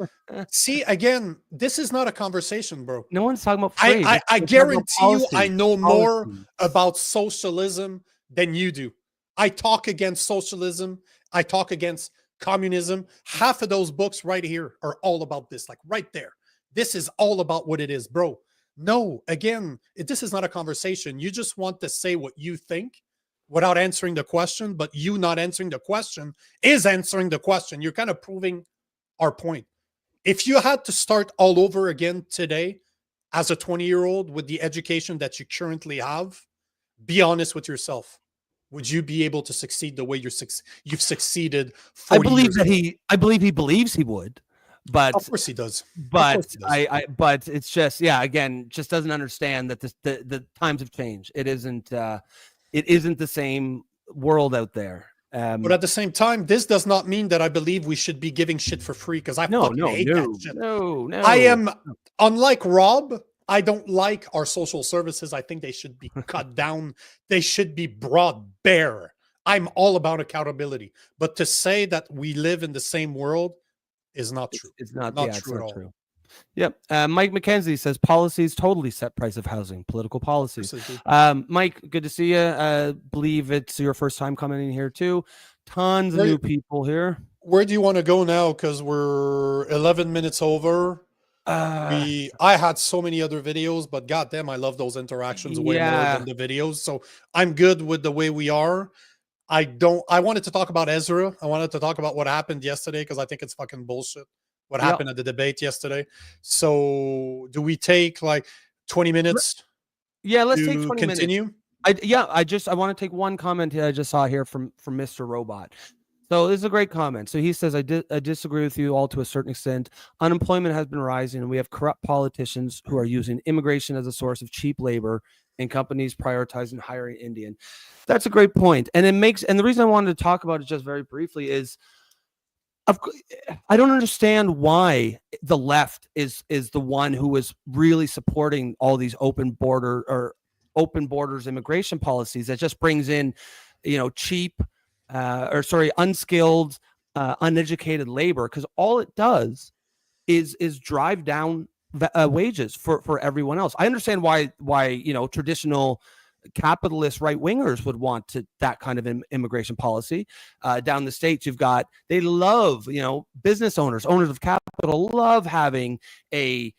See, again, this is not a conversation, bro. No one's talking about. I guarantee you, I know more about socialism than you do. I talk against socialism. I talk against communism. Half of those books right here are all about this, like right there. This is all about what it is, bro. No, again, this is not a conversation. You just want to say what you think without answering the question, but you not answering the question is answering the question. You're kind of proving our point. If you had to start all over again today as a 20-year-old with the education that you currently have, be honest with yourself. Would you be able to succeed the way you've succeeded? I believe he believes he would, but of course he does. But but it's just, again, just doesn't understand that the times have changed. It isn't the same world out there. But at the same time, this does not mean that I believe we should be giving shit for free, because I fucking hate that shit. No. I am, unlike Rob, I don't like our social services. I think they should be cut down. They should be brought bare. I'm all about accountability. But to say that we live in the same world is not true. It's not true at all. True. Yep. Mike McKenzie says policies totally set price of housing, political policies. Mike, good to see you. Believe it's your first time coming in here too. Tons of new people here. Where do you want to go now? Because we're 11 minutes over. I had so many other videos, but goddamn, I love those interactions way more than the videos. So I'm good with the way we are. I wanted to talk about Ezra. I wanted to talk about what happened yesterday, because I think it's fucking bullshit what happened at the debate yesterday. So do we take like 20 minutes? Yeah, let's take 20 continue. minutes. I want to take one comment I just saw here from Mr. Robot. So this is a great comment. So he says, I disagree with you all to a certain extent. Unemployment has been rising, and we have corrupt politicians who are using immigration as a source of cheap labor, and companies prioritizing hiring Indian. That's a great point. And the reason I wanted to talk about it just very briefly is, I don't understand why the left is the one who is really supporting all these open borders immigration policies that just brings in, cheap, unskilled, uneducated labor, because all it does is drive down wages for everyone else. I understand why traditional capitalist right wingers would want that kind of immigration policy. Down the States, they love, business owners of capital love having a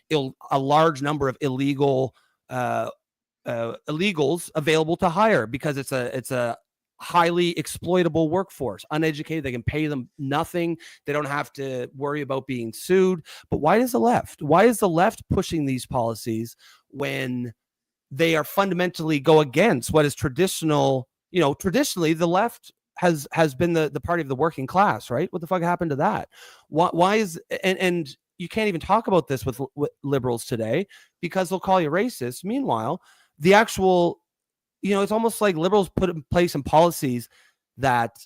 large number of illegals available to hire, because it's a highly exploitable workforce, uneducated. They can pay them nothing. They don't have to worry about being sued. But why is the left pushing these policies when they are fundamentally go against what is traditional? Traditionally the left has been the party of the working class, right? What the fuck happened to that? Why is and you can't even talk about this with liberals today, because they'll call you racist. Meanwhile, the actual, it's almost like liberals put in place some policies that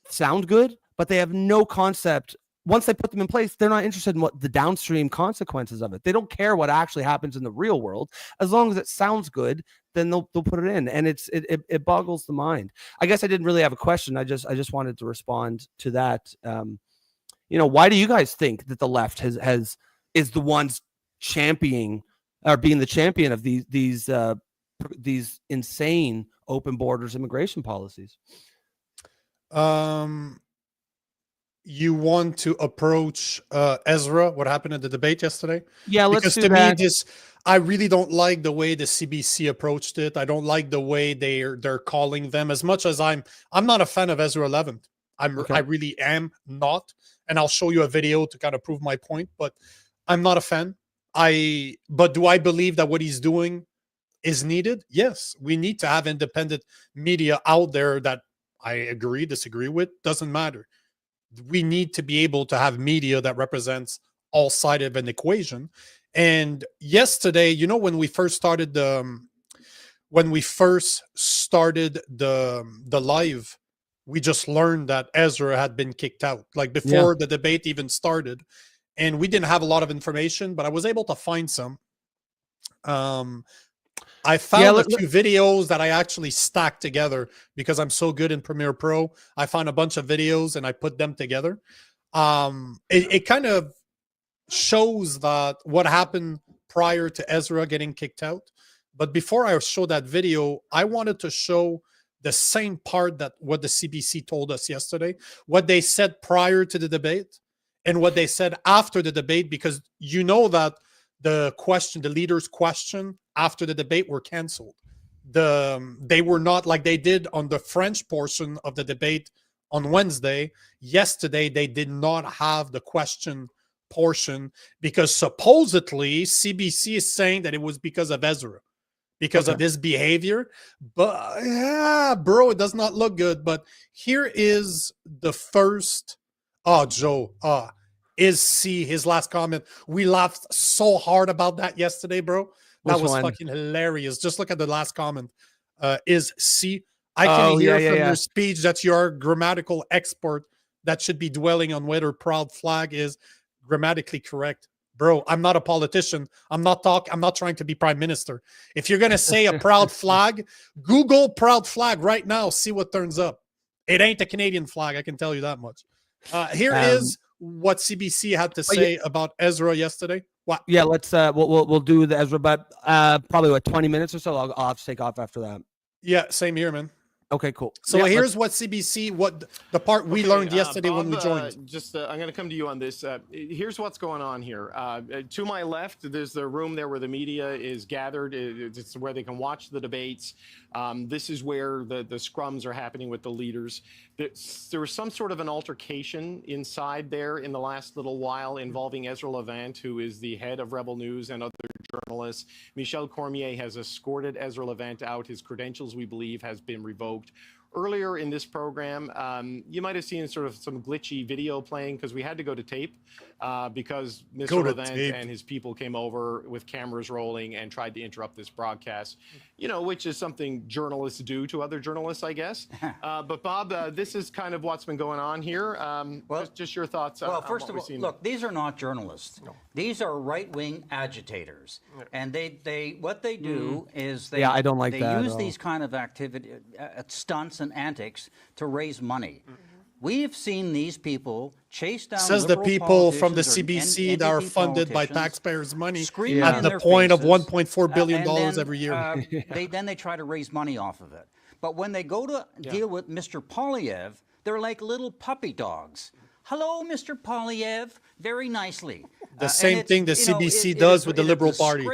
sound good, but they have no concept. Once they put them in place, they're not interested in what the downstream consequences of it. They don't care what actually happens in the real world. As long as it sounds good, then they'll put it in, and it boggles the mind. I guess I didn't really have a question. I just wanted to respond to that. Why do you guys think that the left is the ones championing or being the champion of these insane open borders immigration policies? you want to approach Ezra, what happened in the debate yesterday? Yeah, let's Because do to that. me, I really don't like the way the CBC approached it. I don't like the way they're calling them. As much as I'm not a fan of Ezra Levant. I really am not, and I'll show you a video to kind of prove my point. But I'm not a fan. But do I believe that what he's doing is needed? Yes, we need to have independent media out there that I agree, disagree with. Doesn't matter. We need to be able to have media that represents all sides of an equation. And yesterday, when we first started the live, we just learned that Ezra had been kicked out, like before the debate even started, and we didn't have a lot of information, but I was able to find some. I found a few videos that I actually stacked together because I'm so good in Premiere Pro. I found a bunch of videos and I put them together. It kind of shows that what happened prior to Ezra getting kicked out. But before I show that video, I wanted to show the same part that what the CBC told us yesterday, what they said prior to the debate and what they said after the debate, because you know that the leader's question after the debate were canceled. They were not like they did on the French portion of the debate on Wednesday. Yesterday, they did not have the question portion because supposedly CBC is saying that it was because of Ezra, because of his behavior. But yeah, bro, it does not look good. But here is the first. Oh, Joe. Is C his last comment? We laughed so hard about that yesterday, bro. That was fucking hilarious. Just look at the last comment. Is C. I can hear from your speech that you're a grammatical expert that should be dwelling on whether proud flag is grammatically correct. Bro, I'm not a politician. I'm not trying to be prime minister. If you're going to say a proud flag, Google proud flag right now. See what turns up. It ain't a Canadian flag. I can tell you that much. Here is what CBC had to say about Ezra yesterday. What? Yeah, let's we'll do the Ezra, but probably 20 minutes or so. I'll have to take off after that. Yeah, same here, man. Okay, cool. So here's what CBC, what the part we learned yesterday Bob, when we joined. I'm going to come to you on this. Here's what's going on here. To my left, there's the room there where the media is gathered. It's where they can watch the debates. This is where the scrums are happening with the leaders. There was some sort of an altercation inside there in the last little while involving Ezra Levant, who is the head of Rebel News, and other journalists. Michel Cormier has escorted Ezra Levant out. His credentials, we believe, has been revoked. Earlier in this program, you might have seen sort of some glitchy video playing because we had to go to tape because Mr. Levant and his people came over with cameras rolling and tried to interrupt this broadcast, which is something journalists do to other journalists, I guess. But Bob, this is kind of what's been going on here. Just your thoughts. Well, first of all, look, these are not journalists. No. These are right-wing agitators, and what they do is they I don't like that use these kind of activity stunts and antics to raise money. We've seen these people chase down. Says the people from the CBC that are funded by taxpayers' money at the point of $1.4 billion every year. They try to raise money off of it. But when they go to deal with Mr. Polyev, they're like little puppy dogs. Hello, Mr. Polyev, very nicely. The same thing the CBC does with the Liberal Party.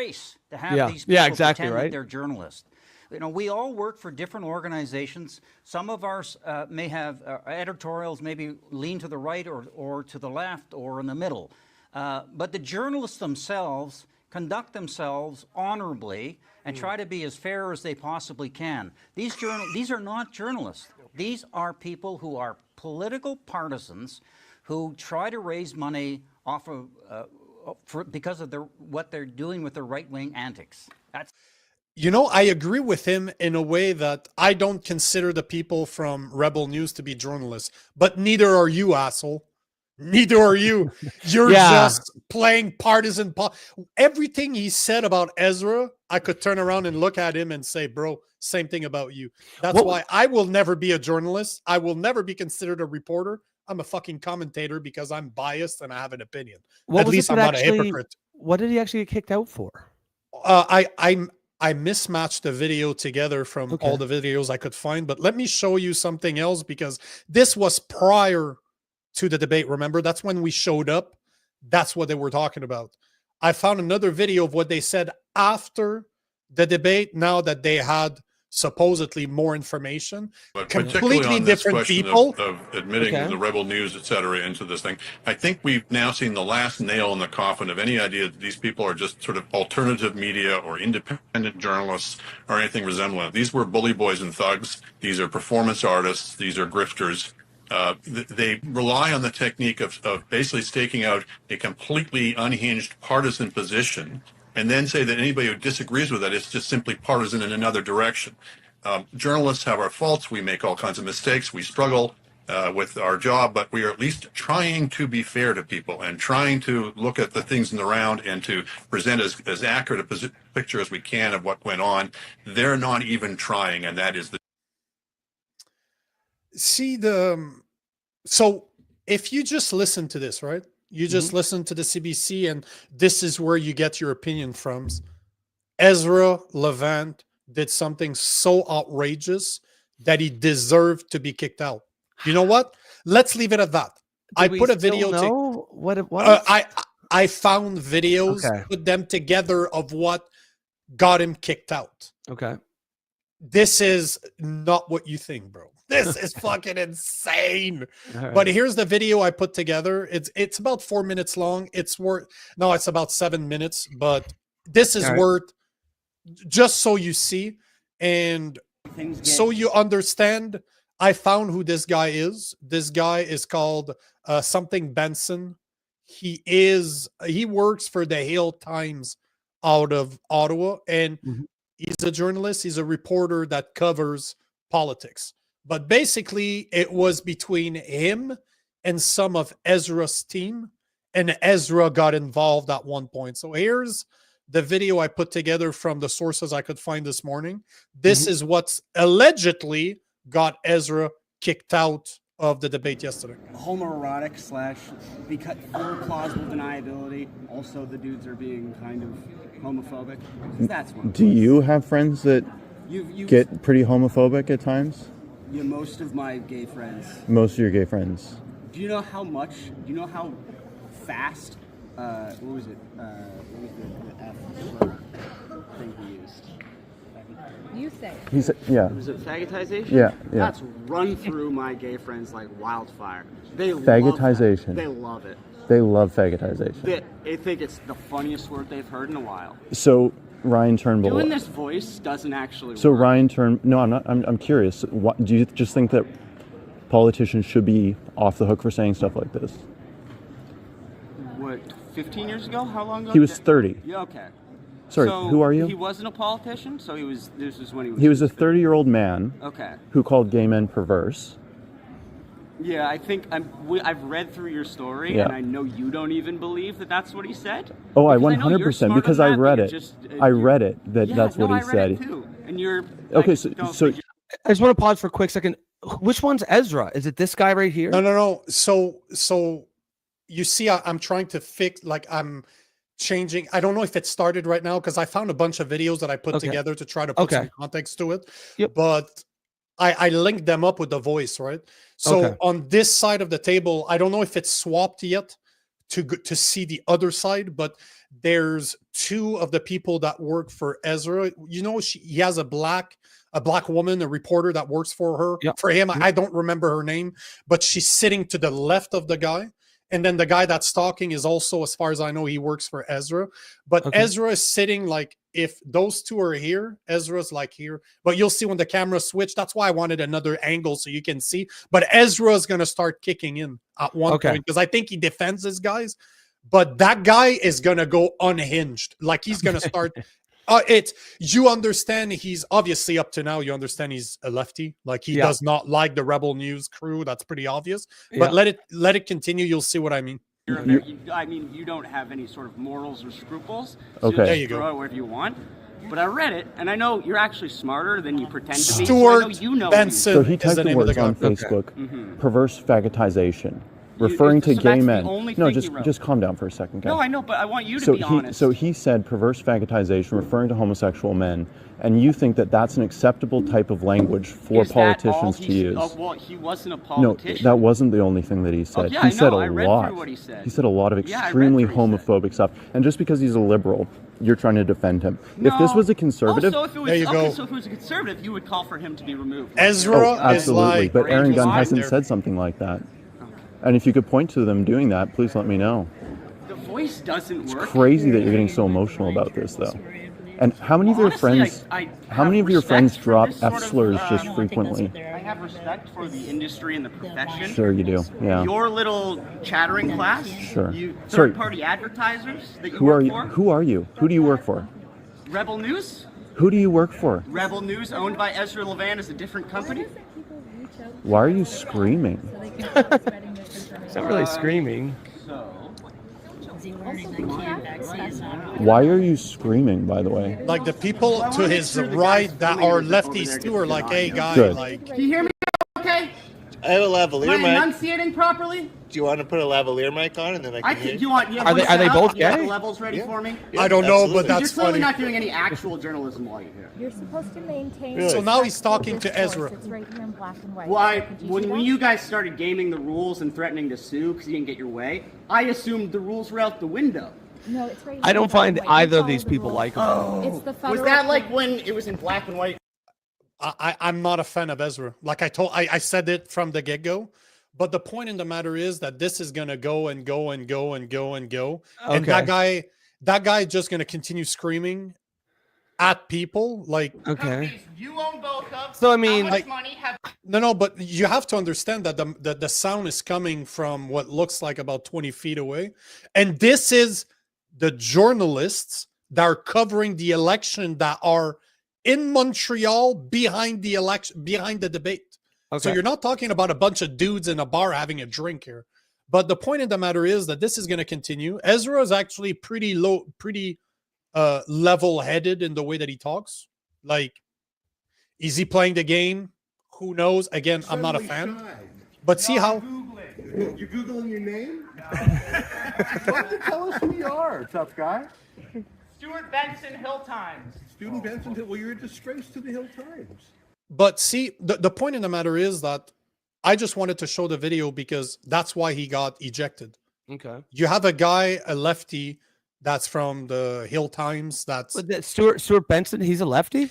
To have these people exactly pretend right. that they're journalists. We all work for different organizations. Some of ours may have editorials maybe lean to the right or to the left or in the middle. But the journalists themselves conduct themselves honorably and try to be as fair as they possibly can. These are not journalists. These are people who are political partisans who try to raise money off of because of what they're doing with their right-wing antics. That's. I agree with him in a way that I don't consider the people from Rebel News to be journalists, but neither are you, asshole. Neither are you. You're just playing partisan. Everything he said about Ezra, I could turn around and look at him and say, bro, same thing about you. That's why I will never be a journalist. I will never be considered a reporter. I'm a fucking commentator because I'm biased and I have an opinion. At least I'm not a hypocrite. What did he actually get kicked out for? I mismatched the video together from all the videos I could find, but let me show you something else because this was prior to the debate. Remember, that's when we showed up. That's what they were talking about. I found another video of what they said after the debate, now that they had supposedly more information. But completely particularly on this different question people. of admitting the rebel news, et cetera, into this thing, I think we've now seen the last nail in the coffin of any idea that these people are just sort of alternative media or independent journalists or anything resembling it. These were bully boys and thugs. These are performance artists. These are grifters. They rely on the technique of basically staking out a completely unhinged partisan position and then say that anybody who disagrees with it is just simply partisan in another direction. Journalists have our faults. We make all kinds of mistakes. We struggle with our job, but we are at least trying to be fair to people and trying to look at the things in the round and to present as accurate a picture as we can of what went on. They're not even trying, and that is the... See, so if you just listen to this, right? You just listen to the CBC, and this is where you get your opinion from. Ezra Levant did something so outrageous that he deserved to be kicked out. You know what? Let's leave it at that. I put a video. What it was? I found videos, put them together of what got him kicked out. Okay. This is not what you think, bro. This is fucking insane. Right. But here's the video I put together. It's about 4 minutes long. It's about 7 minutes, but this is worth, just so you see and so you understand. I found who this guy is. This guy is called something Benson. He works for the Hill Times out of Ottawa, and he's a journalist. He's a reporter that covers politics. But basically, it was between him and some of Ezra's team, and Ezra got involved at one point. So here's the video I put together from the sources I could find this morning. This is what's allegedly got Ezra kicked out of the debate yesterday. Homoerotic / because for plausible deniability. Also, the dudes are being kind of homophobic. That's one. Do you have friends that get pretty homophobic at times? Yeah, most of my gay friends. Most of your gay friends. Do you know how much? Do you know how fast? What was it? What was the F thing he used? You say. He said, yeah. Was it fagotization? Yeah. That's run through my gay friends like wildfire. They fagotization. Love that. They love it. They love fagotization. They think it's the funniest word they've heard in a while. So Ryan Turnbull. Doing this voice doesn't actually So work. Ryan Turnbull. No, I'm not. I'm curious. What, do you just think that politicians should be off the hook for saying stuff like this? What, 15 years ago? How long ago? He was 30. Yeah, okay. Sorry, so who are you? He wasn't a politician, so this is when he was... He was a 30-year-old man who called gay men perverse. Yeah, I think I've read through your story, and I know you don't even believe that that's what he said. Oh, I 100%, because I read it. I read it, that's what he said. It too. And you're... Okay, so I just want to pause for a quick second. Which one's Ezra? Is it this guy right here? No. So you see, I'm trying to fix, like, I'm changing. I don't know if it started right now because I found a bunch of videos that I put together to try to put some context to it. But I linked them up with the voice, right? So on this side of the table, I don't know if it's swapped yet to see the other side, but there's two of the people that work for Ezra. You know, he has a black woman, a reporter that works for her. For him, I don't remember her name, but she's sitting to the left of the guy. And then the guy that's talking is also, as far as I know, he works for Ezra. But Ezra is sitting like, if those two are here, Ezra's like here. But you'll see when the camera switch. That's why I wanted another angle so you can see. But Ezra is going to start kicking in at one point because I think he defends his guys. But that guy is going to go unhinged. Like he's going to start... you understand he's obviously up to now. You understand he's a lefty. Like he does not like the Rebel News crew. That's pretty obvious. But let it continue. You'll see what I mean. You don't have any sort of morals or scruples. So there you throw go. it wherever you want. But I read it, and I know you're actually smarter than you pretend to be. Stuart so I know you know Benson. So he typed the words on Facebook. Perverse fagotization. referring to gay men. No, just just calm down for a second, guys. No, I know, but I want you to be honest. So he said perverse fagotization, referring to homosexual men, and you think that that's an acceptable type of language for politicians to use? Well, he wasn't a politician. No, that wasn't the only thing that he said. Yeah, he I said know. a I read lot. through what he said. He said a lot of extremely homophobic stuff. And just because he's a liberal, you're trying to defend him. No. If this was a conservative, so if it was, there you go. So if it was a conservative, you would call for him to be removed. Ezra is absolutely. like, But Aaron Gunn hasn't there. said something like that. And if you could point to them doing that, please let me know. The voice doesn't work. It's crazy that you're getting so emotional about this, though. And how many of your friends? How many of your friends drop F slurs just frequently? I have respect for the industry and the profession. Sure, you do. Yeah. Your little chattering class. Sure. You Sorry. third-party advertisers that you Who work are you? for. Who are you? Who do you work for? Rebel News. Who do you work for? Rebel News, owned by Ezra Levant, is a different company. Why are you screaming? It's not really screaming. Why are you screaming, by the way? Like the people to his right that are lefties too are like, hey guy, Good. like. Can you hear me okay? I have a lavalier Am I mic. enunciating properly? Do you want to put a lavalier mic on and then I can hear Do you want? Are they both You have gay? the levels ready for me? I don't know, but Because that's you're clearly funny. not doing any actual journalism while you're here. You're supposed to maintain. Really? So now he's talking to Ezra. It's right here in black and white. Well, Could you do when that? you guys started gaming the rules and threatening to sue because you didn't get your way, I assumed the rules were out the window. No, it's right I here don't in black find and white. You either of follow these the people rules. likable. It's the Was federal that like code. when it was in black and white? I'm not a fan of Ezra. Like I said it from the get-go. But the point in the matter is that this is gonna go and go and go and go and go. And that guy just gonna continue screaming at people. Like Okay. You own both of. So I mean, How much money have? no, but you have to understand that the sound is coming from what looks like about 20 feet away. And this is the journalists that are covering the election that are in Montreal behind the election, behind the debate. So you're not talking about a bunch of dudes in a bar having a drink here. But the point of the matter is that this is going to continue. Ezra is actually pretty low, pretty level-headed in the way that he talks. Like, is he playing the game? Who knows? Again, I'm not a fan. But see how... You're Googling your name? Why don't you tell us who you are, tough guy? Stuart Benson, Hill Times. Student Benson, well, you're a disgrace to the Hill Times. But see, the point in the matter is that I just wanted to show the video because that's why he got ejected. Okay. You have a guy, a lefty, that's from the Hill Times. That's Stuart Benson. He's a lefty.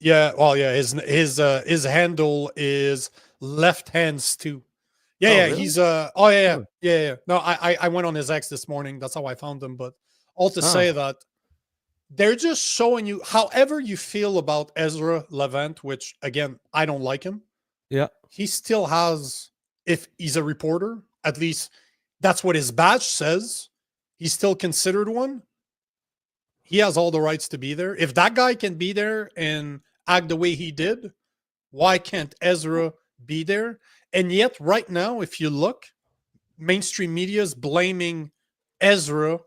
Yeah. Well, yeah. His handle is left hands too. Yeah. Yeah. Really? He's yeah. No, I went on his X this morning. That's how I found him. But all to say that they're just showing you, however you feel about Ezra Levant, which again, I don't like him. Yeah. He still has, if he's a reporter, at least that's what his badge says. He's still considered one. He has all the rights to be there. If that guy can be there and act the way he did, why can't Ezra be there? And yet, right now, if you look, mainstream media is blaming Ezra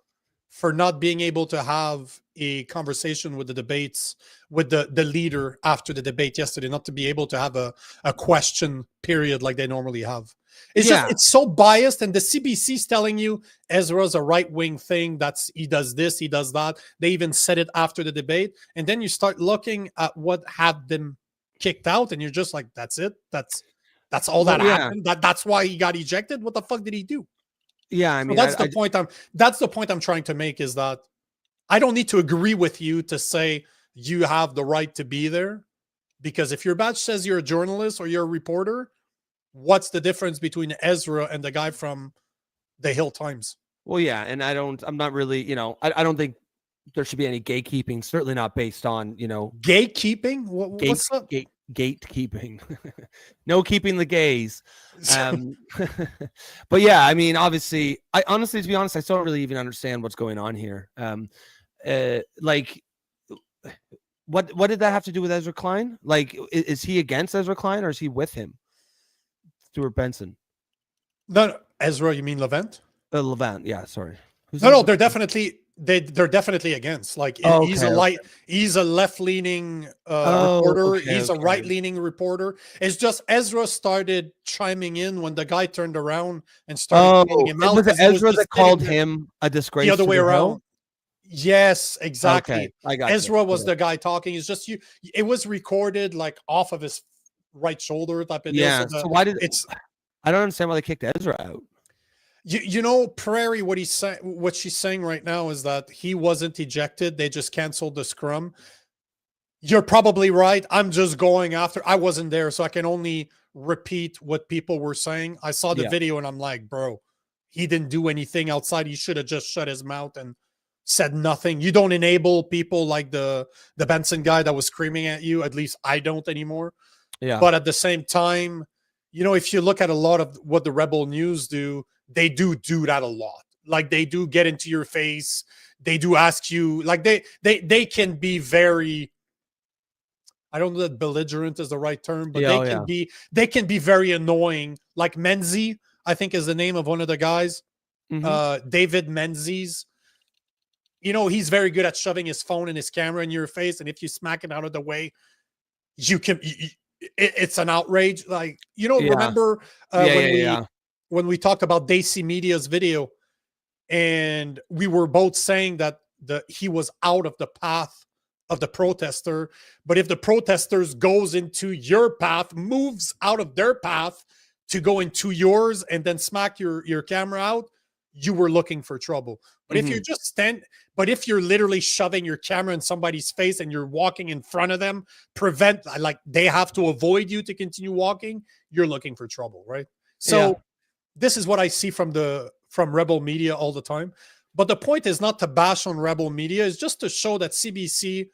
for not being able to have a conversation with the debates, with the leader after the debate yesterday, not to be able to have a question period like they normally have. It's just, it's so biased. And the CBC's telling you Ezra's a right-wing thing. He does this, he does that. They even said it after the debate. And then you start looking at what had them kicked out. And you're just like, that's it. That's all that happened. That's why he got ejected. What the fuck did he do? Yeah, I mean, so that's the point I'm trying to make, is that I don't need to agree with you to say you have the right to be there, because if your badge says you're a journalist or you're a reporter, what's the difference between Ezra and the guy from the Hill Times? Well, yeah, and I'm not really, I don't think there should be any gatekeeping, certainly not based on, gatekeeping. What's up? Gatekeeping. No keeping the gays. But yeah, I mean, obviously, to be honest, I still don't really even understand what's going on here. Like, what did that have to do with Ezra Klein? Like, is he against Ezra Klein or is he with him? Stuart Benson. No, Ezra, you mean Levant? Levant, yeah, sorry. No, they're definitely they're definitely against. Like he's a left-leaning reporter. He's a right-leaning reporter. It's just Ezra started chiming in when the guy turned around and started calling him out. Was it Ezra that called him a disgrace? The other way around. Hill? Yes, exactly. Okay, I got Ezra you. was the guy talking. It's just it was recorded like off of his right shoulder type of deal. So why did I don't understand why they kicked Ezra out. You know, Prairie, what she's saying right now is that he wasn't ejected. They just canceled the scrum. You're probably right. I'm just going after. I wasn't there, so I can only repeat what people were saying. I saw the video and I'm like, bro, he didn't do anything outside. He should have just shut his mouth and said nothing. You don't enable people like the Benson guy that was screaming at you. At least I don't anymore. Yeah. But at the same time, you know, if you look at a lot of what the Rebel News do, they do that a lot. Like they do get into your face. They do ask you, like they can be very, I don't know that belligerent is the right term, but they can be very annoying. Like Menzies, I think is the name of one of the guys. David Menzies. You know, he's very good at shoving his phone and his camera in your face. And if you smack it out of the way, it's an outrage. Like, you know, remember when we talked about Daisy Media's video and we were both saying that he was out of the path of the protester. But if the protesters goes into your path, moves out of their path to go into yours and then smack your camera out, you were looking for trouble. But if you just but if you're literally shoving your camera in somebody's face and you're walking in front of them, like they have to avoid you to continue walking, you're looking for trouble, right? So this is what I see from Rebel Media all the time. But the point is not to bash on Rebel Media, it's just to show that CBC,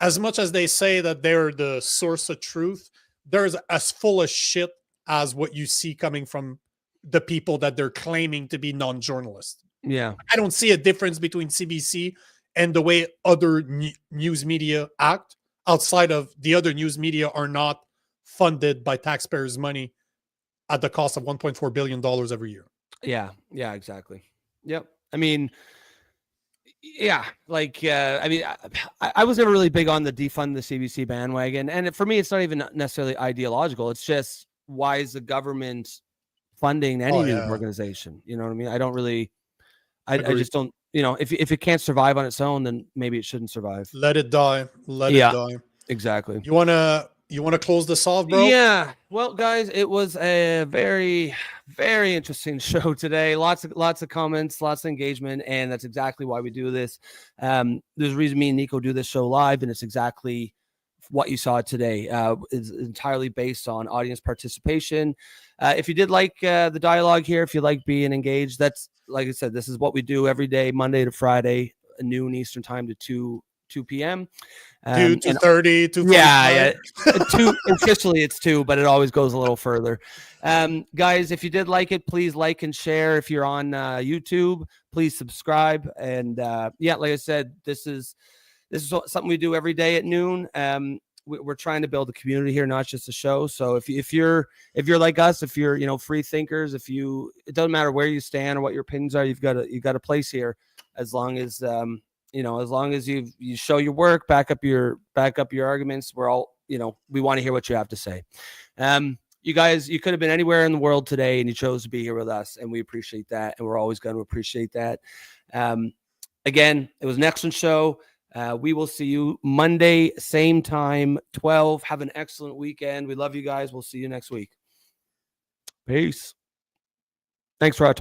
as much as they say that they're the source of truth, they're as full of shit as what you see coming from the people that they're claiming to be non-journalists. Yeah. I don't see a difference between CBC and the way other news media act outside of the other news media are not funded by taxpayers' money at the cost of $1.4 billion every year. Yeah. Yeah, exactly. Yep. I mean, yeah, like, I mean, I was never really big on the defund the CBC bandwagon. And for me, it's not even necessarily ideological. It's just, why is the government funding any news organization? You know what I mean? I don't really, I just don't, you know, if it can't survive on its own, then maybe it shouldn't survive. Let it die. Let it die. Exactly. You want to close this off, bro? Yeah. Well, guys, it was a very, very interesting show today. Lots of comments, lots of engagement, and that's exactly why we do this. There's a reason me and Nico do this show live, and it's exactly what you saw today. Is entirely based on audience participation. If you did like the dialogue here, if you like being engaged, that's, like I said, this is what we do every day, Monday to Friday, noon Eastern time to 2 p.m. 2:30, 2:45. Yeah. 2 officially it's 2, but it always goes a little further. Guys, if you did like it, please like and share. If you're on YouTube, please subscribe. And like I said, this is something we do every day at noon. We're trying to build a community here, not just a show. So if you're like us, if you're, you know, free thinkers, it doesn't matter where you stand or what your opinions are, you've got a place here, as long as you know, as long as you show your work, back up your arguments. We're all, you know, we want to hear what you have to say. You guys, you could have been anywhere in the world today and you chose to be here with us, and we appreciate that, and we're always going to appreciate that. Again, it was an excellent show. We will see you Monday, same time, 12. Have an excellent weekend. We love you guys. We'll see you next week. Peace. Thanks, rhetoric.